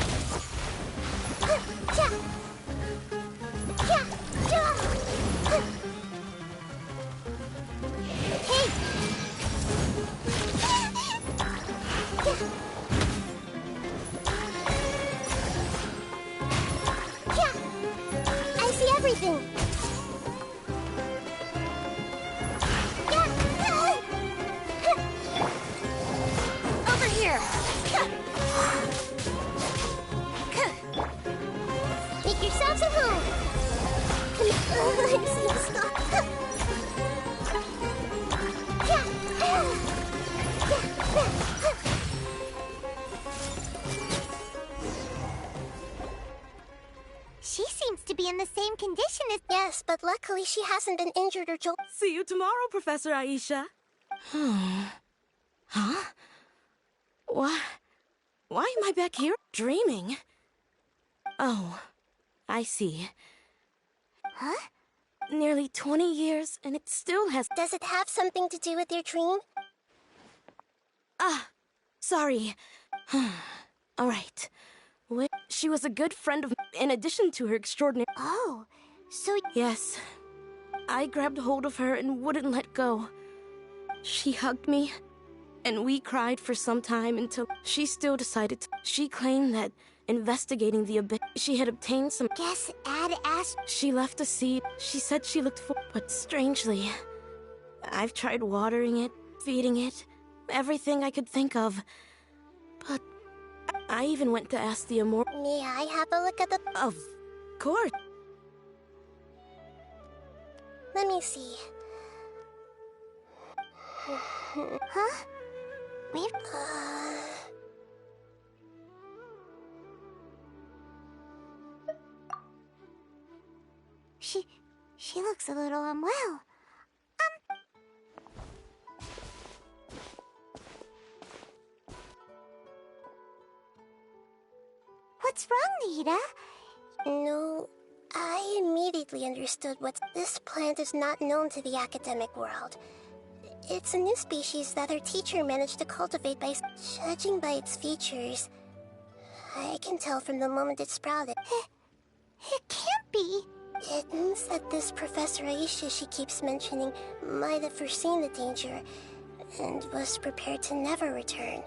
Hey! I see everything! Over here! Make yourselves at home! I'm seeing stuff! She seems to be in the same condition as... Yes, but luckily she hasn't been injured or jolted. See you tomorrow, Professor Aisha. Huh? Why am I back here dreaming? Oh, I see. Huh? Nearly 20 years, and it still has... Does it have something to do with your dream? Ah, sorry. All right. Well, she was a good friend of in addition to her extraordinary... Oh, so... Yes. I grabbed hold of her and wouldn't let go. She hugged me, and we cried for some time until she still decided to... She claimed that investigating the abyss, she had obtained some... Guess Ad asked... She left a seed. She said she looked for... But strangely, I've tried watering it, feeding it, everything I could think of. But I even went to ask the immortal... May I have a look at the... Of course. Let me see. Huh? Maybe... She looks a little unwell. What's wrong, Nita? No, I immediately understood what... This plant is not known to the academic world. It's a new species that our teacher managed to cultivate by... Judging by its features, I can tell from the moment it sprouted. It can't be. It means that this Professor Aisha she keeps mentioning might have foreseen the danger and was prepared to never return.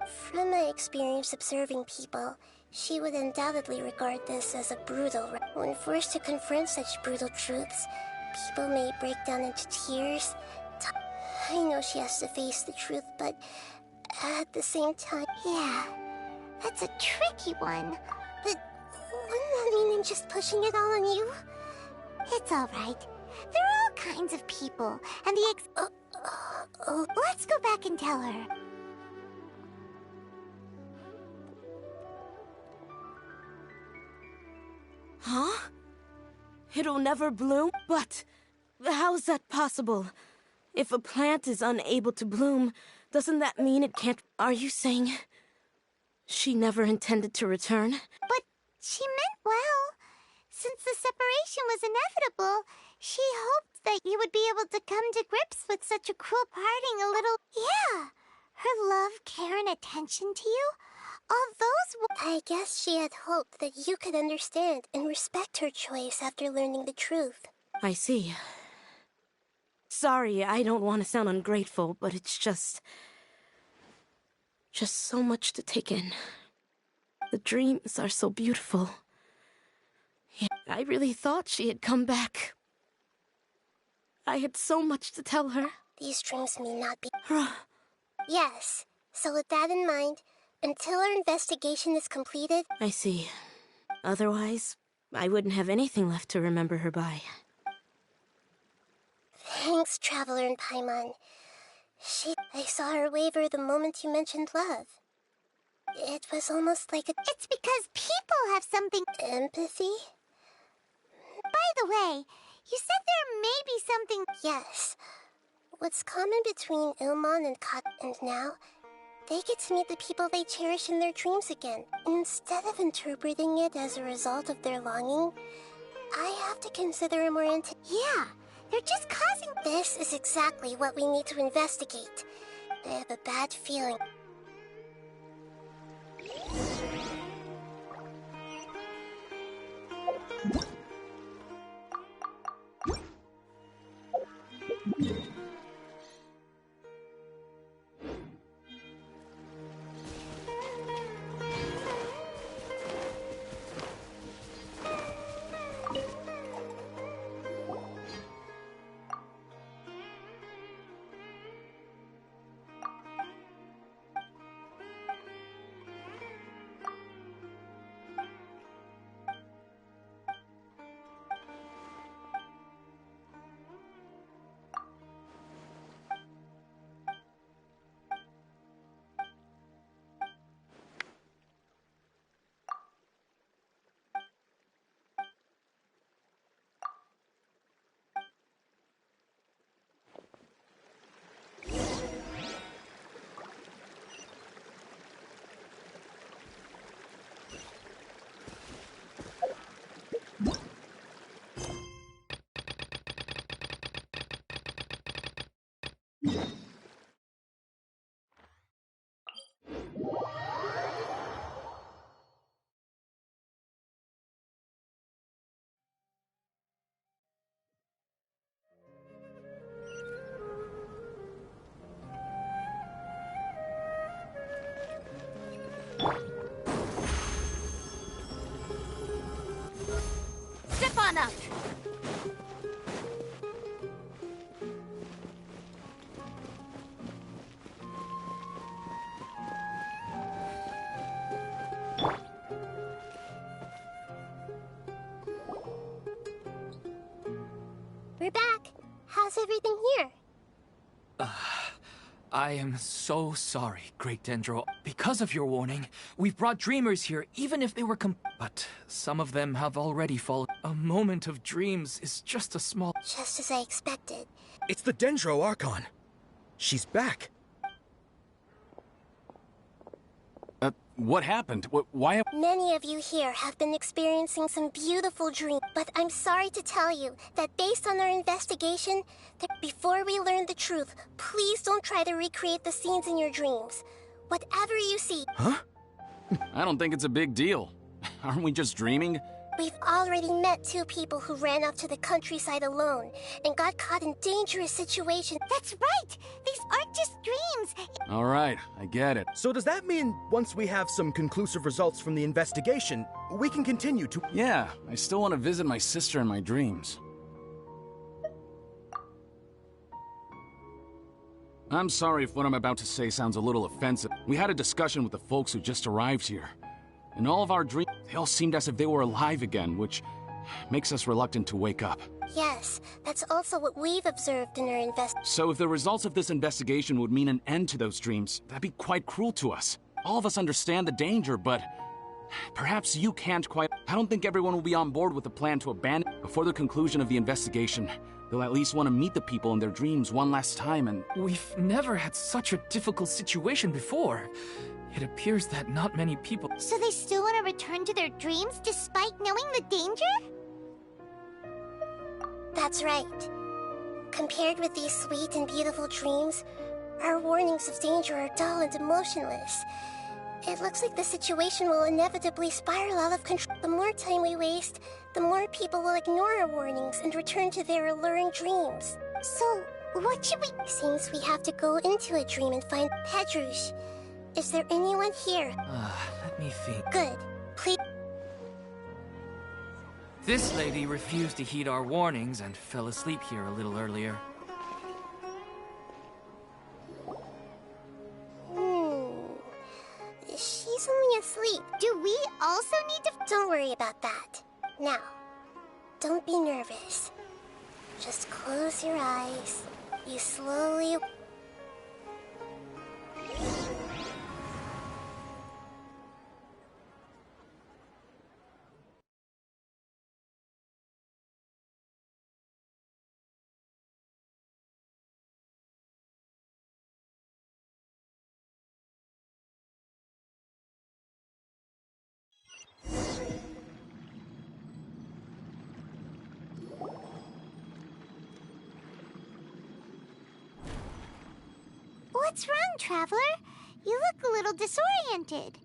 From my experience observing people, she would undoubtedly regard this as a brutal... When forced to confront such brutal truths, people may break down into tears. I know she has to face the truth, but at the same time... Yeah, that's a tricky one. But wouldn't that mean I'm just pushing it all on you? It's all right. There are all kinds of people, and the Let's go back and tell her. Huh? It'll never bloom? But how's that possible? If a plant is unable to bloom, doesn't that mean it can't... Are you saying she never intended to return? But she meant well. Since the separation was inevitable, she hoped that you would be able to come to grips with such a cruel parting a little... Yeah, her love, care, and attention to you, all those... I guess she had hoped that you could understand and respect her choice after learning the truth. I see. Sorry, I don't want to sound ungrateful, but it's just... Just so much to take in. The dreams are so beautiful. I really thought she had come back. I had so much to tell her. These dreams may not be... Yes, so with that in mind, until our investigation is completed... I see. Otherwise, I wouldn't have anything left to remember her by. Thanks, Traveler and Paimon. I saw her waver the moment you mentioned love. It was almost like a... It's because people have something... Empathy? By the way, you said there may be something... Yes. What's common between Ilmon and Kat, and now, they get to meet the people they cherish in their dreams again. Instead of interpreting it as a result of their longing, I have to consider a more Yeah, they're just causing... This is exactly what we need to investigate. I have a bad feeling. Step on up! We're back. How's everything here? I am so sorry, Great Dendro. Because of your warning, we've brought dreamers here, even if they were But some of them have already fallen. A moment of dreams is just a small... Just as I expected. It's the Dendro Archon. She's back. What happened? Why... Many of you here have been experiencing some beautiful dreams, but I'm sorry to tell you that based on our investigation, that before we learn the truth, please don't try to recreate the scenes in your dreams. Whatever you see... Huh? I don't think it's a big deal. Aren't we just dreaming? We've already met two people who ran off to the countryside alone and got caught in dangerous situations. That's right! These aren't just dreams! All right, I get it. So does that mean once we have some conclusive results from the investigation, we can continue to... Yeah, I still want to visit my sister in my dreams. I'm sorry if what I'm about to say sounds a little offensive. We had a discussion with the folks who just arrived here. In all of our dreams, they all seemed as if they were alive again, which makes us reluctant to wake up. Yes, that's also what we've observed in our So if the results of this investigation would mean an end to those dreams, that'd be quite cruel to us. All of us understand the danger, but perhaps you can't quite... I don't think everyone will be on board with the plan to abandon... Before the conclusion of the investigation, they'll at least want to meet the people in their dreams one last time and... We've never had such a difficult situation before. It appears that not many people... So they still want to return to their dreams despite knowing the danger? That's right. Compared with these sweet and beautiful dreams, our warnings of danger are dull and emotionless. It looks like the situation will inevitably spiral out of control. The more time we waste, the more people will ignore our warnings and return to their alluring dreams. So, what should we... Seems we have to go into a dream and find Pedrouche. Is there anyone here? Let me think. Good. Please. This lady refused to heed our warnings and fell asleep here a little earlier. She's only asleep. Do we also need to... Don't worry about that. Now, don't be nervous. Just close your eyes. You slowly... What's wrong, Traveler? You look a little disoriented.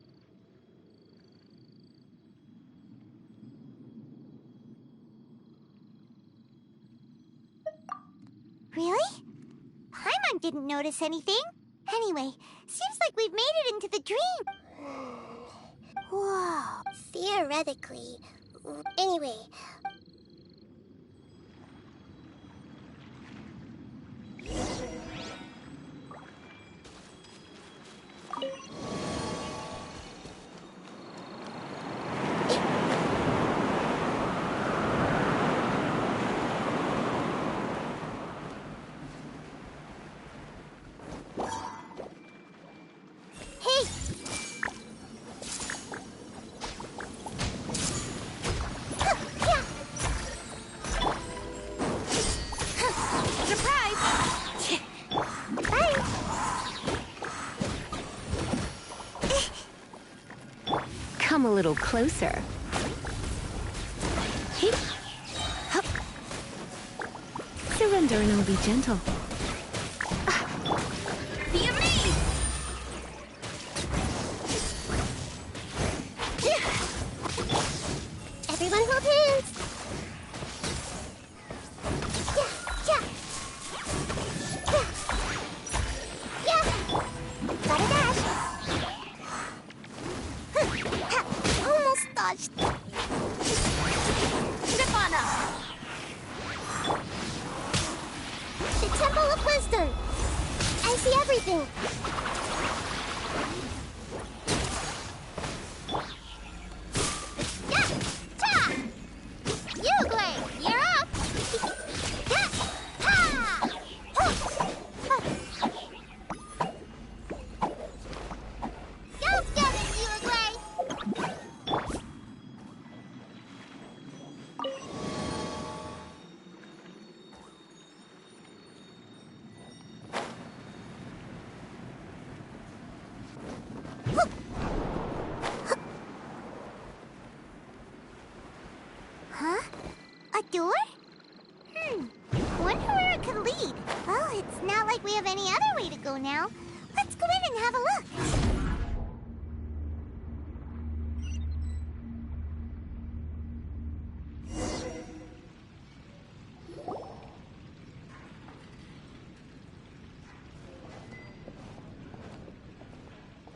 Really? Paimon didn't notice anything. Anyway, seems like we've made it into the dream. Whoa. Theoretically. Anyway. Come a little closer. Hup. Surrender and I'll be gentle. Be amazed! Everyone hold hands! Gotta dash! Almost dodged. Step on up! The Temple of Wisdom! I see everything! You're up! Go get it, Uruguay! Huh? A door? Wonder where it could lead. Well, it's not like we have any other way to go now. Let's go in and have a look.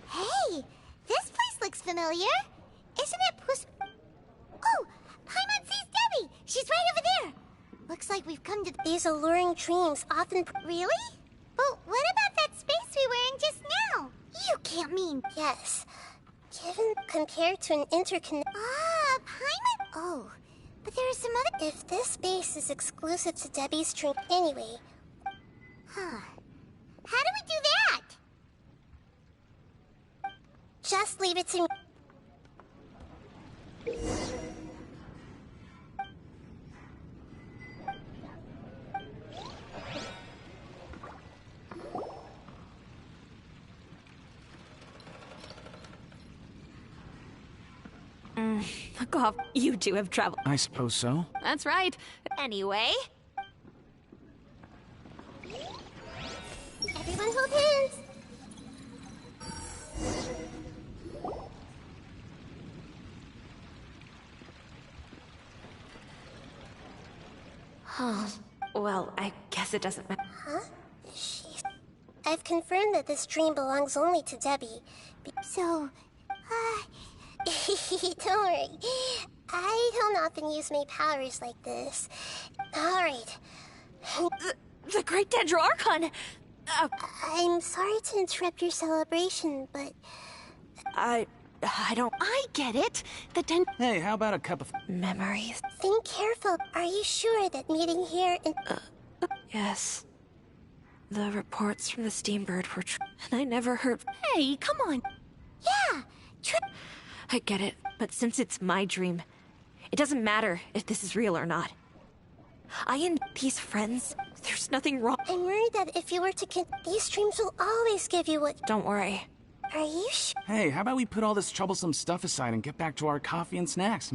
Hey, this place looks familiar. Isn't it Oh, Paimon sees Debbie. She's right over there. Looks like we've come to... These alluring dreams often... Really? But what about that space we were in just now? You can't mean... Yes. Given compared to an interconnect... Ah, Paimon... Oh, but there are some other... If this space is exclusive to Debbie's dream... Anyway... Huh. How do we do that? Just leave it to me. Fuck off. You two have traveled. I suppose so. That's right. Anyway. Everyone hold hands. Oh, well, I guess it doesn't matter. Huh? I I've confirmed that this dream belongs only to Debbie. So, don't worry. I don't often use my powers like this. Alright. The Great Dendro Archon! I'm sorry to interrupt your celebration, but... I don't... I get it! Hey, how about a cup of... Memories? Think careful. Are you sure that meeting here in... Yes. The reports from the Steambird were true, and I never heard... Hey, come on! Yeah! I get it, but since it's my dream, it doesn't matter if this is real or not. I and these friends, there's nothing wrong. I'm worried that if you were to these dreams will always give you what... Don't worry. Are you sure? Hey, how about we put all this troublesome stuff aside and get back to our coffee and snacks,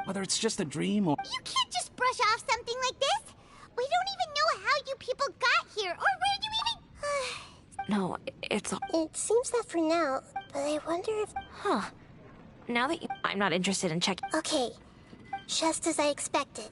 Whether it's just a dream or... You can't just brush off something like this! We don't even know how you people got here, or where you even... No, it's... It seems that for now, but I wonder if... Huh. Now that I'm not interested in checking... Okay. Just as I expected.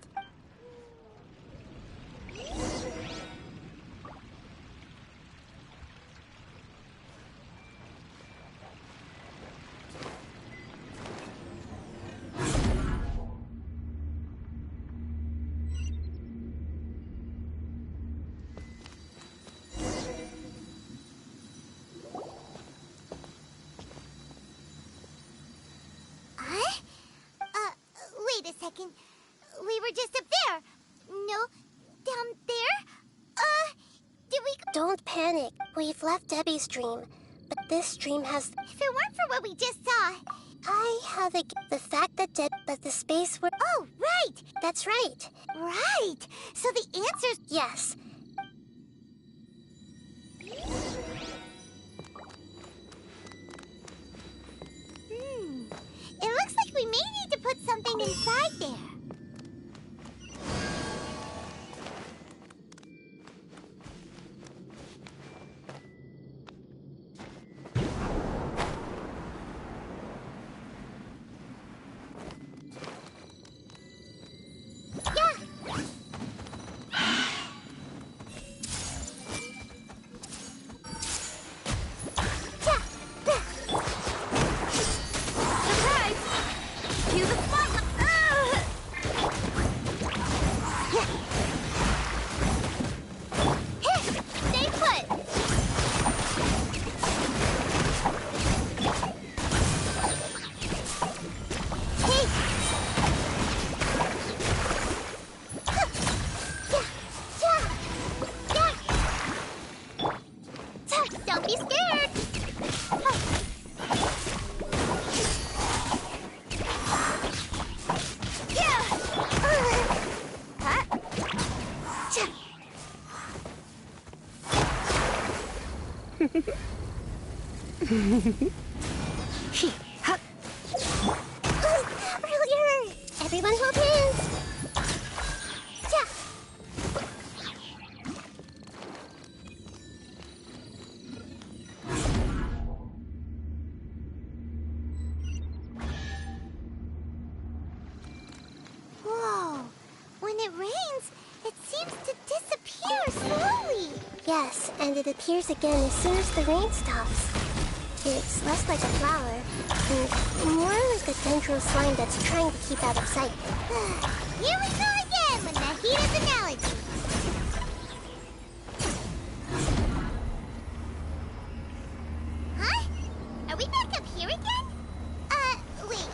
Wait a second. We were just up there. No, down there? Did we... Don't panic. We've left Debbie's dream. But this dream has... If it weren't for what we just saw... I have the fact that the space were... Oh, right! That's right. Right! So the answer's... Yes. It looks like we may need to put something inside there. Really hurt. Everyone hold hands. Whoa. When it rains, it seems to disappear slowly. Yes, and it appears again as soon as the rain stops. It's less like a flower, and more like a dendro slime that's trying to keep out of sight. Here we go again with Nahida's analogy. Huh? Are we back up here again? Wait.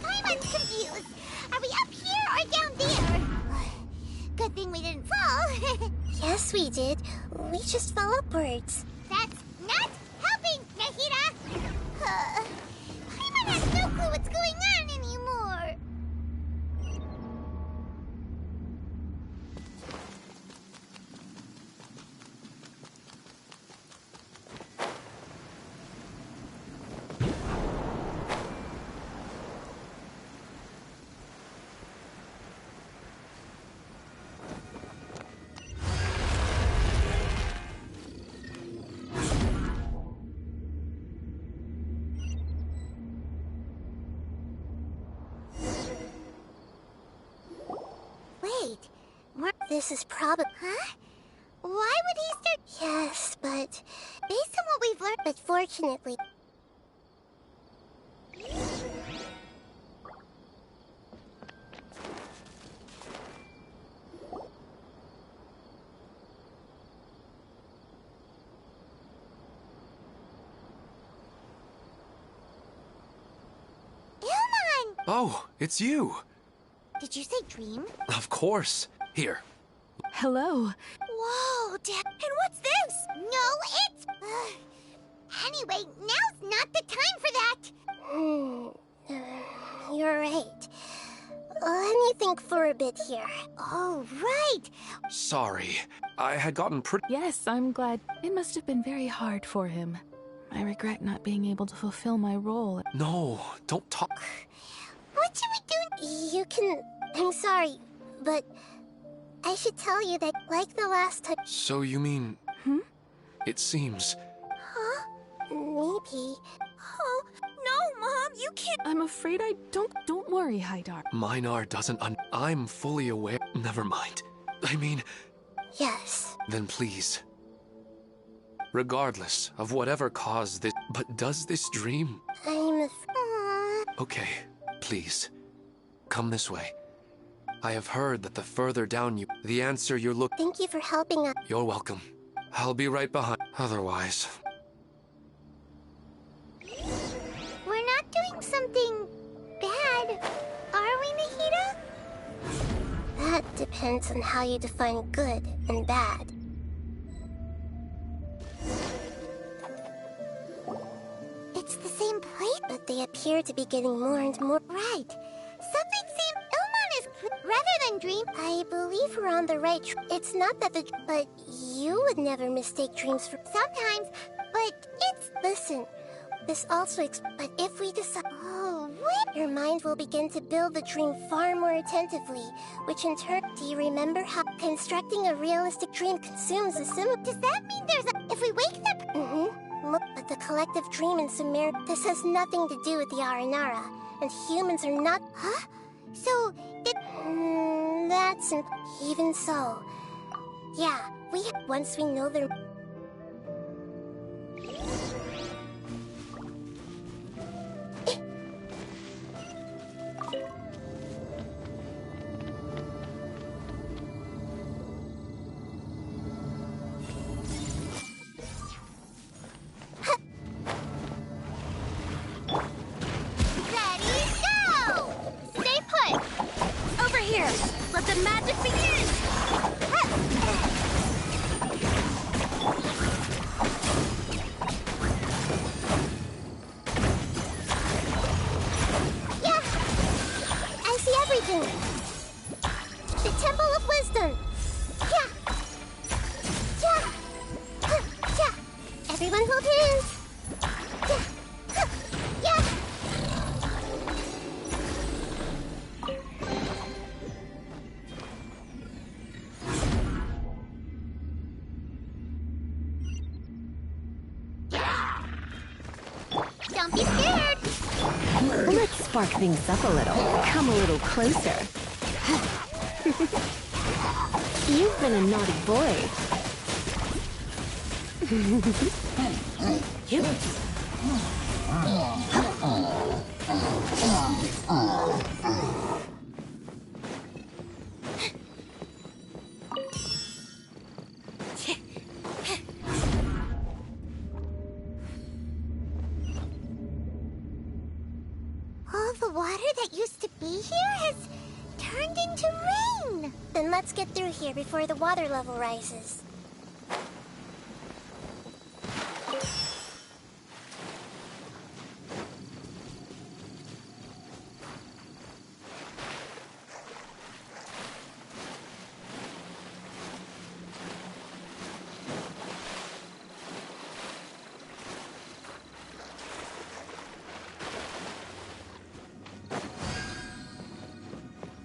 Paimon's confused. Are we up here or down there? Good thing we didn't fall. Yes, we did. We just fell upwards. That's not helping, Nahida! Paimon has no clue what's going on anymore. Wait, This is probably... huh? Why would he start? Yes, but based on what we've learned, but fortunately. Oh, it's you. Did you say dream? Of course. Here. Hello. Whoa, Dad. And what's this? No, it's... Anyway, now's not the time for that. You're right. Let me think for a bit here. Oh, right. Sorry. I had gotten pretty... Yes, I'm glad. It must have been very hard for him. I regret not being able to fulfill my role. No, don't talk. What should we do? You can... I'm sorry, but I should tell you that, like the last time... So you mean... It seems... Huh? Maybe. Oh, no, Mom, you can't... I'm afraid I don't... Don't worry, Haidar. Minar doesn't I'm fully aware... Never mind. I mean... Yes. Then please. Regardless of whatever caused this... But does this dream... I'm... Okay, please. Come this way. I have heard that the further down you... The answer you're looking... Thank you for helping us. You're welcome. I'll be right behind. Otherwise... We're not doing something bad, are we, Nahida? That depends on how you define good and bad. It's the same place, but they appear to be getting more and more right. Something seems... Ilmon is... Rather than dream, I believe we're on the right It's not that the... But you would never mistake dreams for... Sometimes, but it's... Listen, this also... But if we decide... Oh, what? Your mind will begin to build the dream far more attentively, which in turn... Do you remember how constructing a realistic dream consumes a sim... Does that mean there's a... If we wake up... Look, but the collective dream in Sumer... This has nothing to do with the Aranara, and humans are not... Huh? So, that's... Even so... Yeah, once we know their... Let the magic begin! Yeah! I see everything! The Temple of Wisdom! Yeah! Yeah! Yeah! Everyone hold hands! Yeah! Yeah! Don't be scared! Let's spark things up a little. Come a little closer. You've been a naughty boy. All the water that used to be here has turned into rain! Then let's get through here before the water level rises.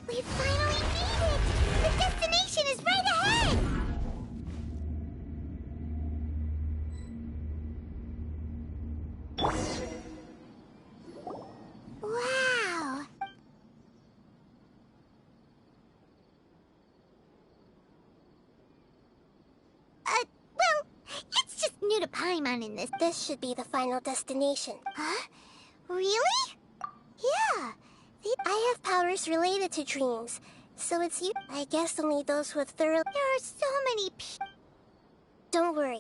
We finally made it! The destination is right ahead! Wow! need a Paimon in this. This should be the final destination. Huh? Really? Yeah. I have powers related to dreams, so it's you. I guess only those who have thoroughly... There are so many Don't worry.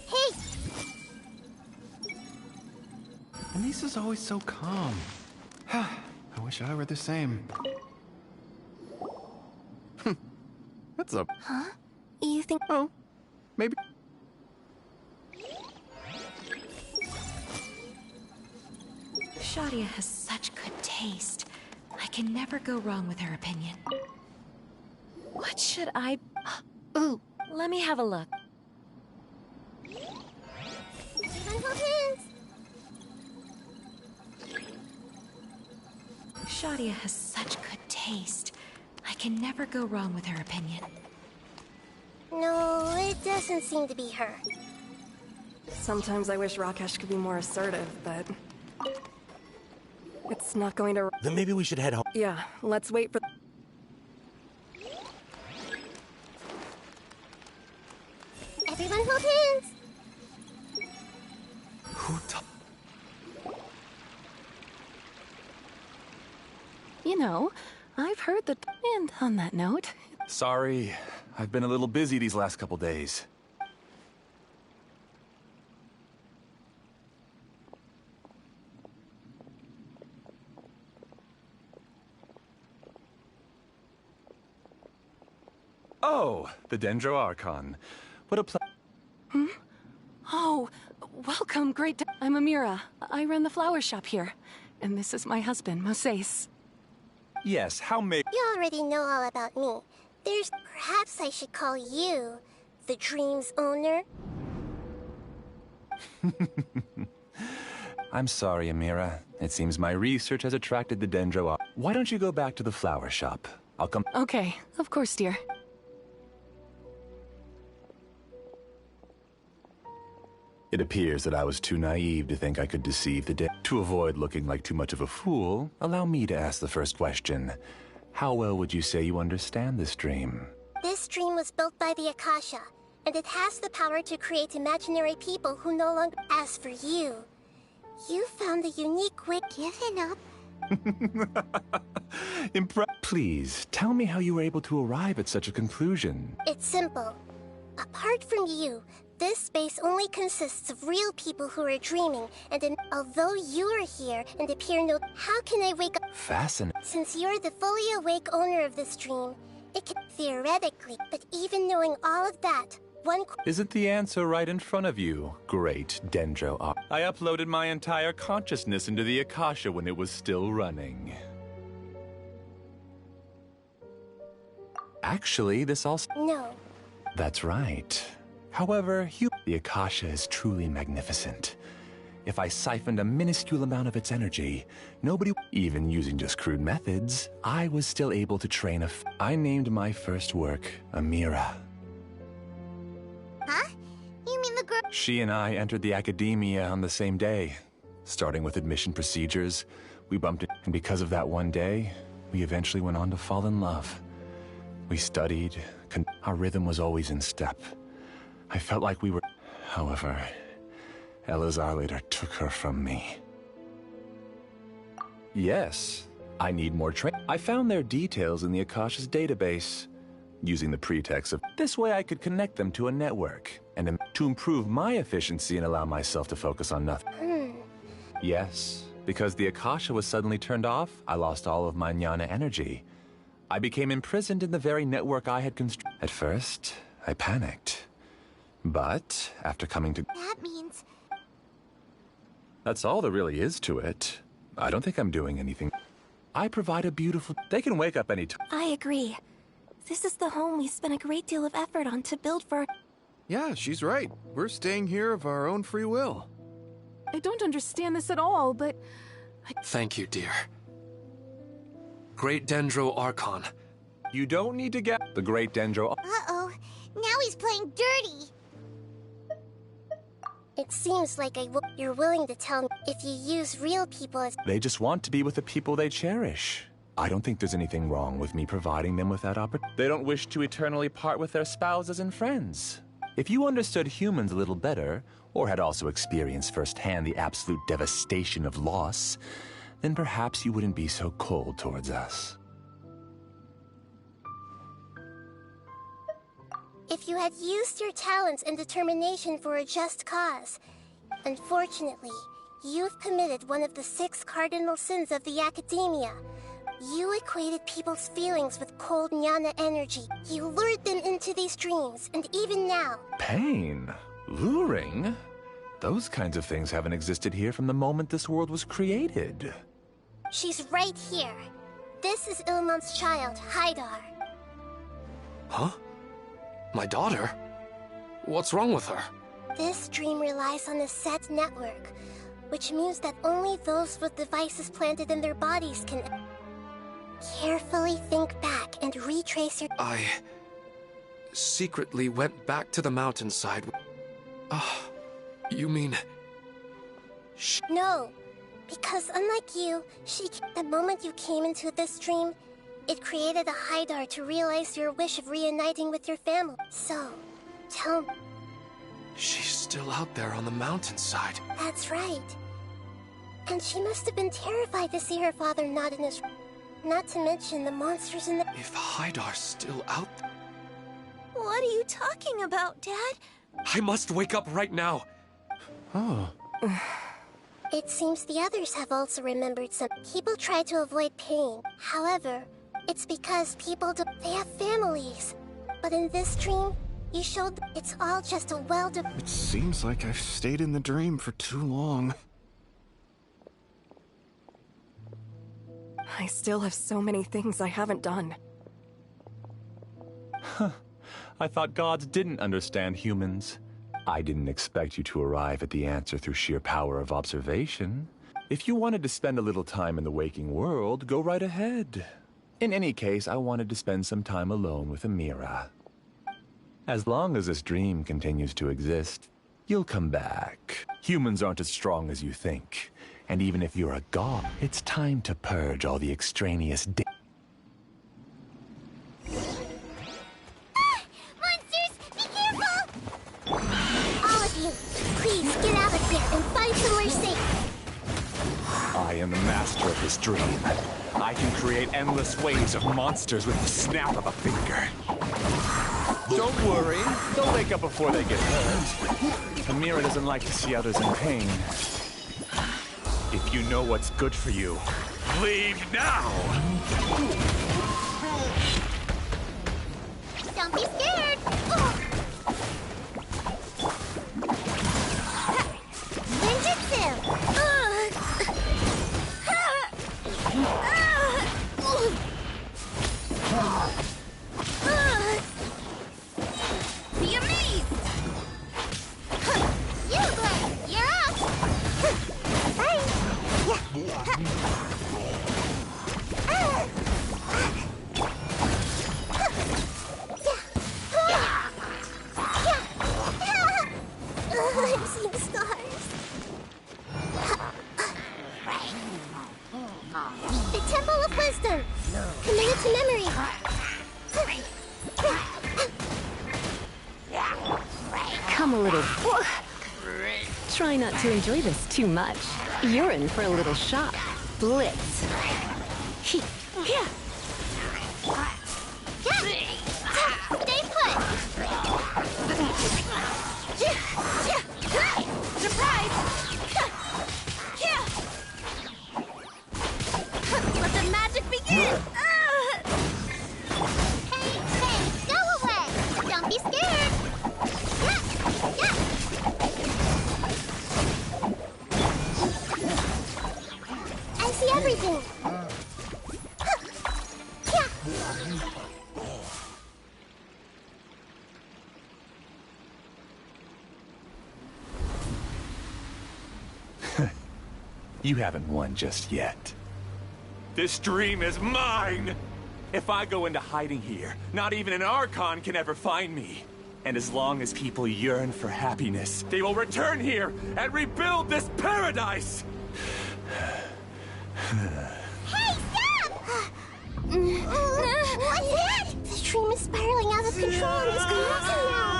Hey! Anissa's always so calm. I wish I were the same. What's up? Huh? You think... Oh, maybe... Shadia has such good taste. I can never go wrong with her opinion. What should I... Ooh, let me have a look. Shadia has such good taste. I can never go wrong with her opinion. No, it doesn't seem to be her. Sometimes I wish Rakesh could be more assertive, but... it's not going to... Then maybe we should head home. Yeah, let's wait for... Everyone hold hands! You know, I've heard that... And on that note... Sorry, I've been a little busy these last couple days. Oh, the Dendro Archon. What a Hmm? Oh, welcome, great... I'm Amira. I run the flower shop here. And this is my husband, Moses. Yes, how may... You already know all about me. Perhaps I should call you the dream's owner? I'm sorry, Amira. It seems my research has attracted the Dendro. Why don't you go back to the flower shop? I'll come... Okay, of course, dear. It appears that I was too naive to think I could deceive the To avoid looking like too much of a fool, allow me to ask the first question. How well would you say you understand this dream? This dream was built by the Akasha, and it has the power to create imaginary people who no longer... As for you, you found a unique way... Given up? Please, tell me how you were able to arrive at such a conclusion. It's simple. Apart from you, this space only consists of real people who are dreaming, and although you are here and appear no... How can I wake up... Fascinating. Since you're the fully awake owner of this dream, it can... Theoretically, but even knowing all of that, one... Isn't the answer right in front of you, great Dendro? I uploaded my entire consciousness into the Akasha when it was still running. Actually, this also... No. That's right. However, the Akasha is truly magnificent. If I siphoned a minuscule amount of its energy, nobody, even using just crude methods, I was still able to train I named my first work Amira. Huh? You mean the girl? She and I entered the academia on the same day. Starting with admission procedures, we bumped it, and because of that one day, we eventually went on to fall in love. We studied, our rhythm was always in step. I felt like we were... However, Elazar later took her from me. Yes, I need more training. I found their details in the Akasha's database, using the pretext of... This way I could connect them to a network, and to improve my efficiency and allow myself to focus on nothing. Yes, because the Akasha was suddenly turned off, I lost all of my jnana energy. I became imprisoned in the very network I had constructed. At first, I panicked. But, after coming to... That means... That's all there really is to it. I don't think I'm doing anything. I provide a beautiful... They can wake up any time. I agree. This is the home we spent a great deal of effort on to build for... Yeah, she's right. We're staying here of our own free will. I don't understand this at all, but... Thank you, dear. Great Dendro Archon. You don't need to get... The Great Dendro... Uh-oh. Now he's playing dirty. It seems like you're willing to tell me if you use real people as... They just want to be with the people they cherish. I don't think there's anything wrong with me providing them with that opportunity. They don't wish to eternally part with their spouses and friends. If you understood humans a little better, or had also experienced firsthand the absolute devastation of loss, then perhaps you wouldn't be so cold towards us. If you had used your talents and determination for a just cause. Unfortunately, you've committed one of the 6 cardinal sins of the Academia. You equated people's feelings with cold jnana energy. You lured them into these dreams, and even now... Pain? Luring? Those kinds of things haven't existed here from the moment this world was created. She's right here. This is Ilmon's child, Haidar. Huh? My daughter? What's wrong with her? This dream relies on a set network, which means that only those with devices planted in their bodies can... Carefully think back and retrace your... I secretly went back to the mountainside. You mean... No, because unlike you, the moment you came into this dream, it created a Haidar to realize your wish of reuniting with your family. So, tell me... She's still out there on the mountainside. That's right. And she must have been terrified to see her father not in his... Not to mention the monsters in the... If Haidar's still out there... What are you talking about, Dad? I must wake up right now. Oh. It seems the others have also remembered some... People try to avoid pain. However, it's because people do... They have families. But in this dream, you showed... It's all just a It seems like I've stayed in the dream for too long. I still have so many things I haven't done. I thought gods didn't understand humans. I didn't expect you to arrive at the answer through sheer power of observation. If you wanted to spend a little time in the waking world, go right ahead. In any case, I wanted to spend some time alone with Amira. As long as this dream continues to exist, you'll come back. Humans aren't as strong as you think. And even if you're a god, it's time to purge all the extraneous Monsters, be careful! All of you, please get out of here and find somewhere safe. I am the master of this dream. I can create endless waves of monsters with the snap of a finger. Don't worry, they'll wake up before they get hurt. Amira doesn't like to see others in pain. If you know what's good for you, leave now! Don't be scared! Ninjutsu! Be amazed! You, Glenn! You're up! I'm seeing stars. The Temple of Wisdom. Committed to memory. Come a little... Try not to enjoy this too much. You're in for a little shock. Blitz. Stay put! Surprise! Let the magic begin! Hey, go away! Don't be scared! I see everything. You haven't won just yet. This dream is mine! If I go into hiding here, not even an Archon can ever find me. And as long as people yearn for happiness, they will return here and rebuild this paradise! Hey, stop! What's that? The stream is spiraling out of control and is collapsing now.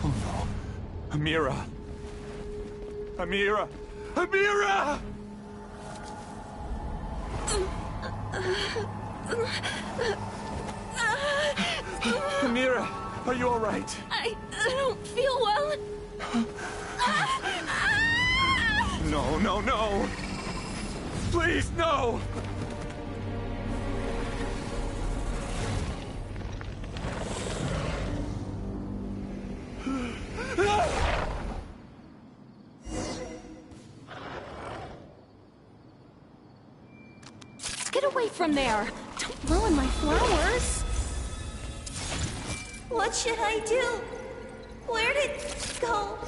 Oh no. Amira! Amira! Amira! Amira, are you all right? I don't feel well. No, no, no! Please, no! Get away from there! Don't ruin my flowers! What should I do? Where did it go?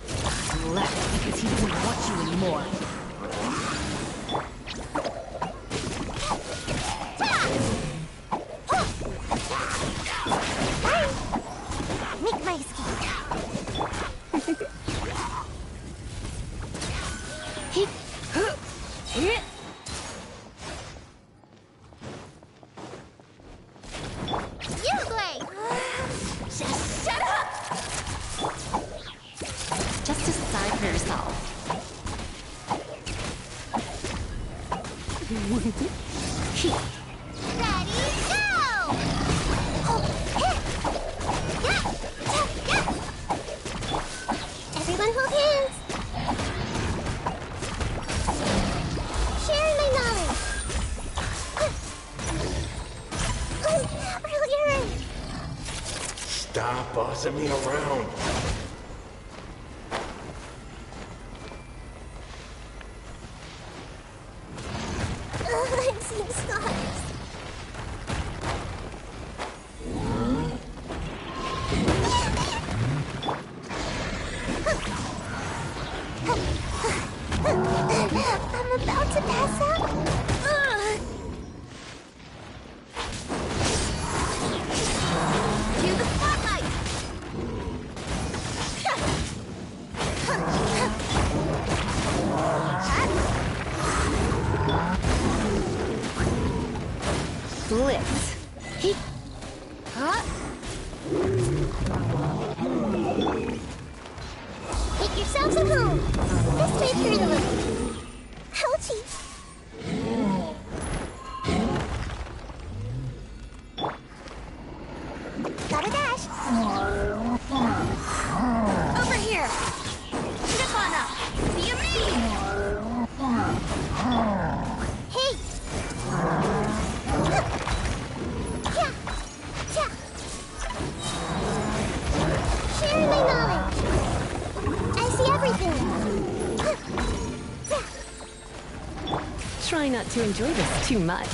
He left because he doesn't want you anymore. Make my escape. You, Gray! Just shut up! Just decide for yourself. Ready, go! Everyone hold hands. Share my knowledge. Brilliant. Stop bossing me around. I'm seeing stars. I'm about to pass out. To the spotlight! Blitz. Make yourselves at home. This way through the room. Ouchie. Gotta dash. Over here! Step on up! Be a me! Hey! Yeah. Yeah. Sharing my knowledge. I see everything. Try not to enjoy this too much.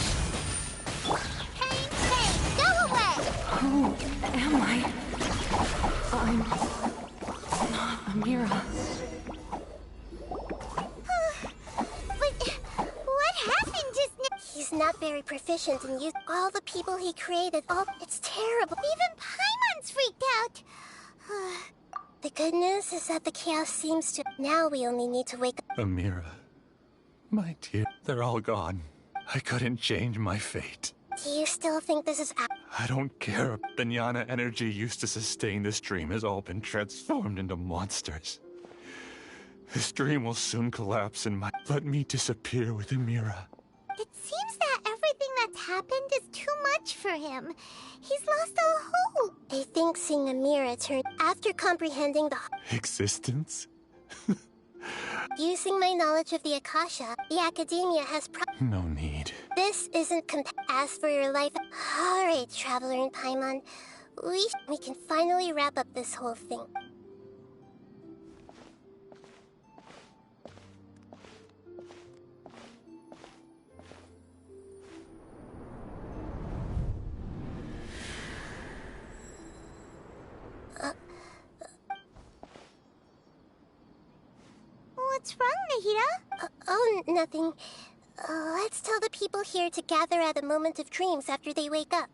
Hey, go away! Who am I? I'm not Amira. What happened just now? He's not very proficient in use all the people he created. Oh, it's terrible. Even Paimon's freaked out! The good news is that the chaos seems to... Now we only need to wake up. Amira. My dear, they're all gone. I couldn't change my fate. Do you still think this is... I don't care. The jnana energy used to sustain this dream has all been transformed into monsters. This dream will soon collapse and let me disappear with Amira. It seems that everything that's happened is too much for him. He's lost all hope. I think seeing Amira turn after comprehending the... Existence? Using my knowledge of the Akasha, the academia has No need. This isn't as for your life. Alright, Traveler and Paimon. We can finally wrap up this whole thing. What's wrong, Nahida? Oh, nothing. Let's tell the people here to gather at a moment of dreams after they wake up.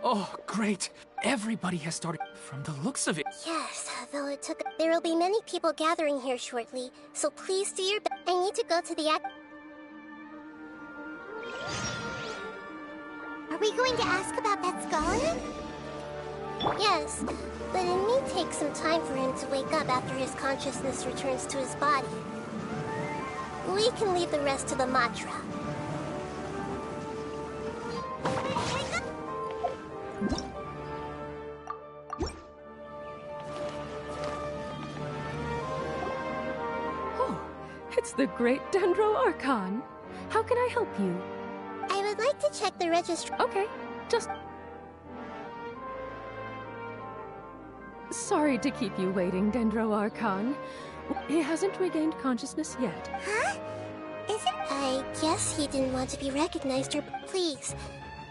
Oh, great. Everybody has started from the looks of it. Yes, though it took... There will be many people gathering here shortly, so please do your best. I need to go to the Are we going to ask about that scholar? Yes, but it may take some time for him to wake up after his consciousness returns to his body. We can leave the rest to the Matra. Oh, it's the great Dendro Archon. How can I help you? I would like to check the registry. Okay, just... Sorry to keep you waiting, Dendro Archon. He hasn't regained consciousness yet. Huh? I guess he didn't want to be recognized or... Please,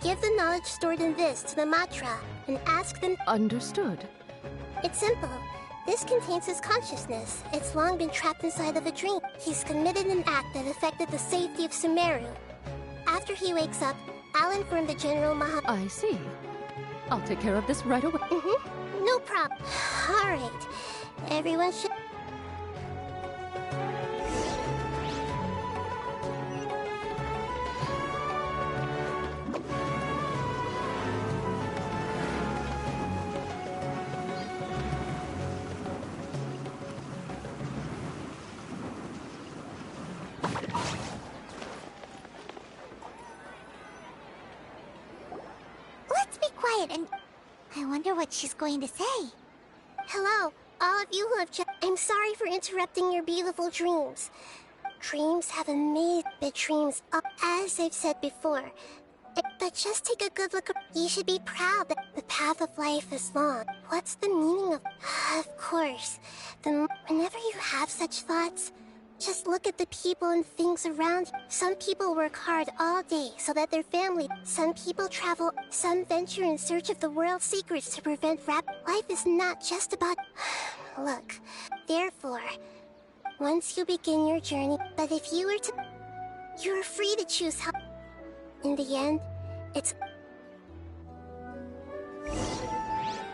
give the knowledge stored in this to the Matra and ask them... Understood. It's simple. This contains his consciousness. It's long been trapped inside of a dream. He's committed an act that affected the safety of Sumeru. After he wakes up, I'll inform the General Maha... I see. I'll take care of this right away. No problem. All right. Everyone should... Let's be quiet and... I wonder what she's going to say. Hello, all of you who have just... I'm sorry for interrupting your beautiful dreams. Dreams have amazing dreams, as I've said before. But just take a good look. You should be proud that the path of life is long. What's the meaning of... Of course, whenever you have such thoughts, just look at the people and things around you. Some people work hard all day so that their family... Some people travel... Some venture in search of the world's secrets to prevent rap... Life is not just about... Look, therefore, once you begin your journey... But if you were to... You're free to choose how... In the end, it's...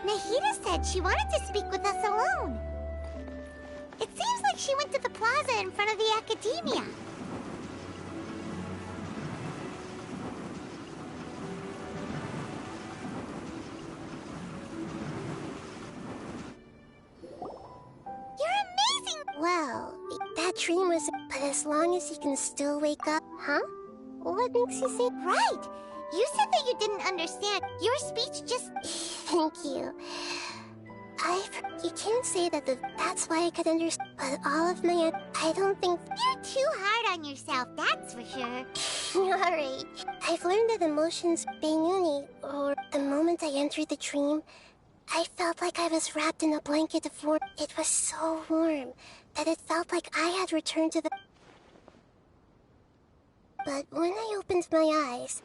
Nahida said she wanted to speak with us alone. It seems like she went to the plaza in front of the academia. You're amazing! Well, that dream was... But as long as you can still wake up... Huh? What makes you say... Right! You said that you didn't understand. Your speech just... Thank you. You can't say that that's why I could understand, but all of my... I don't think... You're too hard on yourself, that's for sure. Alright. I've learned that emotions, Beinuni, or the moment I entered the dream, I felt like I was wrapped in a blanket of warmth. It was so warm that it felt like I had returned to the... But when I opened my eyes,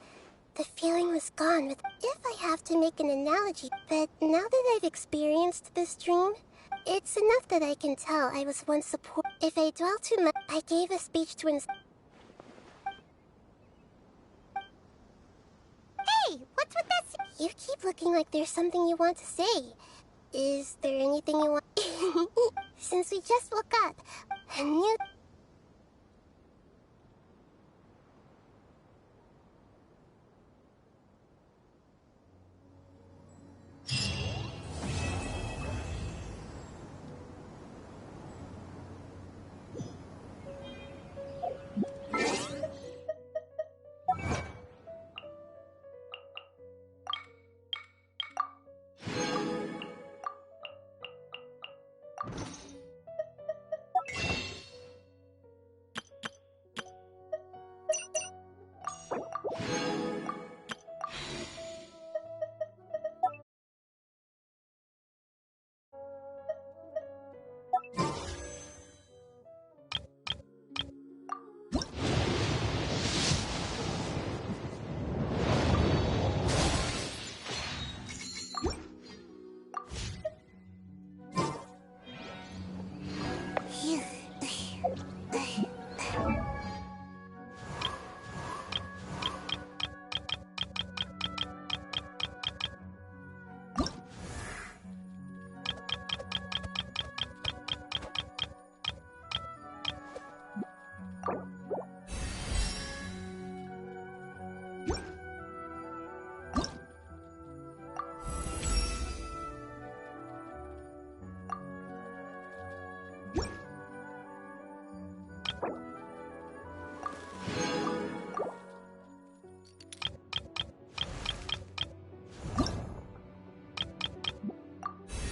the feeling was gone with... If I have to make an analogy, but now that I've experienced this dream, it's enough that I can tell I was once supported. If I dwell too much, I gave a speech to Hey, what's with that? You keep looking like there's something you want to say. Is there anything you want... Since we just woke up, a new...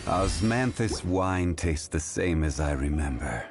Osmanthus wine tastes the same as I remember.